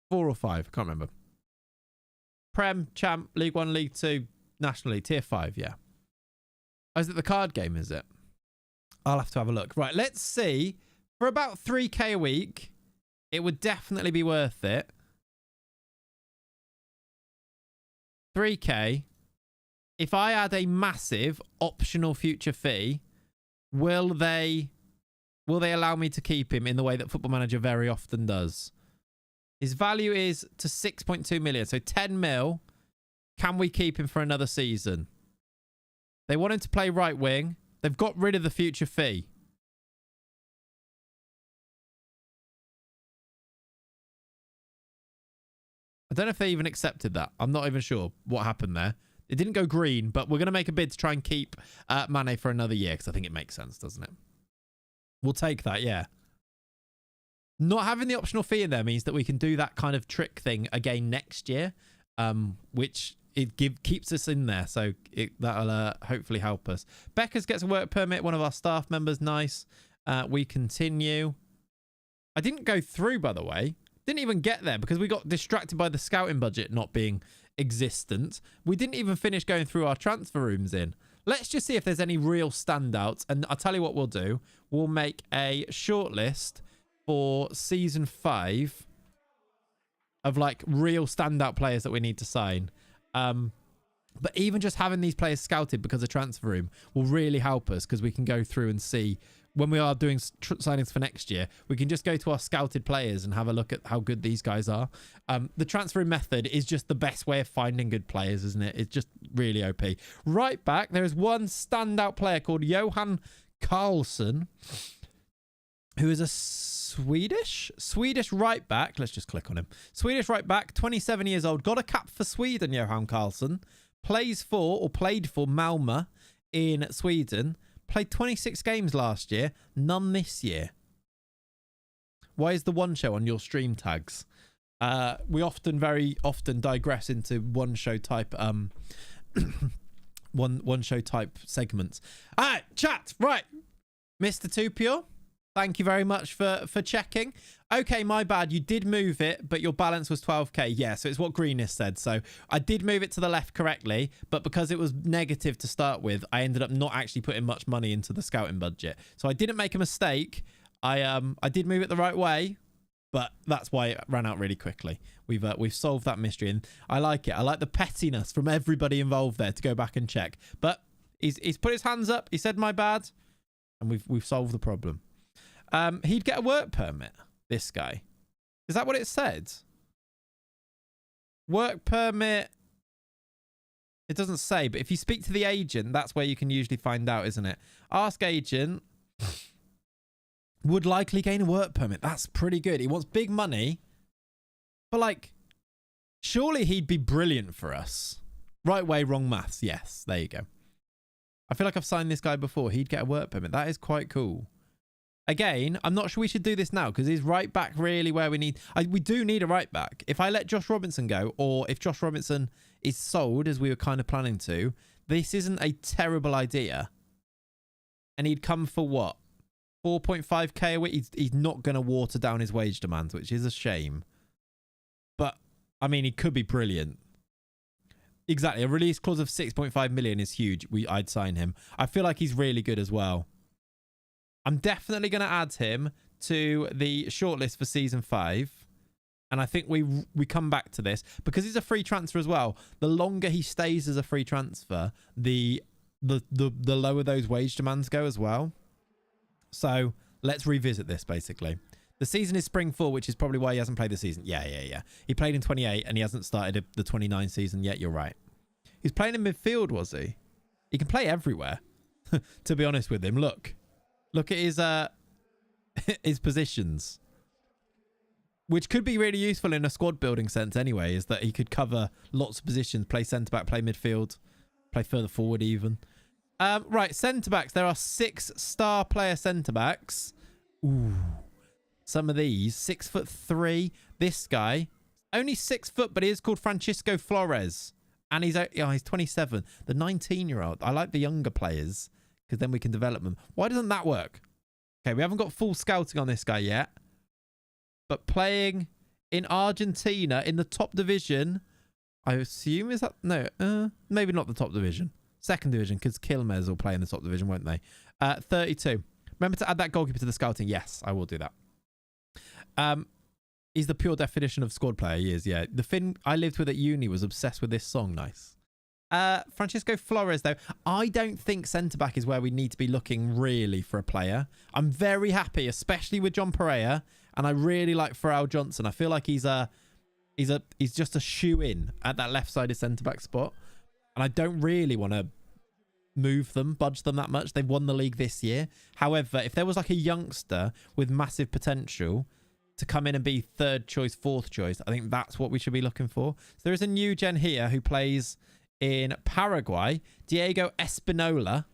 4 or 5. I can't remember. Prem, Champ, League 1, League 2, National League. Tier 5, yeah. Oh, is it the card game, is it? I'll have to have a look. Right, let's see. For about 3k a week, it would definitely be worth it. 3k. If I add a massive optional future fee, will they allow me to keep him in the way that Football Manager very often does? His value is to 6.2 million, so 10 mil. Can we keep him for another season? They want him to play right wing. They've got rid of the future fee. don't know if they even accepted that. I'm not even sure what happened there. It didn't go green, but we're going to make a bid to try and keep Mane for another year because I think it makes sense, doesn't it? We'll take that, yeah. Not having the optional fee in there means that we can do that kind of trick thing again next year, which keeps us in there. So that'll hopefully help us. Beckers gets a work permit. One of our staff members. Nice. We continue. I didn't go through, by the way. Didn't even get there because we got distracted by the scouting budget not being existent. We didn't even finish going through our transfer rooms in. Let's just see if there's any real standouts. And I'll tell you what we'll do. We'll make a shortlist for season 5 of like real standout players that we need to sign. But even just having these players scouted because of transfer room will really help us because we can go through and see when we are doing signings for next year, we can just go to our scouted players and have a look at how good these guys are. The transfer method is just the best way of finding good players, isn't it? It's just really OP. Right back, there is one standout player called Johan Karlsson, who is a Swedish right back. Let's just click on him. Swedish right back, 27 years old. Got a cap for Sweden, Johan Karlsson. Played for Malmö in Sweden. Played 26 games last year, none this year. Why is the one show on your stream tags? We very often digress into one show type one show type segments. All right, chat. Right. Mr. Tupio, thank you very much for checking. Okay, my bad. You did move it, but your balance was 12k. Yeah, so it's what Greenest said. So I did move it to the left correctly, but because it was negative to start with, I ended up not actually putting much money into the scouting budget. So I didn't make a mistake. I did move it the right way, but that's why it ran out really quickly. We've solved that mystery, and I like it. I like the pettiness from everybody involved there to go back and check. But he's put his hands up. He said my bad, and we've solved the problem. He'd get a work permit. This guy. Is that what it said? Work permit. It doesn't say, but if you speak to the agent, that's where you can usually find out, isn't it? Ask agent. Would likely gain a work permit. That's pretty good. He wants big money. But like, surely he'd be brilliant for us. Right way, wrong maths. Yes, there you go. I feel like I've signed this guy before. He'd get a work permit. That is quite cool. Again, I'm not sure we should do this now because he's right back really where we need. We do need a right back. If I let Josh Robinson go, or if Josh Robinson is sold as we were kind of planning to, this isn't a terrible idea. And he'd come for what? 4.5k a week? He's not going to water down his wage demands, which is a shame. But, I mean, he could be brilliant. Exactly. A release clause of 6.5 million is huge. I'd sign him. I feel like he's really good as well. I'm definitely going to add him to the shortlist for season 5. And I think we come back to this because he's a free transfer as well. The longer he stays as a free transfer, the lower those wage demands go as well. So let's revisit this basically. The season is spring 4, which is probably why he hasn't played the season. Yeah. He played in 28 and he hasn't started the 29 season yet. You're right. He's playing in midfield, was he? He can play everywhere, to be honest with him. Look at his his positions, which could be really useful in a squad building sense anyway, is that he could cover lots of positions, play centre-back, play midfield, play further forward even. Right, centre-backs. There are 6 star player centre-backs. Ooh. Some of these. 6'3". This guy. Only 6 foot, but he is called Francisco Flores. And he's 27. The 19-year-old. I like the younger players because then we can develop them. Why doesn't that work? Okay, we haven't got full scouting on this guy yet. But playing in Argentina in the top division, I assume, is that? No, maybe not the top division. Second division, because Quilmes will play in the top division, won't they? 32. Remember to add that goalkeeper to the scouting. Yes, I will do that. He's the pure definition of squad player. He is, yeah. The Finn I lived with at uni was obsessed with this song. Nice. Francisco Flores, though, I don't think centre-back is where we need to be looking really for a player. I'm very happy, especially with John Pereira, and I really like Pharrell Johnson. I feel like he's just a shoe-in at that left-sided centre-back spot, and I don't really want to budge them that much. They've won the league this year. However, if there was like a youngster with massive potential, to come in and be third choice, fourth choice. I think that's what we should be looking for. So there is a new gen here who plays in Paraguay, Diego Espinola.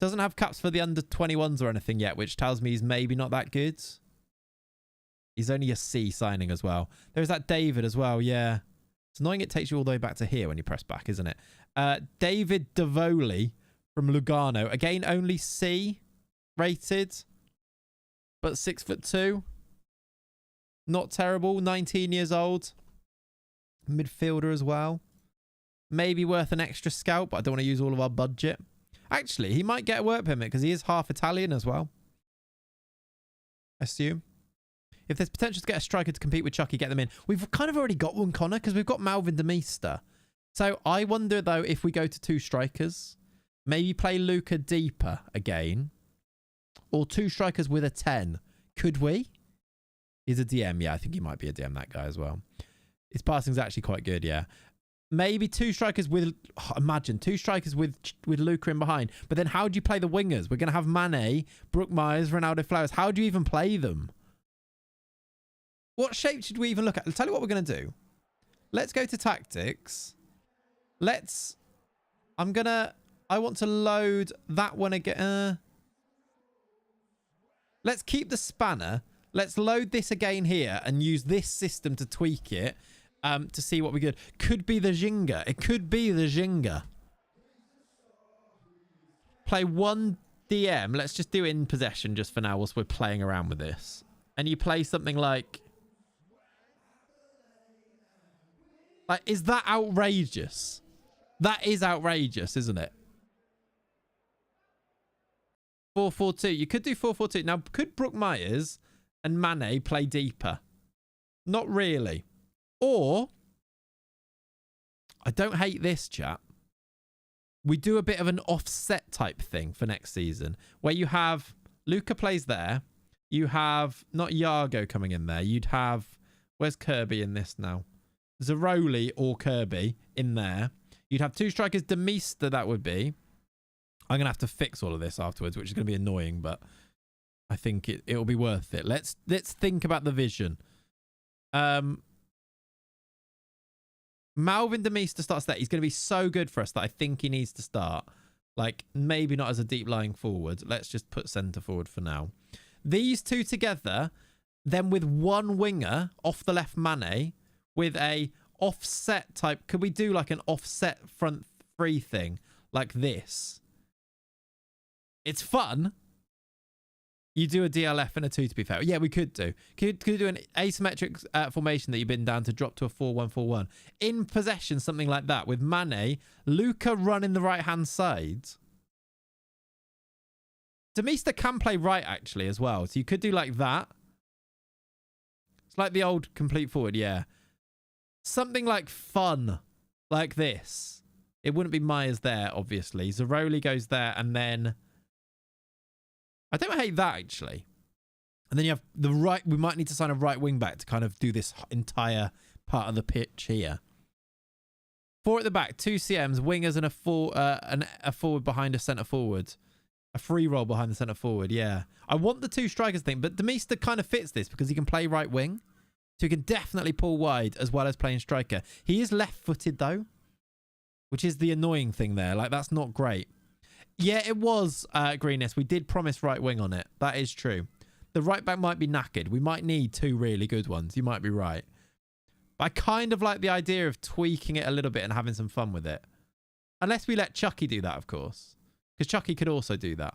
Doesn't have caps for the under 21s or anything yet, which tells me he's maybe not that good. He's only a C signing as well. There's that David as well, yeah. It's annoying it takes you all the way back to here when you press back, isn't it? David Davoli from Lugano. Again, only C rated, but 6'2". Not terrible. 19 years old. Midfielder as well. Maybe worth an extra scout, but I don't want to use all of our budget. Actually, he might get a work permit because he is half Italian as well. Assume. If there's potential to get a striker to compete with Chucky, get them in. We've kind of already got one, Connor, because we've got Malvin de Meester. So I wonder, though, if we go to 2 strikers, maybe play Luca deeper again, or 2 strikers with a 10. Could we? He's a DM. Yeah, I think he might be a DM, that guy as well. His passing's actually quite good, yeah. Maybe 2 strikers with... Oh, imagine, 2 strikers with Luca in behind. But then how do you play the wingers? We're going to have Mane, Brook Myers, Ronaldo Flowers. How do you even play them? What shape should we even look at? I'll tell you what we're going to do. Let's go to tactics. I want to load that one again. Let's keep the spanner. Let's load this again here and use this system to tweak it to see what we get. Could be the Ginga. It could be the Ginga. Play 1 DM. Let's just do it in possession just for now whilst we're playing around with this. And you play something like... is that outrageous? That is outrageous, isn't it? 4-4-2. You could do 4-4-2. Now, could Brook Myers and Mane play deeper? Not really. Or, I don't hate this, chat. We do a bit of an offset type thing for next season, where you have Luca plays there. You have not Iago coming in there. You'd have... Where's Kirby in this now? Zaroli or Kirby in there. You'd have 2 strikers. De Meester, that would be. I'm going to have to fix all of this afterwards, which is going to be annoying, but I think it'll be worth it. Let's think about the vision. Malvin de Meester starts there. He's going to be so good for us that I think he needs to start. Like, maybe not as a deep lying forward. Let's just put centre forward for now. These 2 together, then with 1 winger off the left Mane, with a offset type. Could we do like an offset front 3 thing like this? It's fun. You do a DLF and a 2 to be fair. Yeah, we could do. Could do an asymmetric formation that you've been down to drop to a 4-1-4-1. In possession, something like that with Mane, Luca running the right-hand side. De Meester can play right actually as well. So you could do like that. It's like the old complete forward, yeah. Something like fun, like this. It wouldn't be Myers there, obviously. Zaroli goes there, and then... I don't hate that, actually. And then you have the right... We might need to sign a right wing back to kind of do this entire part of the pitch here. 4 at the back, 2 CMs, wingers, and a forward behind a centre forward. A free roll behind the centre forward, yeah. I want the 2 strikers thing, but De Meester kind of fits this because he can play right wing. So he can definitely pull wide as well as playing striker. He is left-footed, though, which is the annoying thing there. Like, that's not great. Yeah, it was, Greenest. We did promise right wing on it. That is true. The right back might be knackered. We might need 2 really good ones. You might be right. But I kind of like the idea of tweaking it a little bit and having some fun with it. Unless we let Chucky do that, of course. Because Chucky could also do that.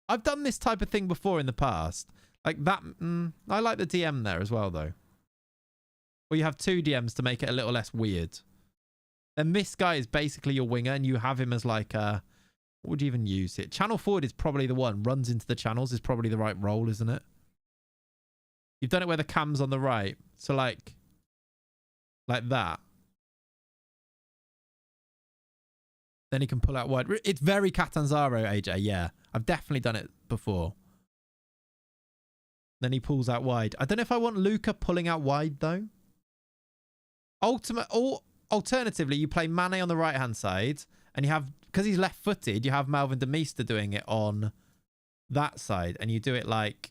I've done this type of thing before in the past. Like that, I like the DM there as well, though. Or you have 2 DMs to make it a little less weird. Then this guy is basically your winger, and you have him as like a... What would you even use it? Channel forward is probably the one. Runs into the channels is probably the right role, isn't it? You've done it where the cam's on the right. So like that. Then he can pull out wide. It's very Catanzaro, AJ. Yeah, I've definitely done it before. Then he pulls out wide. I don't know if I want Luca pulling out wide, though. Alternatively, you play Mane on the right-hand side, and you have, because he's left-footed, you have Malvin de Meester doing it on that side, and you do it like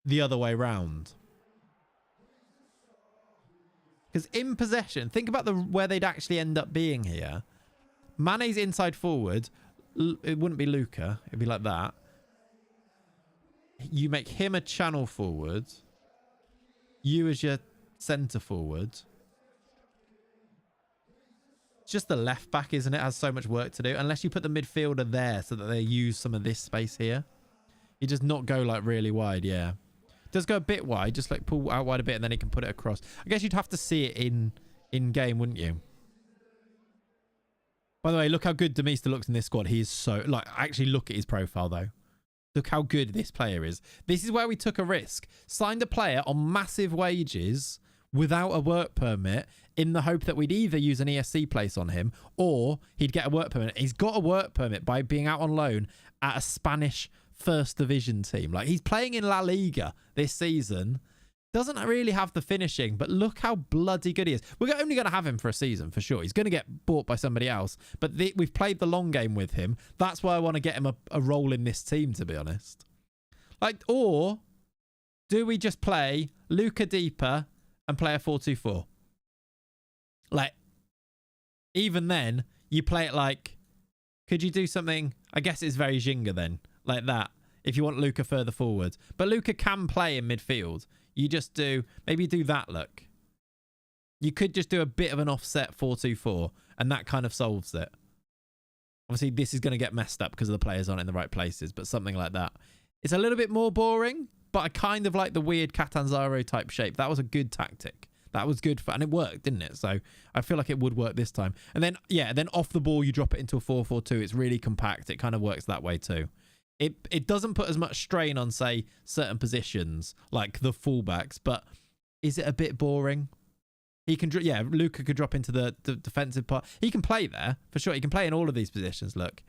the other way round. Because in possession, think about where they'd actually end up being here. Mane's inside forward. It wouldn't be Luca. It'd be like that. You make him a channel forward. You as your centre forward. It's just the left back, isn't it? Has so much work to do. Unless you put the midfielder there so that they use some of this space here. You just not go like really wide, yeah. Does go a bit wide, just like pull out wide a bit and then he can put it across. I guess you'd have to see it in game, wouldn't you? By the way, look how good Demista looks in this squad. He is so... Like, actually look at his profile, though. Look how good this player is. This is where we took a risk. Signed a player on massive wages without a work permit in the hope that we'd either use an ESC place on him or he'd get a work permit. He's got a work permit by being out on loan at a Spanish first division team. Like, he's playing in La Liga this season. Doesn't really have the finishing, but look how bloody good he is. We're only going to have him for a season for sure. He's going to get bought by somebody else, but we've played the long game with him. That's why I want to get him a role in this team, to be honest. Like, or do we just play Luca deeper and play a 4-2-4? Like, even then, you play it like, could you do something? I guess it's very Ginga then, like that, if you want Luca further forward. But Luca can play in midfield. You just do, maybe do that look. You could just do a bit of an offset 4-2-4 and that kind of solves it. Obviously, this is going to get messed up because the players aren't in the right places, but something like that. It's a little bit more boring, but I kind of like the weird Catanzaro type shape. That was a good tactic. That was good for, and it worked, didn't it? So I feel like it would work this time. And then, yeah, then off the ball, you drop it into a 4-4-2. It's really compact. It kind of works that way too. It doesn't put as much strain on, say, certain positions, like the fullbacks, but is it a bit boring? He can, yeah, Luca could drop into the defensive part. He can play there, for sure. He can play in all of these positions, look.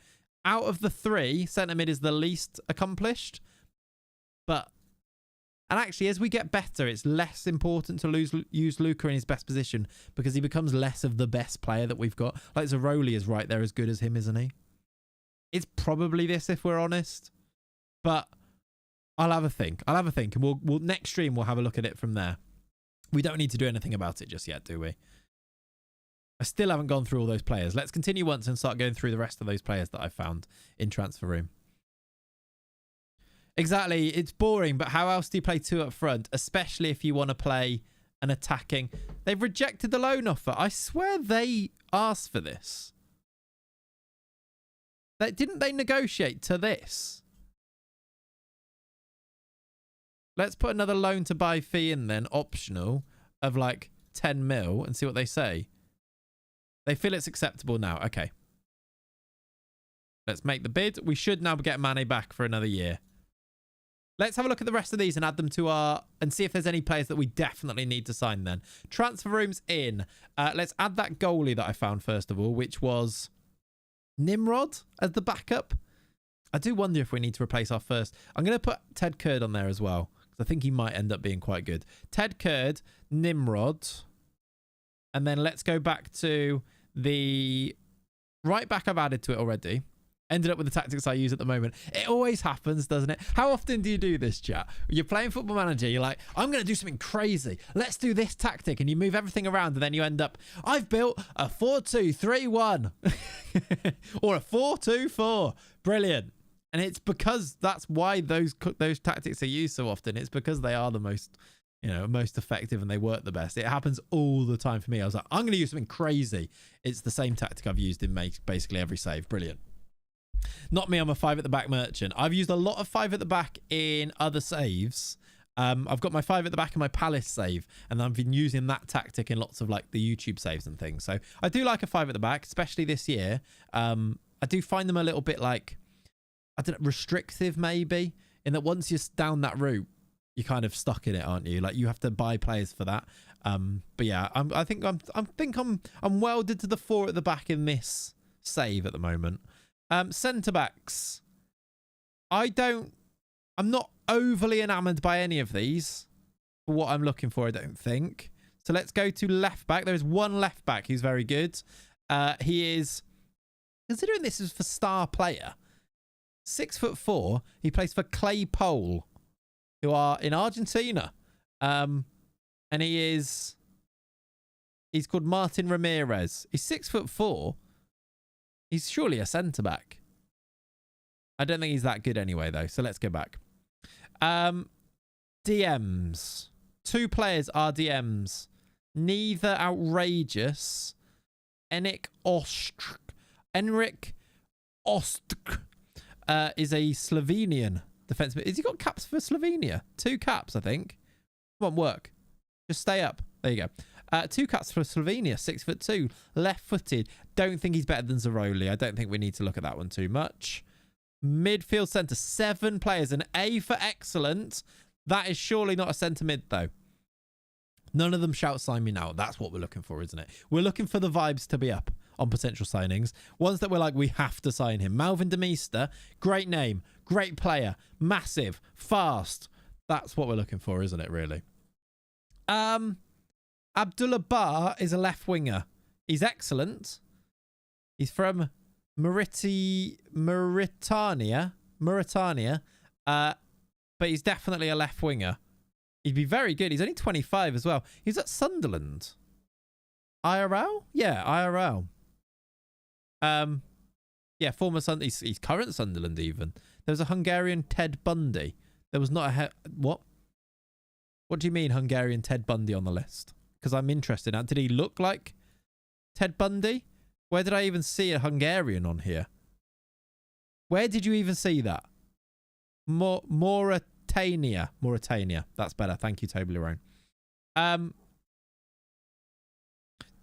Out of the three, centre mid is the least accomplished. But, and actually, as we get better, it's less important to use Luca in his best position because he becomes less of the best player that we've got. Like, Zaroli is right there as good as him, isn't he? It's probably this, if we're honest. But I'll have a think. I'll have a think. And we'll next stream, we'll have a look at it from there. We don't need to do anything about it just yet, do we? I still haven't gone through all those players. Let's continue once and start going through the rest of those players that I found in Transfer Room. Exactly. It's boring, but how else do you play two up front? Especially if you want to play an attacking. They've rejected the loan offer. I swear they asked for this. Didn't they negotiate to this? Let's put another loan to buy fee in then, optional, of like 10 mil and see what they say. They feel it's acceptable now. Okay. Let's make the bid. We should now get Mane back for another year. Let's have a look at the rest of these and add them to our... and see if there's any players that we definitely need to sign then. Transfer Room's in. Let's add that goalie that I found first of all, which was Nimrod as the backup. I do wonder if we need to replace our first... I'm going to put Ted Kurd on there as well. I think he might end up being quite good. Ted Kurd, Nimrod. And then let's go back to the right back I've added to it already. Ended up with the tactics I use at the moment. It always happens, doesn't it? How often do you do this, chat? You're playing Football Manager. You're like, I'm going to do something crazy. Let's do this tactic. And you move everything around. And then you end up, I've built a 4-2-3-1. Or a 4-2-4. Brilliant. And it's because that's why those tactics are used so often. It's because they are the most, most effective and they work the best. It happens all the time for me. I was like, I'm going to use something crazy. It's the same tactic I've used in basically every save. Brilliant. Not me, I'm a 5 at the back merchant. I've used a lot of 5 at the back in other saves. I've got my 5 at the back in my Palace save, and I've been using that tactic in lots of like the YouTube saves and things. So I do like a 5 at the back, especially this year. I do find them a little bit like, I don't know, restrictive maybe, in that once you're down that route, you're kind of stuck in it, aren't you? Like you have to buy players for that. But yeah, I think I'm welded to the 4 at the back in this save at the moment. Centre backs. I'm not overly enamoured by any of these for what I'm looking for, I don't think. So let's go to left back. There is one left back who's very good. He is, considering this is for star player, 6'4". He plays for Clay Pole. who are in Argentina. And he's called Martin Ramirez. He's 6'4". He's surely a centre-back. I don't think he's that good anyway, though. So let's go back. DMs. 2 players are DMs. Neither outrageous. Enric Ostr is a Slovenian defenseman. Has he got caps for Slovenia? 2 caps, I think. Come on, work. Just stay up. There you go. 2 caps for Slovenia. 6'2", left-footed. Don't think he's better than Zaroli. I don't think we need to look at that one too much. Midfield centre. 7 players. An A for excellent. That is surely not a centre mid, though. None of them shout sign me now. That's what we're looking for, isn't it? We're looking for the vibes to be up on potential signings. Ones that we're like, we have to sign him. Malvin Demeester, great name, great player, massive, fast. That's what we're looking for, isn't it, really? Abdullah Bar is a left winger. He's excellent. He's from Mauritania, but he's definitely a left winger. He'd be very good. He's only 25 as well. He's at Sunderland. IRL? Yeah, IRL. Yeah, former Sunderland. He's current Sunderland even. There was a Hungarian Ted Bundy. There was not a... What? What do you mean Hungarian Ted Bundy on the list? Because I'm interested now. Did he look like Ted Bundy? Where did I even see a Hungarian on here? Where did you even see that? Mauritania. That's better. Thank you, Toblerone.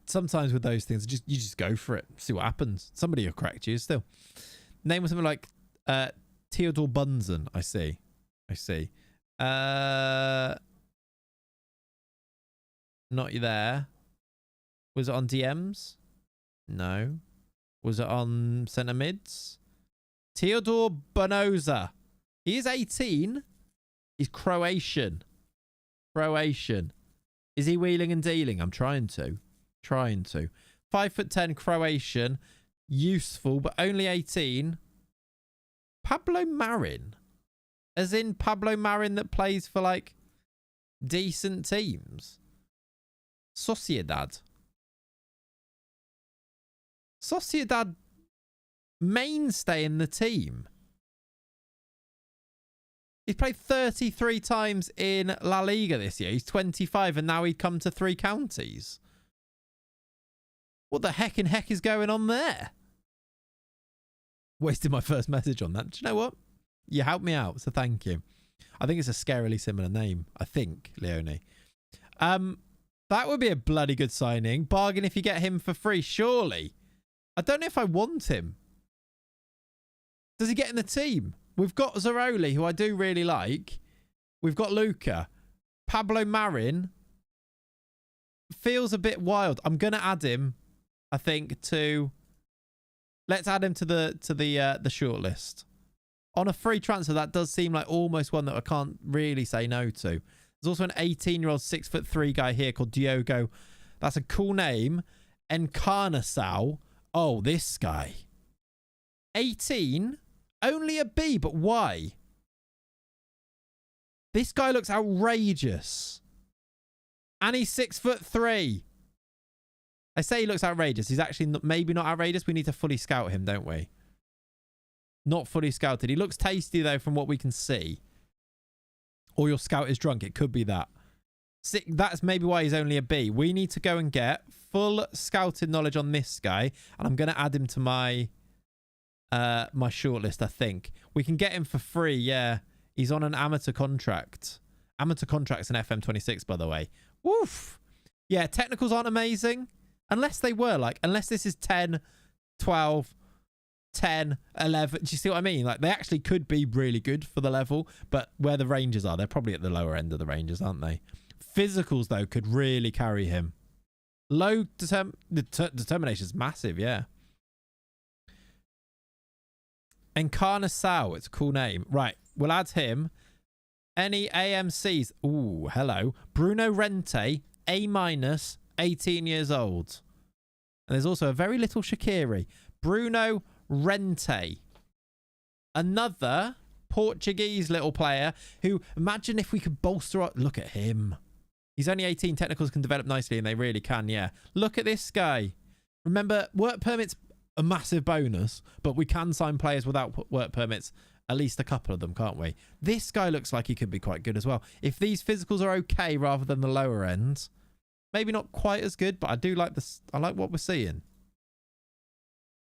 Sometimes with those things, you just go for it. See what happens. Somebody will correct you still. Name was something like Theodore Bunsen. I see. Not you there. Was it on DMs? No. Was it on centre mids? Theodore Bonoza. He is 18. He's Croatian. Is he wheeling and dealing? I'm trying to. 5'10", Croatian. Useful, but only 18. Pablo Marin. As in Pablo Marin that plays for, like, decent teams. Sociedad mainstay in the team. He's played 33 times in La Liga this year. He's 25 and now he'd come to 3 counties. What the heck is going on there? Wasted my first message on that. Do you know what? You helped me out, so thank you. I think it's a scarily similar name. I think, Leone. That would be a bloody good signing. Bargain if you get him for free, surely. I don't know if I want him. Does he get in the team? We've got Zaroli, who I do really like. We've got Luca. Pablo Marin feels a bit wild. I'm going to add him, I think, to... Let's add him to the shortlist. On a free transfer, that does seem like almost one that I can't really say no to. There's also an 18-year-old 6'3" guy here called Diogo. That's a cool name. Encarnação. Oh, this guy. 18. Only a B, but why? This guy looks outrageous. And he's 6'3". I say he looks outrageous. He's actually maybe not outrageous. We need to fully scout him, don't we? Not fully scouted. He looks tasty, though, from what we can see. Or your scout is drunk. It could be that. That's maybe why he's only a B. We need to go and get full scouted knowledge on this guy. And I'm going to add him to my my shortlist, I think. We can get him for free, yeah. He's on an amateur contract. Amateur contract's an FM26, by the way. Woof. Yeah, technicals aren't amazing. Unless they were, like, unless this is 10, 12... 10, 11. Do you see what I mean? Like, they actually could be really good for the level, but where the Rangers are, they're probably at the lower end of the Rangers, aren't they? Physicals, though, could really carry him. Low determination is massive, yeah. Encarnação, it's a cool name. Right, we'll add him. Any AMCs? Ooh, hello. Bruno Rente, A-, 18 years old. And there's also a very little Shaqiri. Bruno Rente. Another Portuguese little player who, imagine if we could bolster up. Look at him. He's only 18. Technicals can develop nicely, and they really can, yeah. Look at this guy. Remember, work permits a massive bonus, but we can sign players without work permits, at least a couple of them, can't we? This guy looks like he could be quite good as well. If these physicals are okay rather than the lower end, maybe not quite as good, but I do like this. I like what we're seeing.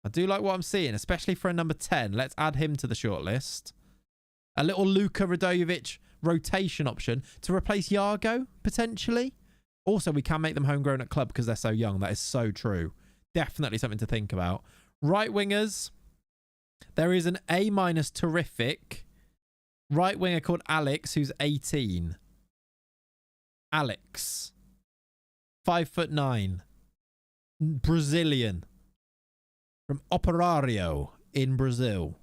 I do like what I'm seeing, especially for a number 10. Let's add him to the shortlist. A little Luka Radojevic rotation option to replace Yago, potentially. Also, we can make them homegrown at club because they're so young. That is so true. Definitely something to think about. Right wingers. There is an A- terrific right winger called Alex, who's 18. Alex. 5'9". Brazilian. From Operario in Brazil.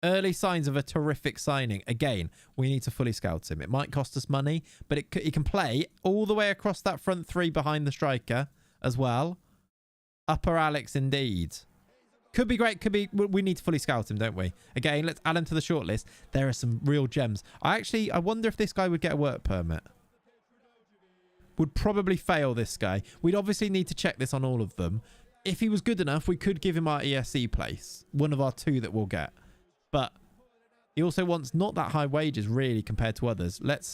Early signs of a terrific signing. Again, we need to fully scout him. It might cost us money, but he can play all the way across that front three behind the striker as well. Upper Alex indeed. Could be great. Could be. We need to fully scout him, don't we? Again, let's add him to the shortlist. There are some real gems. I wonder if this guy would get a work permit. Would probably fail, this guy. We'd obviously need to check this on all of them. If he was good enough, we could give him our ESE place. One of our 2 that we'll get. But he also wants not that high wages, really, compared to others. Let's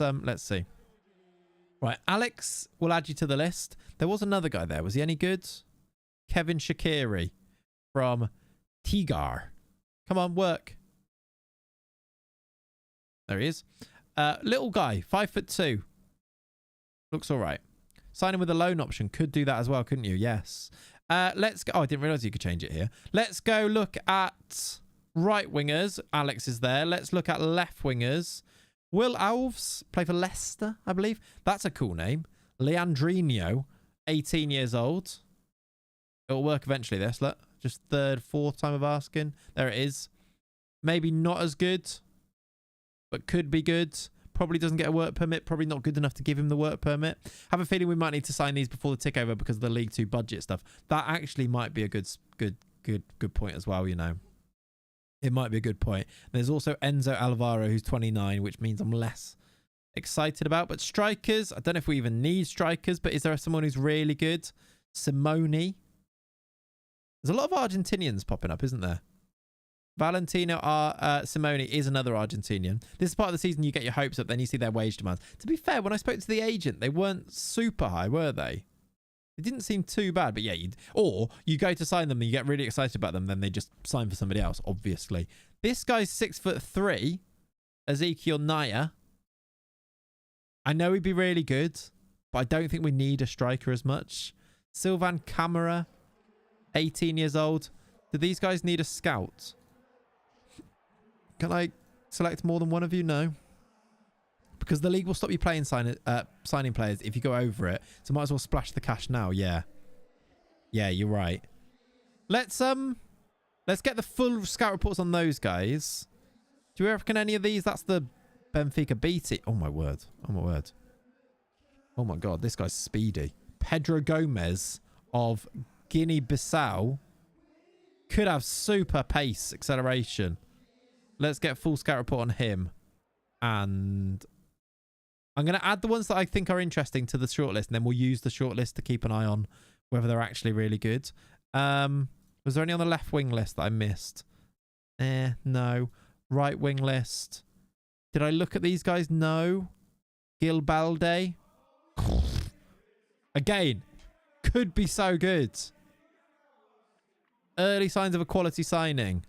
see. Right, Alex, we'll add you to the list. There was another guy there. Was he any good? Kevin Shaqiri from Tigar. Come on, work. There he is. Little guy, 5'2". Looks all right. Signing with a loan option. Could do that as well, couldn't you? Yes. Let's go. Oh, I didn't realize you could change it here. Let's go look at right wingers. Alex is there. Let's look at left wingers. Will Alves play for Leicester, I believe. That's a cool name. Leandrinho, 18 years old. It'll work eventually, this. Look. Just 3rd, 4th time of asking. There it is. Maybe not as good, but could be good. Probably doesn't get a work permit. Probably not good enough to give him the work permit. Have a feeling we might need to sign these before the tick over because of the League 2 budget stuff. That actually might be a good point as well, you know. It might be a good point. There's also Enzo Alvaro, who's 29, which means I'm less excited about. But strikers, I don't know if we even need strikers, but is there someone who's really good? Simone. There's a lot of Argentinians popping up, isn't there? Valentino Simone is another Argentinian. This is part of the season you get your hopes up, then you see their wage demands. To be fair, when I spoke to the agent, they weren't super high, were they? It didn't seem too bad, but yeah, or you go to sign them and you get really excited about them, then they just sign for somebody else, obviously. This guy's 6'3", Ezekiel Naya. I know he'd be really good, but I don't think we need a striker as much. Sylvan Camara, 18 years old. Do these guys need a scout? Can I select more than one of you? No. Because the league will stop you playing signing players if you go over it. So might as well splash the cash now. Yeah. Yeah, you're right. Let's get the full scout reports on those guys. Do you reckon any of these? That's the Benfica BT. Oh my word. Oh my word. Oh my god, this guy's speedy. Pedro Gomez of Guinea-Bissau could have super pace acceleration. Let's get full scout report on him. And I'm going to add the ones that I think are interesting to the shortlist, and then we'll use the shortlist to keep an eye on whether they're actually really good. Was there any on the left wing list that I missed? No. Right wing list. Did I look at these guys? No. Gil Balde. Again, could be so good. Early signs of a quality signing.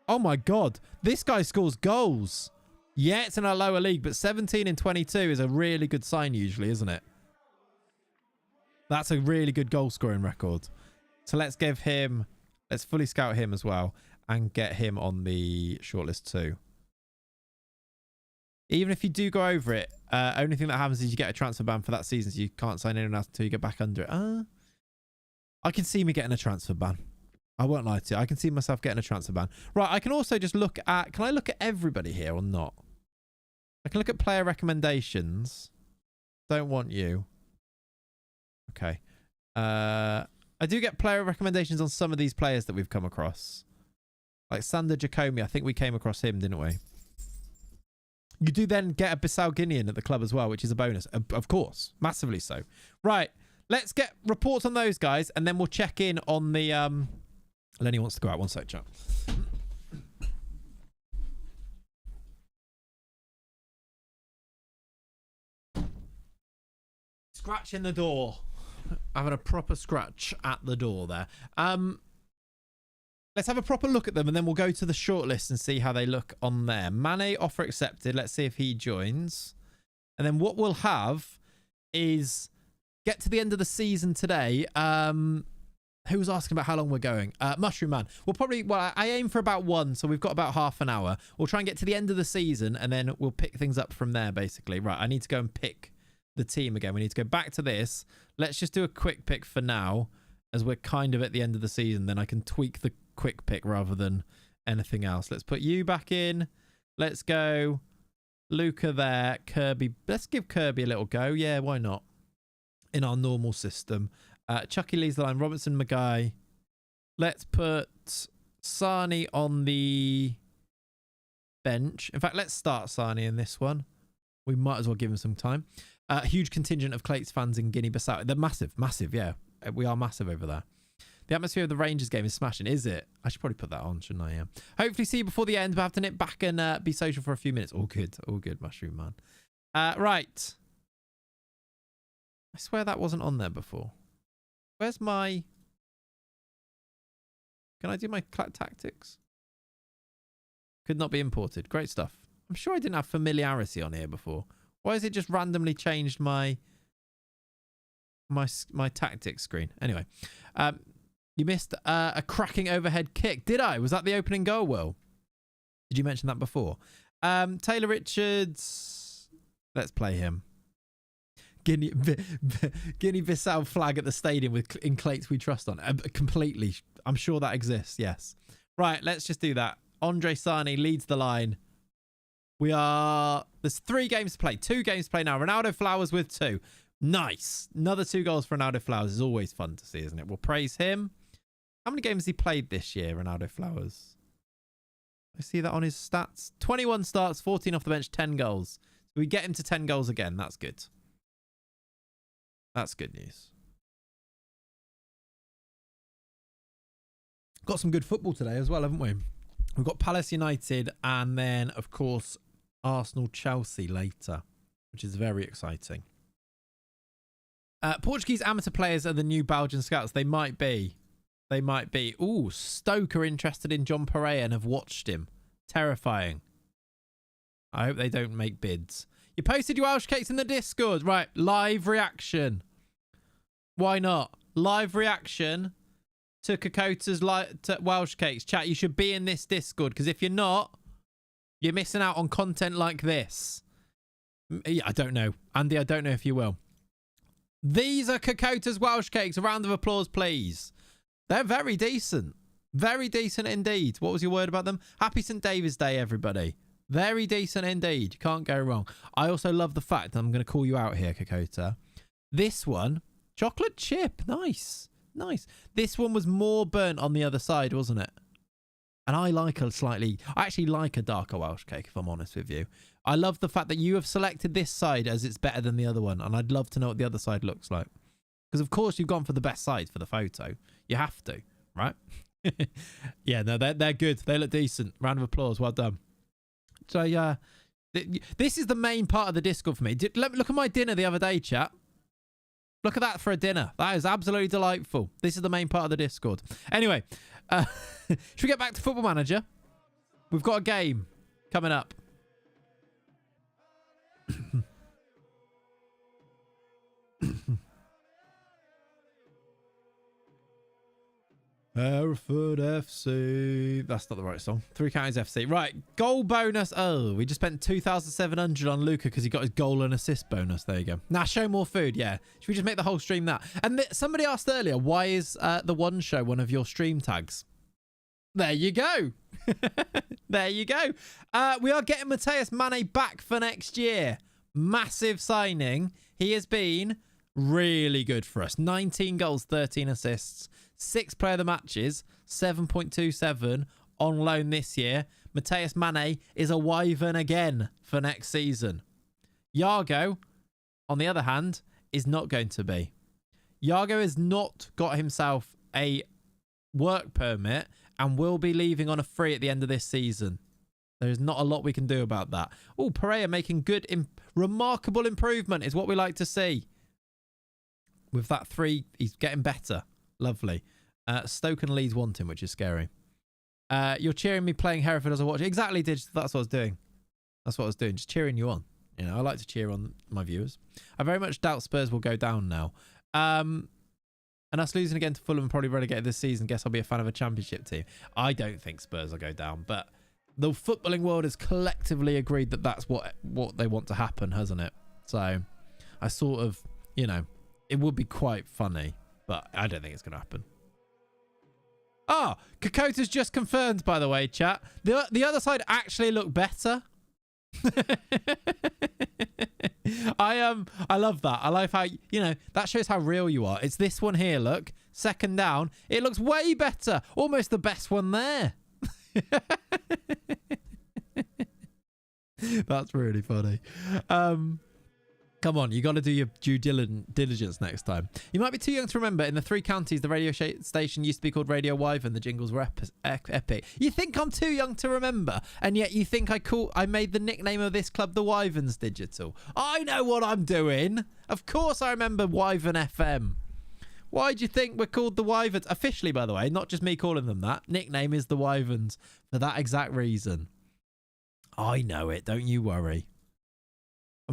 Oh my god, this guy scores goals. Yeah, it's in a lower league, but 17 and 22 is a really good sign usually, isn't it? That's a really good goal scoring record. So let's give him, let's fully scout him as well and get him on the shortlist too. Even if you do go over it, only thing that happens is you get a transfer ban for that season, so you can't sign anyone else until you get back under it. I can see me getting a transfer ban. I won't lie to you. I can see myself getting a transfer ban. Right, I can also just look at... Can I look at everybody here or not? I can look at player recommendations. Don't want you. Okay. I do get player recommendations on some of these players that we've come across. Like Sander Jacomi. I think we came across him, didn't we? You do then get a Bissau Guinean at the club as well, which is a bonus. Of course. Massively so. Right. Let's get reports on those guys, and then we'll check in on the... Lenny wants to go out. One sec, chat. Scratching the door. Having a proper scratch at the door there. Let's have a proper look at them, and then we'll go to the shortlist and see how they look on there. Mane offer accepted. Let's see if he joins. And then what we'll have is get to the end of the season today. Who was asking about how long we're going? Mushroom Man. We'll probably... Well, I aim for about 1, so we've got about half an hour. We'll try and get to the end of the season, and then we'll pick things up from there, basically. Right, I need to go and pick the team again. We need to go back to this. Let's just do a quick pick for now, as we're kind of at the end of the season. Then I can tweak the quick pick rather than anything else. Let's put you back in. Let's go Luca there. Kirby. Let's give Kirby a little go. Yeah, why not? In our normal system. Chucky leads the line. Robinson, Magai. Let's put Sani on the bench. In fact, let's start Sani in this one. We might as well give him some time. Huge contingent of Clayts fans in Guinea-Bissau. They're massive, massive, yeah. We are massive over there. The atmosphere of the Rangers game is smashing, is it? I should probably put that on, shouldn't I? Yeah. Hopefully see you before the end, but I have to nip back and be social for a few minutes. All good, Mushroom Man. Right. I swear that wasn't on there before. Where's my... Can I do my tactics? Could not be imported. Great stuff. I'm sure I didn't have familiarity on here before. Why has it just randomly changed my tactics screen? Anyway, you missed a cracking overhead kick. Did I? Was that the opening goal, Will? Did you mention that before? Taylor Richards. Let's play him. Guinea-Bissau flag at the stadium with in Clayts we trust on. Completely. I'm sure that exists. Yes. Right. Let's just do that. Andre Sani leads the line. There's 3 games to play. 2 games to play now. Ronaldo Flowers with 2. Nice. Another 2 goals for Ronaldo Flowers is always fun to see, isn't it? We'll praise him. How many games has he played this year, Ronaldo Flowers? I see that on his stats. 21 starts, 14 off the bench, 10 goals. So we get him to 10 goals again. That's good. That's good news. Got some good football today as well, haven't we? We've got Palace United and then, of course, Arsenal-Chelsea later, which is very exciting. Portuguese amateur players are the new Belgian scouts. They might be. They might be. Ooh, Stoke are interested in John Pereira and have watched him. Terrifying. I hope they don't make bids. You posted your Welsh cakes in the Discord. Right, live reaction. Why not? Live reaction to Kokota's Welsh cakes. Chat, you should be in this Discord, because if you're not, you're missing out on content like this. Yeah, I don't know. Andy, I don't know if you will. These are Kokota's Welsh cakes. A round of applause, please. They're very decent. Very decent indeed. What was your word about them? Happy St. David's Day, everybody. Very decent indeed. You can't go wrong. I also love the fact, and I'm going to call you out here, Kokota. This one, chocolate chip. Nice. Nice. This one was more burnt on the other side, wasn't it? And I actually like a darker Welsh cake, if I'm honest with you. I love the fact that you have selected this side as it's better than the other one. And I'd love to know what the other side looks like. Because, of course, you've gone for the best side for the photo. You have to, right? Yeah, no, they're good. They look decent. Round of applause. Well done. So, yeah, this is the main part of the Discord for me. Look at my dinner the other day, chat. Look at that for a dinner. That is absolutely delightful. This is the main part of the Discord. Anyway, should we get back to Football Manager? We've got a game coming up. Hereford FC. That's not the right song. 3 Counties FC. Right. Goal bonus. Oh, we just spent 2,700 on Luca because he got his goal and assist bonus. There you go. Now, show more food. Yeah. Should we just make the whole stream that? And somebody asked earlier, why is the one show one of your stream tags? There you go. There you go. We are getting Mateus Mane back for next year. Massive signing. He has been really good for us. 19 goals, 13 assists. 6 player of the matches, 7.27 on loan this year. Mateus Mane is a Wyvern again for next season. Yago, on the other hand, is not going to be. Yago has not got himself a work permit and will be leaving on a free at the end of this season. There's not a lot we can do about that. Oh, Pereira making good, remarkable improvement is what we like to see. With that 3, he's getting better. Lovely. Stoke and Leeds want him, which is scary. You're cheering me playing Hereford as I watch. Exactly, Dig. That's what I was doing. That's what I was doing. Just cheering you on. You know, I like to cheer on my viewers. I very much doubt Spurs will go down now. And us losing again to Fulham and probably relegated this season. Guess I'll be a fan of a championship team. I don't think Spurs will go down, but the footballing world has collectively agreed that that's what they want to happen, hasn't it? So I sort of, you know, it would be quite funny, but I don't think it's going to happen. Oh, Kokota's just confirmed, by the way, chat. The other side actually looked better. I love that. I love how, you know, that shows how real you are. It's this one here, look. Second down. It looks way better. Almost the best one there. That's really funny. Come on, you got to do your due diligence next time. You might be too young to remember, in the 3 counties, the radio station used to be called Radio Wyvern. The jingles were epic. You think I'm too young to remember, and yet you think I made the nickname of this club the Wyverns Digital. I know what I'm doing. Of course I remember Wyvern FM. Why do you think we're called the Wyverns? Officially, by the way, not just me calling them that. Nickname is the Wyverns for that exact reason. I know it. Don't you worry.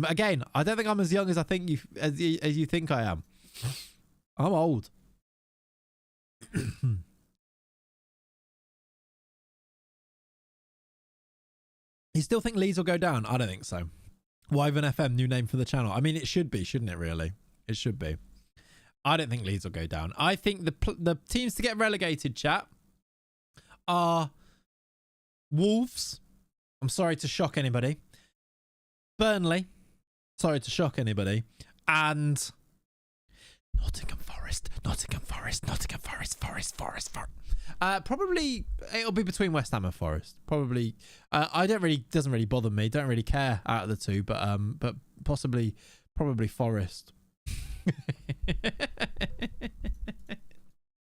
Again, I don't think I'm as young as I think as you think I am. I'm old. You still think Leeds will go down? I don't think so. Wyvern FM, new name for the channel. I mean, it should be, shouldn't it, really? It should be. I don't think Leeds will go down. I think the teams to get relegated, chat, are Wolves. I'm sorry to shock anybody. Burnley. Sorry to shock anybody. And Nottingham Forest. Probably it'll be between West Ham and Forest. Probably. Doesn't really bother me. Don't really care out of the two. But probably Forest.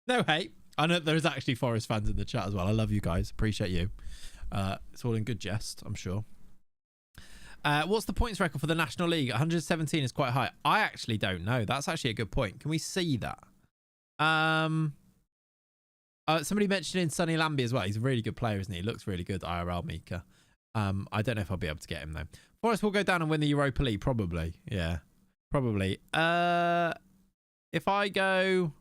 No hate. I know there's actually Forest fans in the chat as well. I love you guys. Appreciate you. It's all in good jest, I'm sure. What's the points record for the National League? 117 is quite high. I actually don't know. That's actually a good point. Can we see that? Somebody mentioned in Sonny Lambie as well. He's a really good player, isn't he? He looks really good, IRL Mika. I don't know if I'll be able to get him, though. Forest will go down and win the Europa League, probably. Yeah, probably. If I go...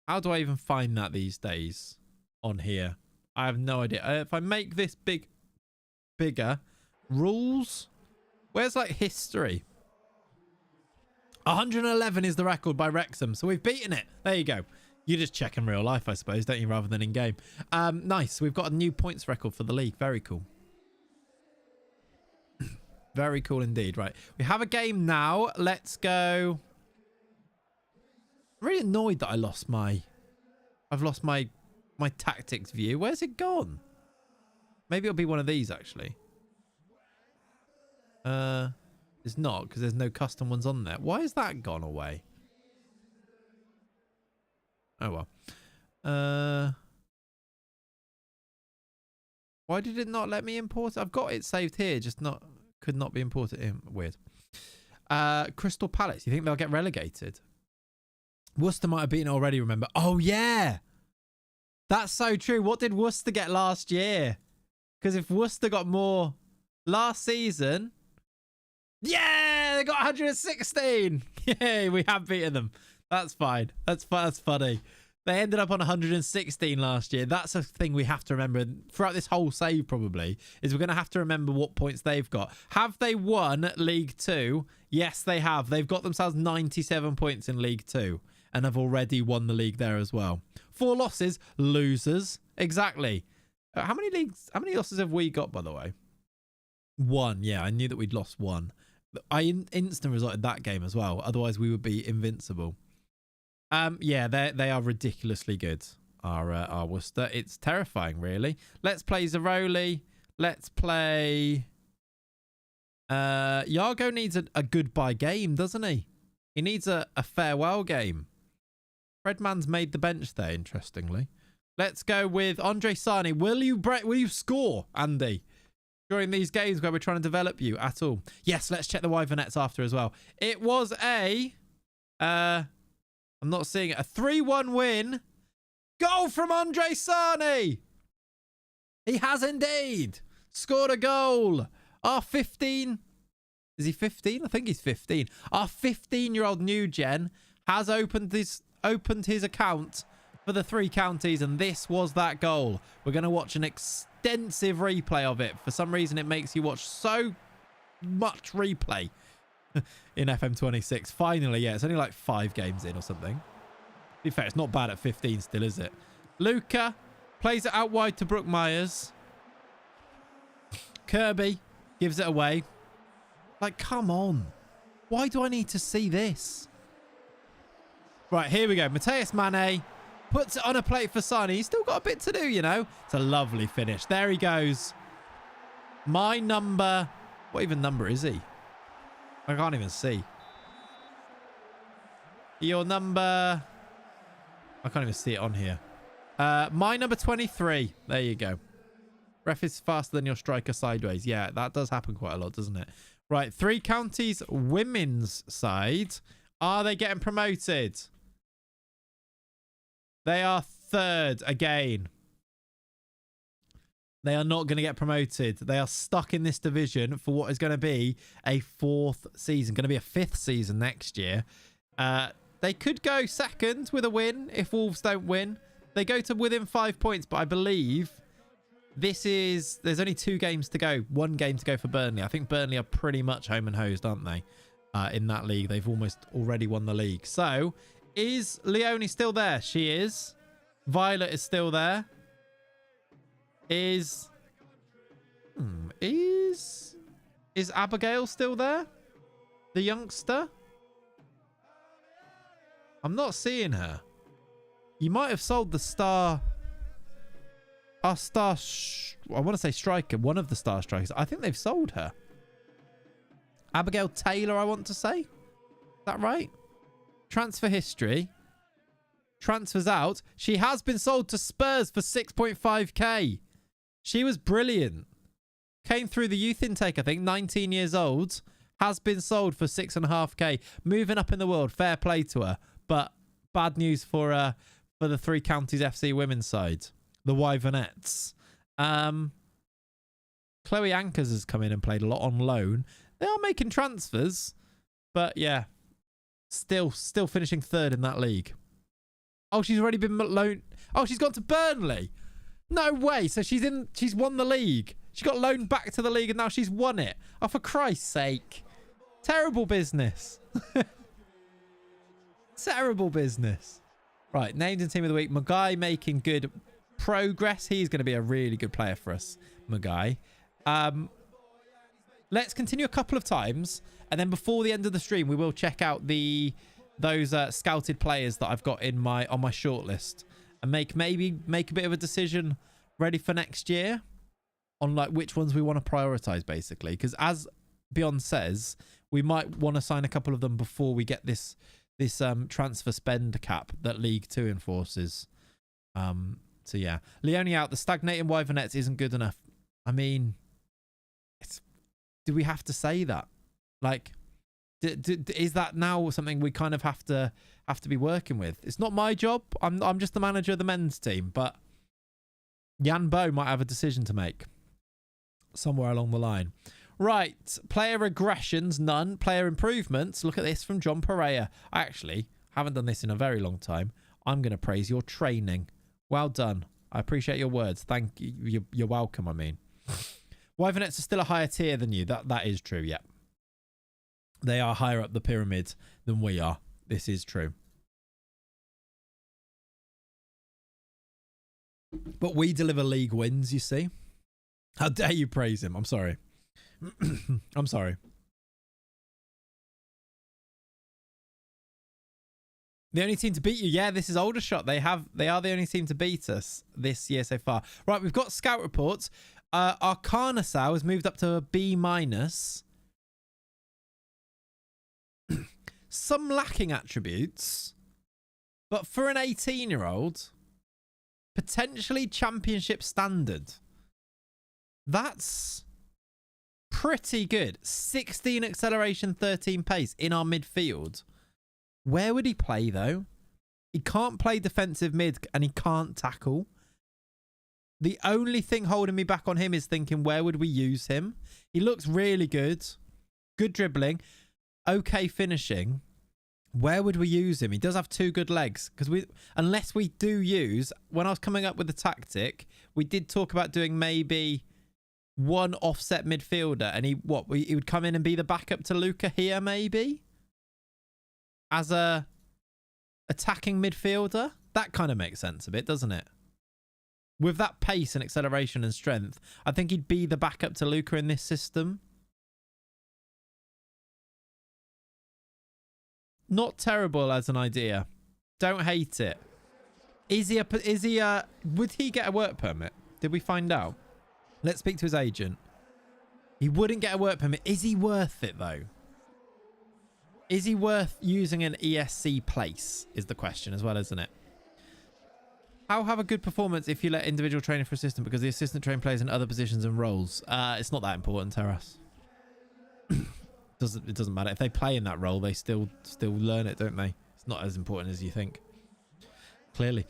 How do I even find that these days on here? I have no idea. If I make this bigger... Rules? Where's like history? 111 is the record by Wrexham, so we've beaten it. There you go. You just check in real life, I suppose, don't you, rather than in game. Nice. We've got a new points record for the league. Very cool. Very cool indeed. Right. We have a game now. Let's go. I'm really annoyed that I've lost my tactics view. Where's it gone? Maybe it'll be one of these, actually. It's not, because there's no custom ones on there. Why has that gone away? Oh well. Why did it not let me import it? I've got it saved here, just could not be imported in. Weird. Crystal Palace. You think they'll get relegated? Worcester might have been already, remember? Oh yeah, that's so true. What did Worcester get last year? Because if Worcester got more last season... Yeah, they got 116. Yay, we have beaten them. That's fine. That's funny. They ended up on 116 last year. That's a thing we have to remember throughout this whole save, probably, is we're going to have to remember what points they've got. Have they won League 2? Yes, they have. They've got themselves 97 points in League 2 and have already won the league there as well. 4 losses, losers. Exactly. How many losses have we got, by the way? 1. Yeah, I knew that we'd lost 1. I instant resorted that game as well. Otherwise, we would be invincible. Yeah, they are ridiculously good. our Worcester. It's terrifying, really. Let's play Zaroli. Let's play... Yargo needs a goodbye game, doesn't he? He needs a farewell game. Fredman's made the bench there, interestingly. Let's go with Andre Sani. Will you score, Andy, during these games where we're trying to develop you at all? Yes, let's check the Wyvernettes after as well. It was a... I'm not seeing it. A 3-1 win. Goal from Andre Sani. He has indeed scored a goal. Our 15... Is he 15? I think he's 15. Our 15-year-old new gen has opened his account for the Three Counties, and this was that goal. We're going to watch an extensive replay of it. For some reason, it makes you watch so much replay in FM26. Finally, yeah, it's only like 5 games in or something. To be fair, it's not bad at 15 still, is it? Luca plays it out wide to Brooke Myers. Kirby gives it away. Like, come on. Why do I need to see this? Right, here we go. Mateus Mane puts it on a plate for Sani. He's still got a bit to do, you know. It's a lovely finish. There he goes. My number... What even number is he? I can't even see. Your number... I can't even see it on here. My number 23. There you go. Ref is faster than your striker sideways. Yeah, that does happen quite a lot, doesn't it? Right, Three Counties women's side. Are they getting promoted? They are 3rd again. They are not going to get promoted. They are stuck in this division for what is going to be a 4th season. Going to be a 5th season next year. They could go 2nd with a win if Wolves don't win. They go to within 5 points, but I believe... There's only 2 games to go. 1 game to go for Burnley. I think Burnley are pretty much home and hosed, aren't they? In that league. They've almost already won the league. So, is Leonie still there? She is. Violet is still there. Is Abigail still there? The youngster? I'm not seeing her. You might have sold the star... Our star, I want to say striker, one of the star strikers. I think they've sold her. Abigail Taylor, I want to say. Is that right? Transfer history. Transfers out. She has been sold to Spurs for 6.5k. She was brilliant. Came through the youth intake, I think. 19 years old. Has been sold for 6.5k. Moving up in the world. Fair play to her. But bad news for the Three Counties FC women's side. The Wyvernettes. Chloe Ankers has come in and played a lot on loan. They are making transfers. But yeah. Still finishing 3rd in that league. Oh, she's already been loaned. Oh, she's gone to Burnley. No way. So she's won the league. She got loaned back to the league and now she's won it. Oh, for Christ's sake. Terrible business. Terrible business. Right, named in team of the week. Magai making good progress. He's going to be a really good player for us, Magai. Let's continue a couple of times, and then before the end of the stream, we will check out those scouted players that I've got on my shortlist, and maybe make a bit of a decision ready for next year on like which ones we want to prioritize, basically. Because as Beyond says, we might want to sign a couple of them before we get this transfer spend cap that League 2 enforces. So yeah, Leonie out. The stagnating Wyvernettes isn't good enough. I mean, do we have to say that? Like, is that now something we kind of have to be working with? It's not my job. I'm just the manager of the men's team, but Jan Bo might have a decision to make somewhere along the line. Right, player regressions, none. Player improvements. Look at this from John Pereira. I actually haven't done this in a very long time. I'm going to praise your training. Well done. I appreciate your words. Thank you. You're welcome, I mean. Wyvernettes are still a higher tier than you. That is true, yeah. They are higher up the pyramid than we are. This is true. But we deliver league wins, you see. How dare you praise him? I'm sorry. I'm sorry. The only team to beat you. Yeah, this is Aldershot. They are the only team to beat us this year so far. Right, we've got scout reports. Our Carnassau has moved up to a B-. Some lacking attributes, but for an 18-year-old, potentially championship standard. That's pretty good. 16 acceleration, 13 pace in our midfield. Where would he play, though? He can't play defensive mid and he can't tackle. The only thing holding me back on him is thinking, where would we use him? He looks really good. Good dribbling. Okay finishing. Where would we use him? He does have 2 good legs. Because unless we do use... When I was coming up with the tactic, we did talk about doing maybe one offset midfielder. And he would come in and be the backup to Luca here, maybe? As a attacking midfielder. That kind of makes sense a bit, doesn't it? With that pace and acceleration and strength, I think he'd be the backup to Luca in this system. Not terrible as an idea. Don't hate it. Would he get a work permit? Did we find out? Let's speak to his agent. He wouldn't get a work permit. Is he worth it, though? Is he worth using an ESC place is the question as well, isn't it? How have a good performance if you let individual training for assistant because the assistant train plays in other positions and roles? It's not that important, Terras. It doesn't matter. If they play in that role, they still learn it, don't they? It's not as important as you think. Clearly.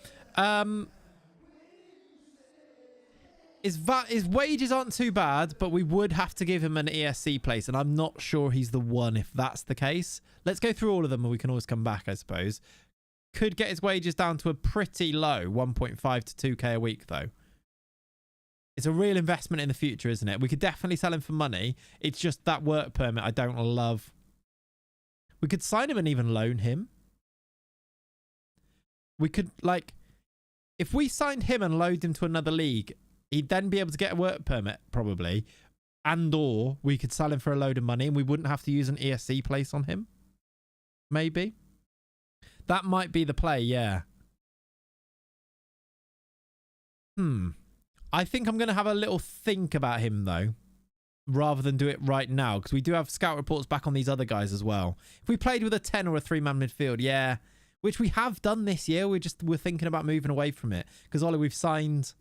His wages aren't too bad, but we would have to give him an ESC place, and I'm not sure he's the one if that's the case. Let's go through all of them and we can always come back, I suppose. Could get his wages down to a pretty low 1.5 to 2k a week, though. It's a real investment in the future, isn't it? We could definitely sell him for money. It's just that work permit I don't love. We could sign him and even loan him. We could, like, if we signed him and loaned him to another league, he'd then be able to get a work permit, probably. And or we could sell him for a load of money and we wouldn't have to use an ESC place on him. Maybe. That might be the play, yeah. I think I'm going to have a little think about him, though, rather than do it right now, because we do have scout reports back on these other guys as well. If we played with a 10 or a 3-man midfield, yeah, which we have done this year, we're thinking about moving away from it, because Ollie, we've signed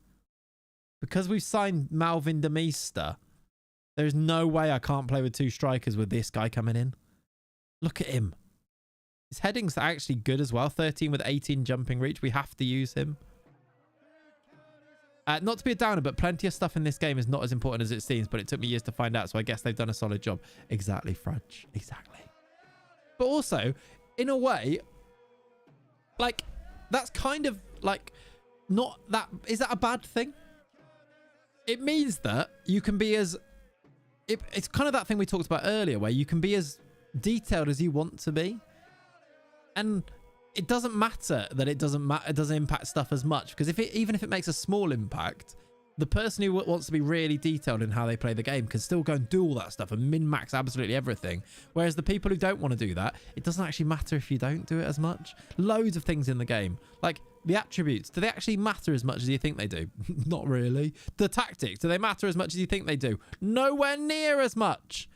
Malvin de Meester. There's no way I can't play with 2 strikers with this guy coming in. Look at him. His heading's actually good as well. 13 with 18 jumping reach. We have to use him. Not to be a downer, but plenty of stuff in this game is not as important as it seems, but it took me years to find out, so I guess they've done a solid job. Exactly, Fudge. Exactly. But also, in a way, like, that's kind of, like, not that... Is that a bad thing? It means that you can be as... It's kind of that thing we talked about earlier, where you can be as detailed as you want to be. And it doesn't matter that it doesn't impact stuff as much, because even if it makes a small impact, the person who wants to be really detailed in how they play the game can still go and do all that stuff and min-max absolutely everything. Whereas the people who don't want to do that, it doesn't actually matter if you don't do it as much. Loads of things in the game, like the attributes, do they actually matter as much as you think they do? Not really. The tactics, do they matter as much as you think they do? Nowhere near as much.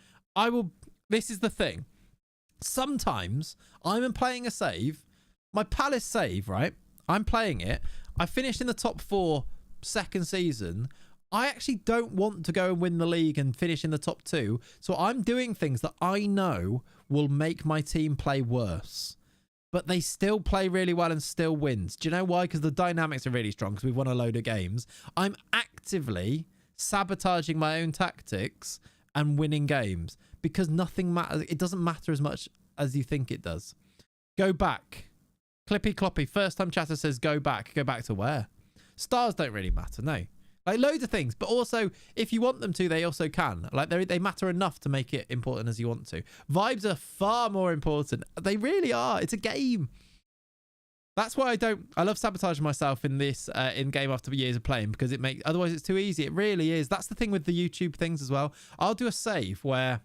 This is the thing. Sometimes I'm playing a save, my Palace save, right? I'm playing it. I finished in the top 4 second season. I actually don't want to go and win the league and finish in the top 2. So I'm doing things that I know will make my team play worse. But they still play really well and still wins. Do you know why? Because the dynamics are really strong, because we've won a load of games. I'm actively sabotaging my own tactics and winning games, because nothing matters. It doesn't matter as much as you think it does. Go back. Clippy Cloppy, first time chatter says go back. Go back to where? Stars don't really matter, no. Like, loads of things, but also if you want them to, they also can. Like, they matter enough to make it important as you want to. Vibes are far more important. They really are. It's a game. That's why I love sabotaging myself in this in game after years of playing, because otherwise it's too easy. It really is. That's the thing with the YouTube things as well. I'll do a save where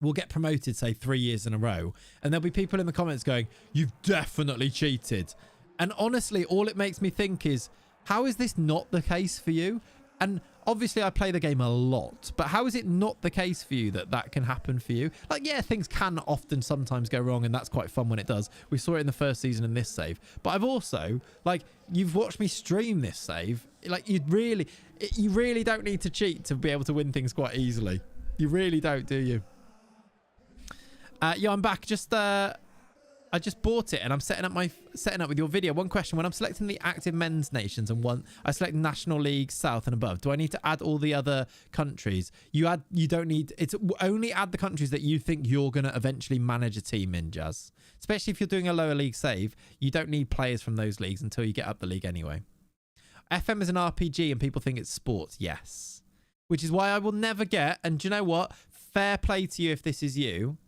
we'll get promoted, say 3 years in a row, and there'll be people in the comments going, you've definitely cheated. And honestly, all it makes me think is, how is this not the case for you? And obviously I play the game a lot, but how is it not the case for you that that can happen for you? Like, yeah, things can often sometimes go wrong, and that's quite fun when it does. We saw it in the first season in this save. But I've also, like, you've watched me stream this save. Like, you really don't need to cheat to be able to win things quite easily. You really don't, do you? Yeah, I'm back. I just bought it and I'm setting up with your video. One question: when I'm selecting the active men's nations and I select National League South and above, do I need to add all the other countries? You don't need. It's only add the countries that you think you're gonna eventually manage a team in, Jazz. Especially if you're doing a lower league save, you don't need players from those leagues until you get up the league anyway. FM is an RPG and people think it's sports. Yes, which is why I will never get. And do you know what? Fair play to you if this is you.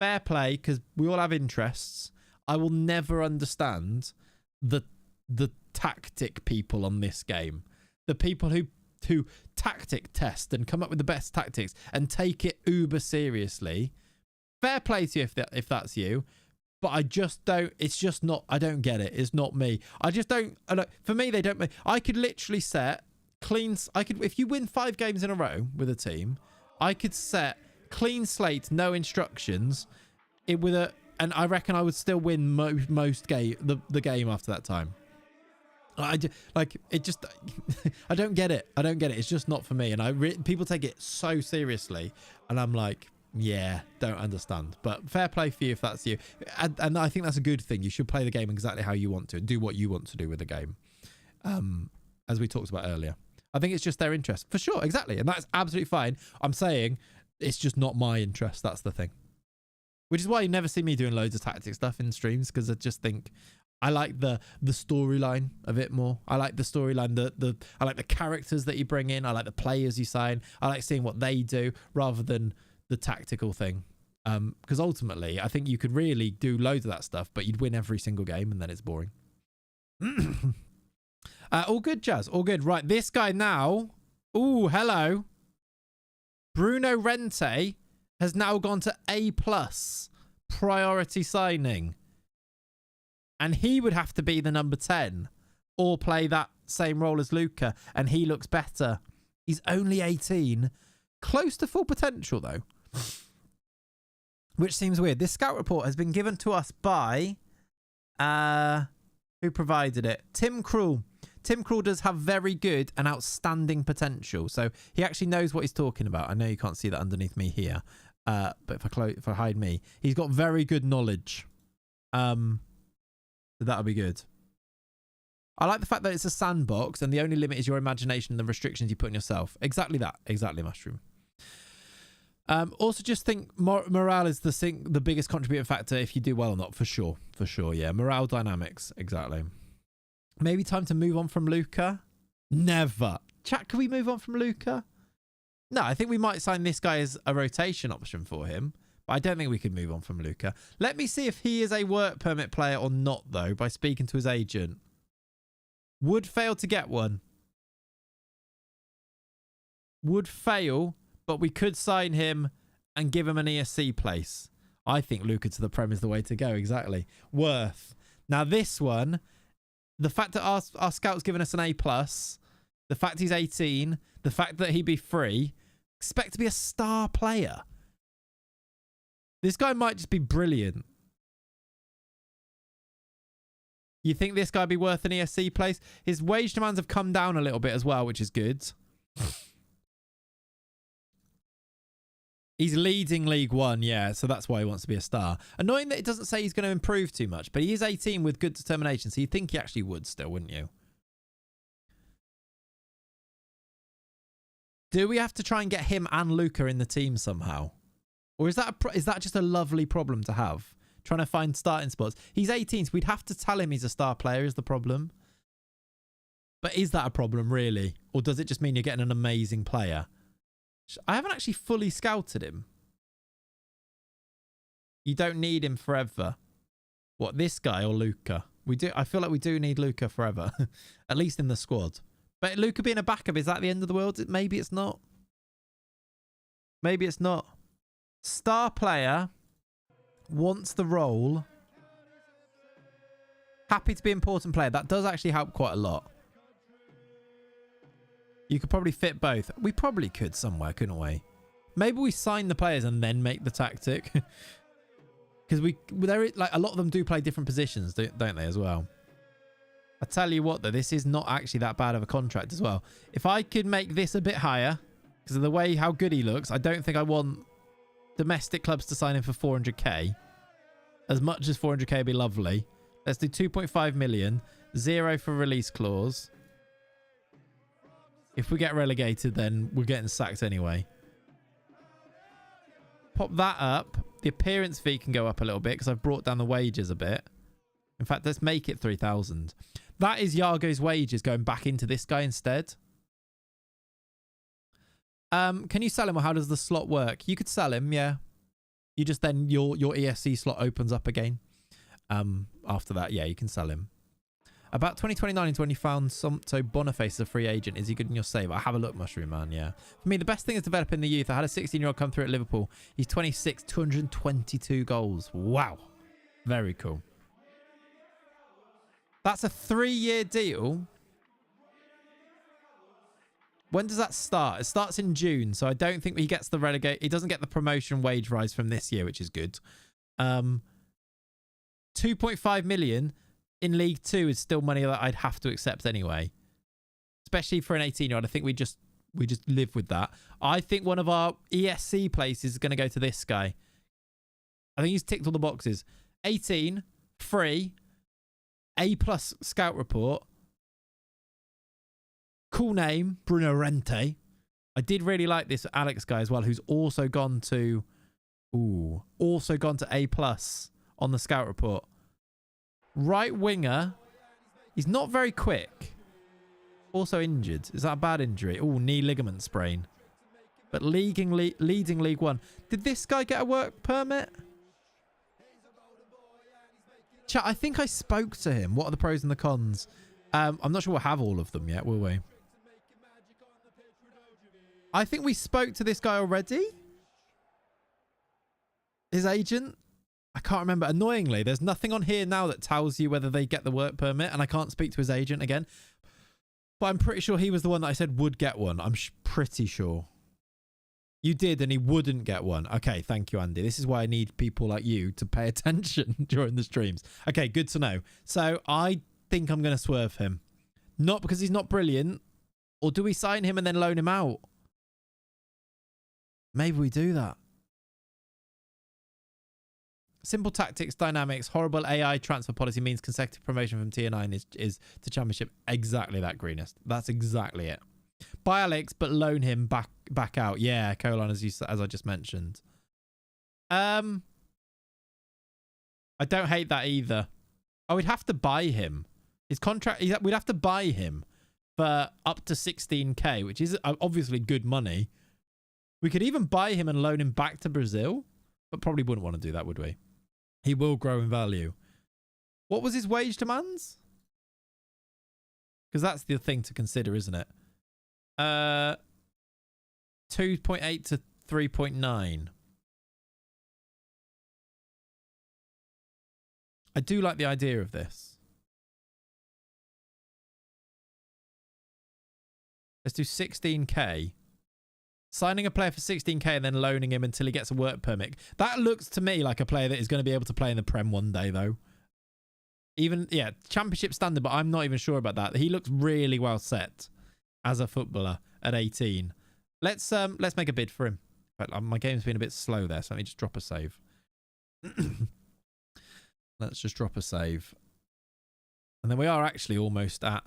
Fair play, because we all have interests. I will never understand the tactic people on this game. The people who tactic test and come up with the best tactics and take it uber seriously. Fair play to you if that's you. But I just don't. It's just not. I don't get it. It's not me. I just don't. For me, they don't. I could literally set clean. If you win 5 games in a row with a team, I could set clean slate, no instructions, and I reckon I would still win most the game after that time. I don't get it. I don't get it. It's just not for me. And people take it so seriously, and I'm like, yeah, don't understand. But fair play for you if that's you. And I think that's a good thing. You should play the game exactly how you want to and do what you want to do with the game. As we talked about earlier, I think it's just their interest for sure. Exactly. And that's absolutely fine. I'm saying it's just not my interest. That's the thing. Which is why you never see me doing loads of tactic stuff in streams, because I just think I like the storyline of it more. I like the storyline, I like the characters that you bring in. I like the players you sign. I like seeing what they do rather than the tactical thing. Because ultimately, I think you could really do loads of that stuff, but you'd win every single game and then it's boring. All good, Jazz. All good. Right, this guy now. Ooh, hello. Bruno Rente has now gone to A+ priority signing. And he would have to be the number 10 or play that same role as Luca. And he looks better. He's only 18. Close to full potential, though. Which seems weird. This scout report has been given to us by... who provided it? Tim Krul. Tim Krul does have very good and outstanding potential. So he actually knows what he's talking about. I know you can't see that underneath me here. But if I hide me, he's got very good knowledge. So that'll be good. I like the fact that it's a sandbox and the only limit is your imagination and the restrictions you put on yourself. Exactly that. Exactly, Mushroom. Also, just think morale is the biggest contributing factor if you do well or not. For sure. For sure, yeah. Morale dynamics. Exactly. Maybe time to move on from Luca? Never. Chat, can we move on from Luca? No, I think we might sign this guy as a rotation option for him. But I don't think we can move on from Luca. Let me see if he is a work permit player or not, though, by speaking to his agent. Would fail to get one. Would fail, but we could sign him and give him an ESC place. I think Luca to the Prem is the way to go. Exactly. Worth. Now, this one... The fact that our scout's given us an A+, the fact he's 18, the fact that he'd be free, expect to be a star player. This guy might just be brilliant. You think this guy would be worth an ESC place? His wage demands have come down a little bit as well, which is good. He's leading League One, yeah, so that's why he wants to be a star. Annoying that it doesn't say he's going to improve too much, but he is 18 with good determination, so you'd think he actually would still, wouldn't you? Do we have to try and get him and Luca in the team somehow? Or is that just a lovely problem to have? Trying to find starting spots. He's 18, so we'd have to tell him he's a star player is the problem. But is that a problem, really? Or does it just mean you're getting an amazing player? I haven't actually fully scouted him. You don't need him forever. What, this guy or Luca? We do. I feel like we do need Luca forever. At least in the squad. But Luca being a backup, is that the end of the world? Maybe it's not. Maybe it's not. Star player. Wants the role. Happy to be important player. That does actually help quite a lot. You could probably fit both. We probably could somewhere, couldn't we? Maybe we sign the players and then make the tactic. Because like a lot of them do play different positions, don't they, as well? I tell you what, though, this is not actually that bad of a contract as well. If I could make this a bit higher, because of the way how good he looks, I don't think I want domestic clubs to sign him for 400k. As much as 400k would be lovely. Let's do 2.5 million. 0 for release clause. If we get relegated, then we're getting sacked anyway. Pop that up. The appearance fee can go up a little bit because I've brought down the wages a bit. In fact, let's make it 3,000. That is Yago's wages going back into this guy instead. Can you sell him, or how does the slot work? You could sell him, yeah. You just then your ESC slot opens up again. After that, yeah, you can sell him. About 2029 is when you found so Boniface is a free agent. Is he good in your save? I have a look, Mushroom Man, yeah. For me, the best thing is developing the youth. I had a 16-year-old come through at Liverpool. He's 26, 222 goals. Wow. Very cool. That's a 3-year deal. When does that start? It starts in June, so I don't think he gets the relegate. He doesn't get the promotion wage rise from this year, which is good. 2.5 million in League 2 is still money that I'd have to accept anyway. Especially for an 18-year-old. I think we just live with that. I think one of our ESC places is going to go to this guy. I think he's ticked all the boxes. 18, free, A+ scout report. Cool name, Bruno Rente. I did really like this Alex guy as well, who's also gone to A+ on the scout report. Right winger. He's not very quick. Also injured. Is that a bad injury? Oh, knee ligament sprain. But leading League 1. Did this guy get a work permit? Chat, I think I spoke to him. What are the pros and the cons? I'm not sure we'll have all of them yet, will we? I think we spoke to this guy already. His agent. I can't remember. Annoyingly, there's nothing on here now that tells you whether they get the work permit, and I can't speak to his agent again. But I'm pretty sure he was the one that I said would get one. I'm pretty sure. You did, and he wouldn't get one. Okay, thank you, Andy. This is why I need people like you to pay attention during the streams. Okay, good to know. So I think I'm going to swerve him. Not because he's not brilliant. Or do we sign him and then loan him out? Maybe we do that. Simple tactics, dynamics, horrible AI transfer policy means consecutive promotion from tier 9 is to championship. Exactly that, Greenest. That's exactly it. Buy Alex, but loan him back out. Yeah, colon, as I just mentioned. I don't hate that either. I would have to buy him. His contract, we'd have to buy him for up to 16k, which is obviously good money. We could even buy him and loan him back to Brazil, but probably wouldn't want to do that, would we? He will grow in value. What was his wage demands? Because that's the thing to consider, isn't it? 2.8 to 3.9. I do like the idea of this. Let's do 16k. Signing a player for 16k and then loaning him until he gets a work permit. That looks to me like a player that is going to be able to play in the Prem one day, though. Even, yeah, championship standard, but I'm not even sure about that. He looks really well set as a footballer at 18. Let's make a bid for him. But my game's been a bit slow there, so let me just drop a save. Let's just drop a save. And then we are actually almost at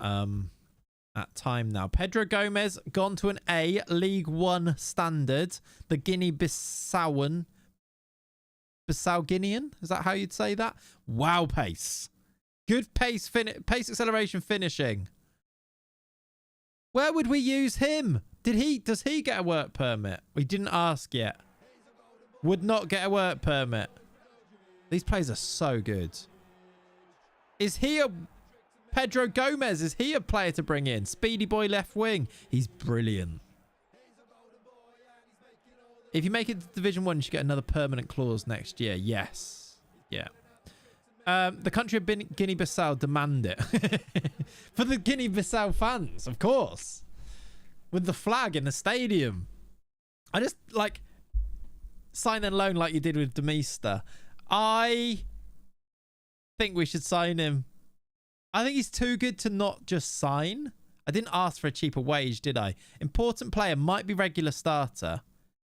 time now. Pedro Gomez gone to an A, League 1 standard. The Bissau Guinean? Is that how you'd say that? Wow, pace. Good pace acceleration finishing. Where would we use him? Does he get a work permit? We didn't ask yet. Would not get a work permit. These players are so good. Is he a Pedro Gomez? Is he a player to bring in? Speedy boy left wing. He's brilliant. If you make it to Division 1, you should get another permanent clause next year. Yes. Yeah. The country of Guinea-Bissau demand it. For the Guinea-Bissau fans, of course. With the flag in the stadium. I just, like, sign and loan like you did with Demista. I think we should sign him. I think he's too good to not just sign. I didn't ask for a cheaper wage, did I? Important player, might be regular starter.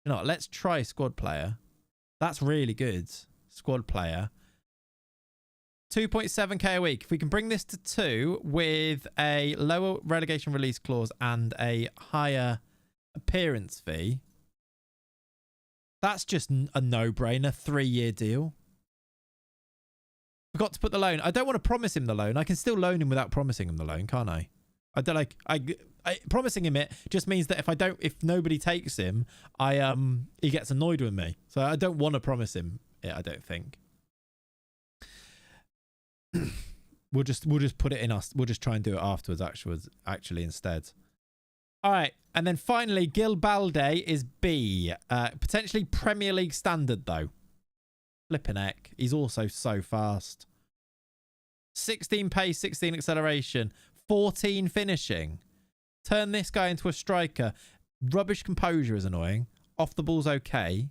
You know, let's try squad player. That's really good. Squad player. 2.7k a week. If we can bring this to 2 with a lower relegation release clause and a higher appearance fee, that's just a no-brainer. 3-year deal. Forgot to put the loan. I don't want to promise him the loan. I can still loan him without promising him the loan, can't I? I don't like. I promising him it just means that if nobody takes him, he gets annoyed with me. So I don't want to promise him it. I don't think. We'll just put it in us. We'll just try and do it afterwards. Actually, instead. All right, and then finally, Gil Balde is B. Potentially Premier League standard though. Flipping heck, he's also so fast. 16 pace, 16 acceleration, 14 finishing. Turn this guy into a striker. Rubbish composure is annoying. Off the ball's okay.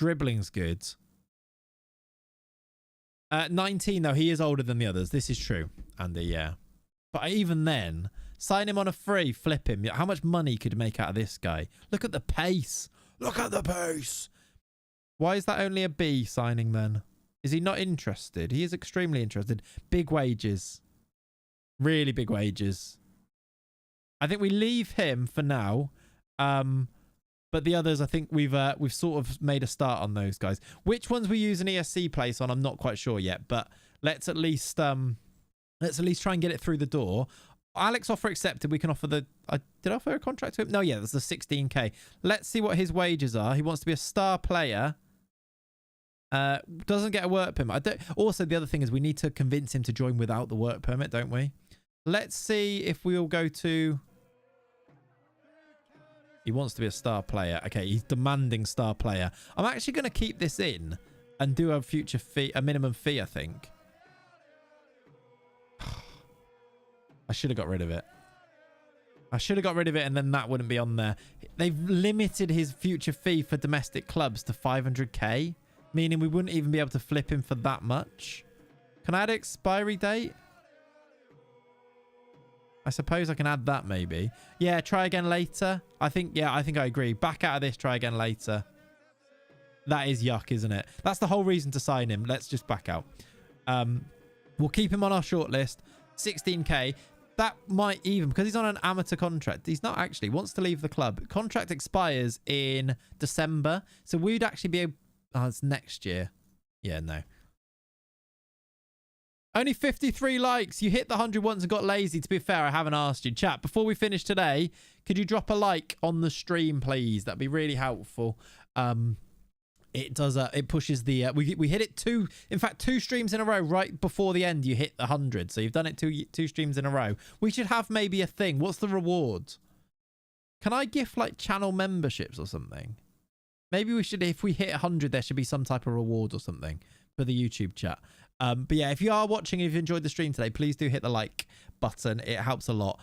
Dribbling's good. 19 though, he is older than the others. This is true, Andy, yeah. But even then, sign him on a free, flip him. How much money could you make out of this guy? Look at the pace. Look at the pace. Why is that only a B signing then? Is he not interested? He is extremely interested. Big wages. Really big wages. I think we leave him for now. But the others, I think we've sort of made a start on those guys. Which ones we use an ESC place on, I'm not quite sure yet. But let's at least try and get it through the door. Alex offer accepted. We can offer the... did I offer a contract to him? No, yeah, there's the 16k. Let's see what his wages are. He wants to be a star player. Doesn't get a work permit. Also, the other thing is we need to convince him to join without the work permit, don't we? Let's see if we'll go to... He wants to be a star player. Okay, he's demanding star player. I'm actually going to keep this in and do a future fee, a minimum fee, I think. I should have got rid of it. I should have got rid of it and then that wouldn't be on there. They've limited his future fee for domestic clubs to 500k, meaning we wouldn't even be able to flip him for that much. Can I add expiry date? I suppose I can add that maybe. Yeah, try again later. I think I agree. Back out of this, try again later. That is yuck, isn't it? That's the whole reason to sign him. Let's just back out. We'll keep him on our shortlist. 16k. That might even, because he's on an amateur contract. He's not actually, wants to leave the club. Contract expires in December. So we'd actually be able... Oh, it's next year. Yeah, no. Only 53 likes. You hit the 100 once and got lazy. To be fair, I haven't asked you. Chat, before we finish today, could you drop a like on the stream, please? That'd be really helpful. It does. It pushes the... we hit it two streams in a row right before the end. You hit the 100. So you've done it two streams in a row. We should have maybe a thing. What's the reward? Can I gift like channel memberships or something? Maybe we should, if we hit 100, there should be some type of reward or something for the YouTube chat. But yeah, if you are watching, if you enjoyed the stream today, please do hit the like button. It helps a lot.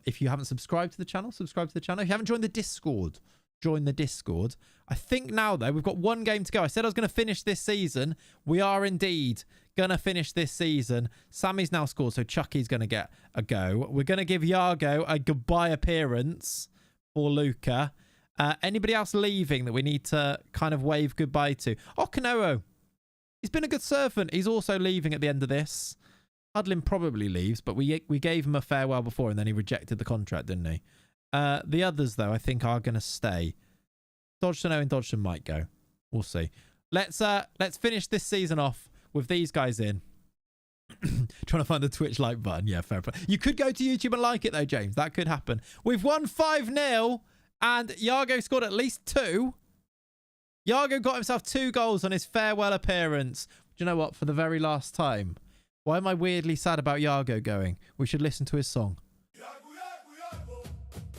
If you haven't subscribed to the channel, subscribe to the channel. If you haven't joined the Discord, join the Discord. I think now, though, we've got one game to go. I said I was going to finish this season. We are indeed going to finish this season. Sammy's now scored, so Chucky's going to get a go. We're going to give Yago a goodbye appearance for Luca. Anybody else leaving that we need to kind of wave goodbye to? Oh, Kanoa. He's been a good servant. He's also leaving at the end of this. Hudlin probably leaves, but we gave him a farewell before and then he rejected the contract, didn't he? The others, though, I think are going to stay. Dodgson, Owen Dodgson might go. We'll see. Let's finish this season off with these guys in. Trying to find the Twitch like button. Yeah, fair play. You could go to YouTube and like it, though, James. That could happen. We've won 5-0 and Yago scored at least 2. Yago got himself 2 goals on his farewell appearance. Do you know what? For the very last time. Why am I weirdly sad about Yago going? We should listen to his song.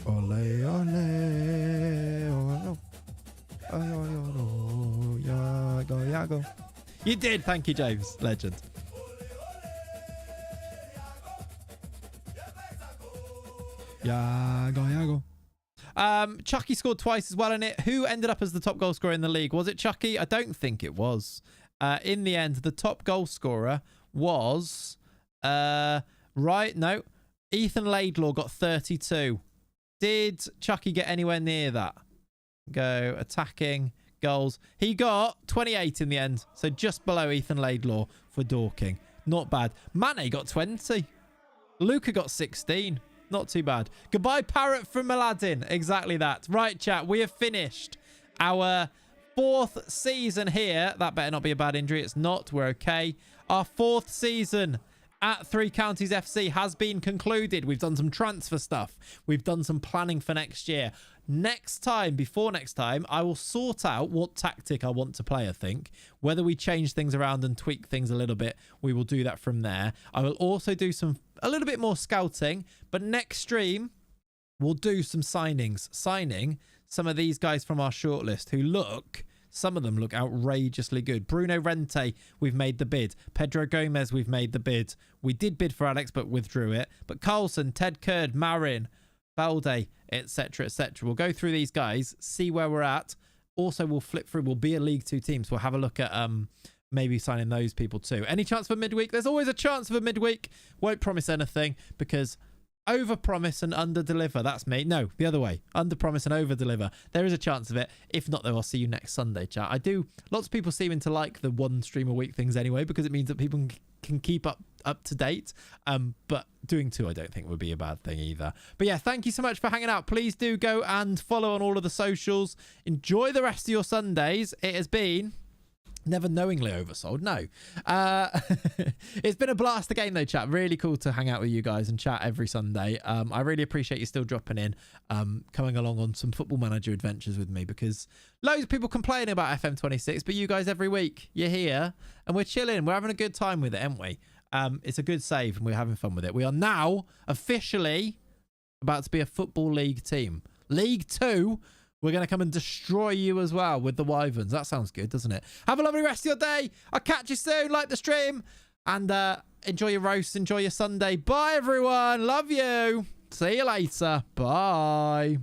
Ole, ole, ole. Yago. You did. Thank you, James. Legend. Yago. Chucky scored twice as well in it. Who ended up as the top goal scorer in the league? Was it Chucky? I don't think it was. In the end, the top goal scorer was... no. Ethan Laidlaw got 32. Did Chucky get anywhere near that? Go attacking goals. He got 28 in the end. So just below Ethan Laidlaw for Dorking. Not bad. Mane got 20. Luca got 16. Not too bad. Goodbye, Parrot from Aladdin. Exactly that. Right, chat. We have finished our 4th season here. That better not be a bad injury. It's not. We're okay. Our 4th season at Three Counties FC has been concluded. We've done some transfer stuff. We've done some planning for next year. Before next time, I will sort out what tactic I want to play, I think. Whether we change things around and tweak things a little bit, we will do that from there. I will also do a little bit more scouting, but next stream, we'll do some signings. Signing some of these guys from our shortlist who some of them look outrageously good. Bruno Rente, we've made the bid. Pedro Gomez, we've made the bid. We did bid for Alex, but withdrew it. But Carlson, Ted Kurd, Marin, Valde, etc., etc. We'll go through these guys, see where we're at. Also, we'll flip through. We'll be a League 2 team, so we'll have a look at maybe signing those people too. Any chance for midweek? There's always a chance for midweek. Won't promise anything because over-promise and under-deliver. That's me. No, the other way. Under-promise and over-deliver. There is a chance of it. If not, though, I'll see you next Sunday, chat. Lots of people seeming to like the one stream a week things anyway because it means that people can keep up to date. But doing 2, I don't think would be a bad thing either. But yeah, thank you so much for hanging out. Please do go and follow on all of the socials. Enjoy the rest of your Sundays. It has been... never knowingly oversold. No. It's been a blast again though, chat. Really cool to hang out with you guys and chat every Sunday. I really appreciate you still dropping in, coming along on some Football Manager adventures with me because loads of people complaining about FM26, but you guys every week, you're here and we're chilling. We're having a good time with it, aren't we? It's a good save and we're having fun with it. We are now officially about to be a Football League team. League 2. We're going to come and destroy you as well with the Wyverns. That sounds good, doesn't it? Have a lovely rest of your day. I'll catch you soon. Like the stream. And enjoy your roast. Enjoy your Sunday. Bye, everyone. Love you. See you later. Bye.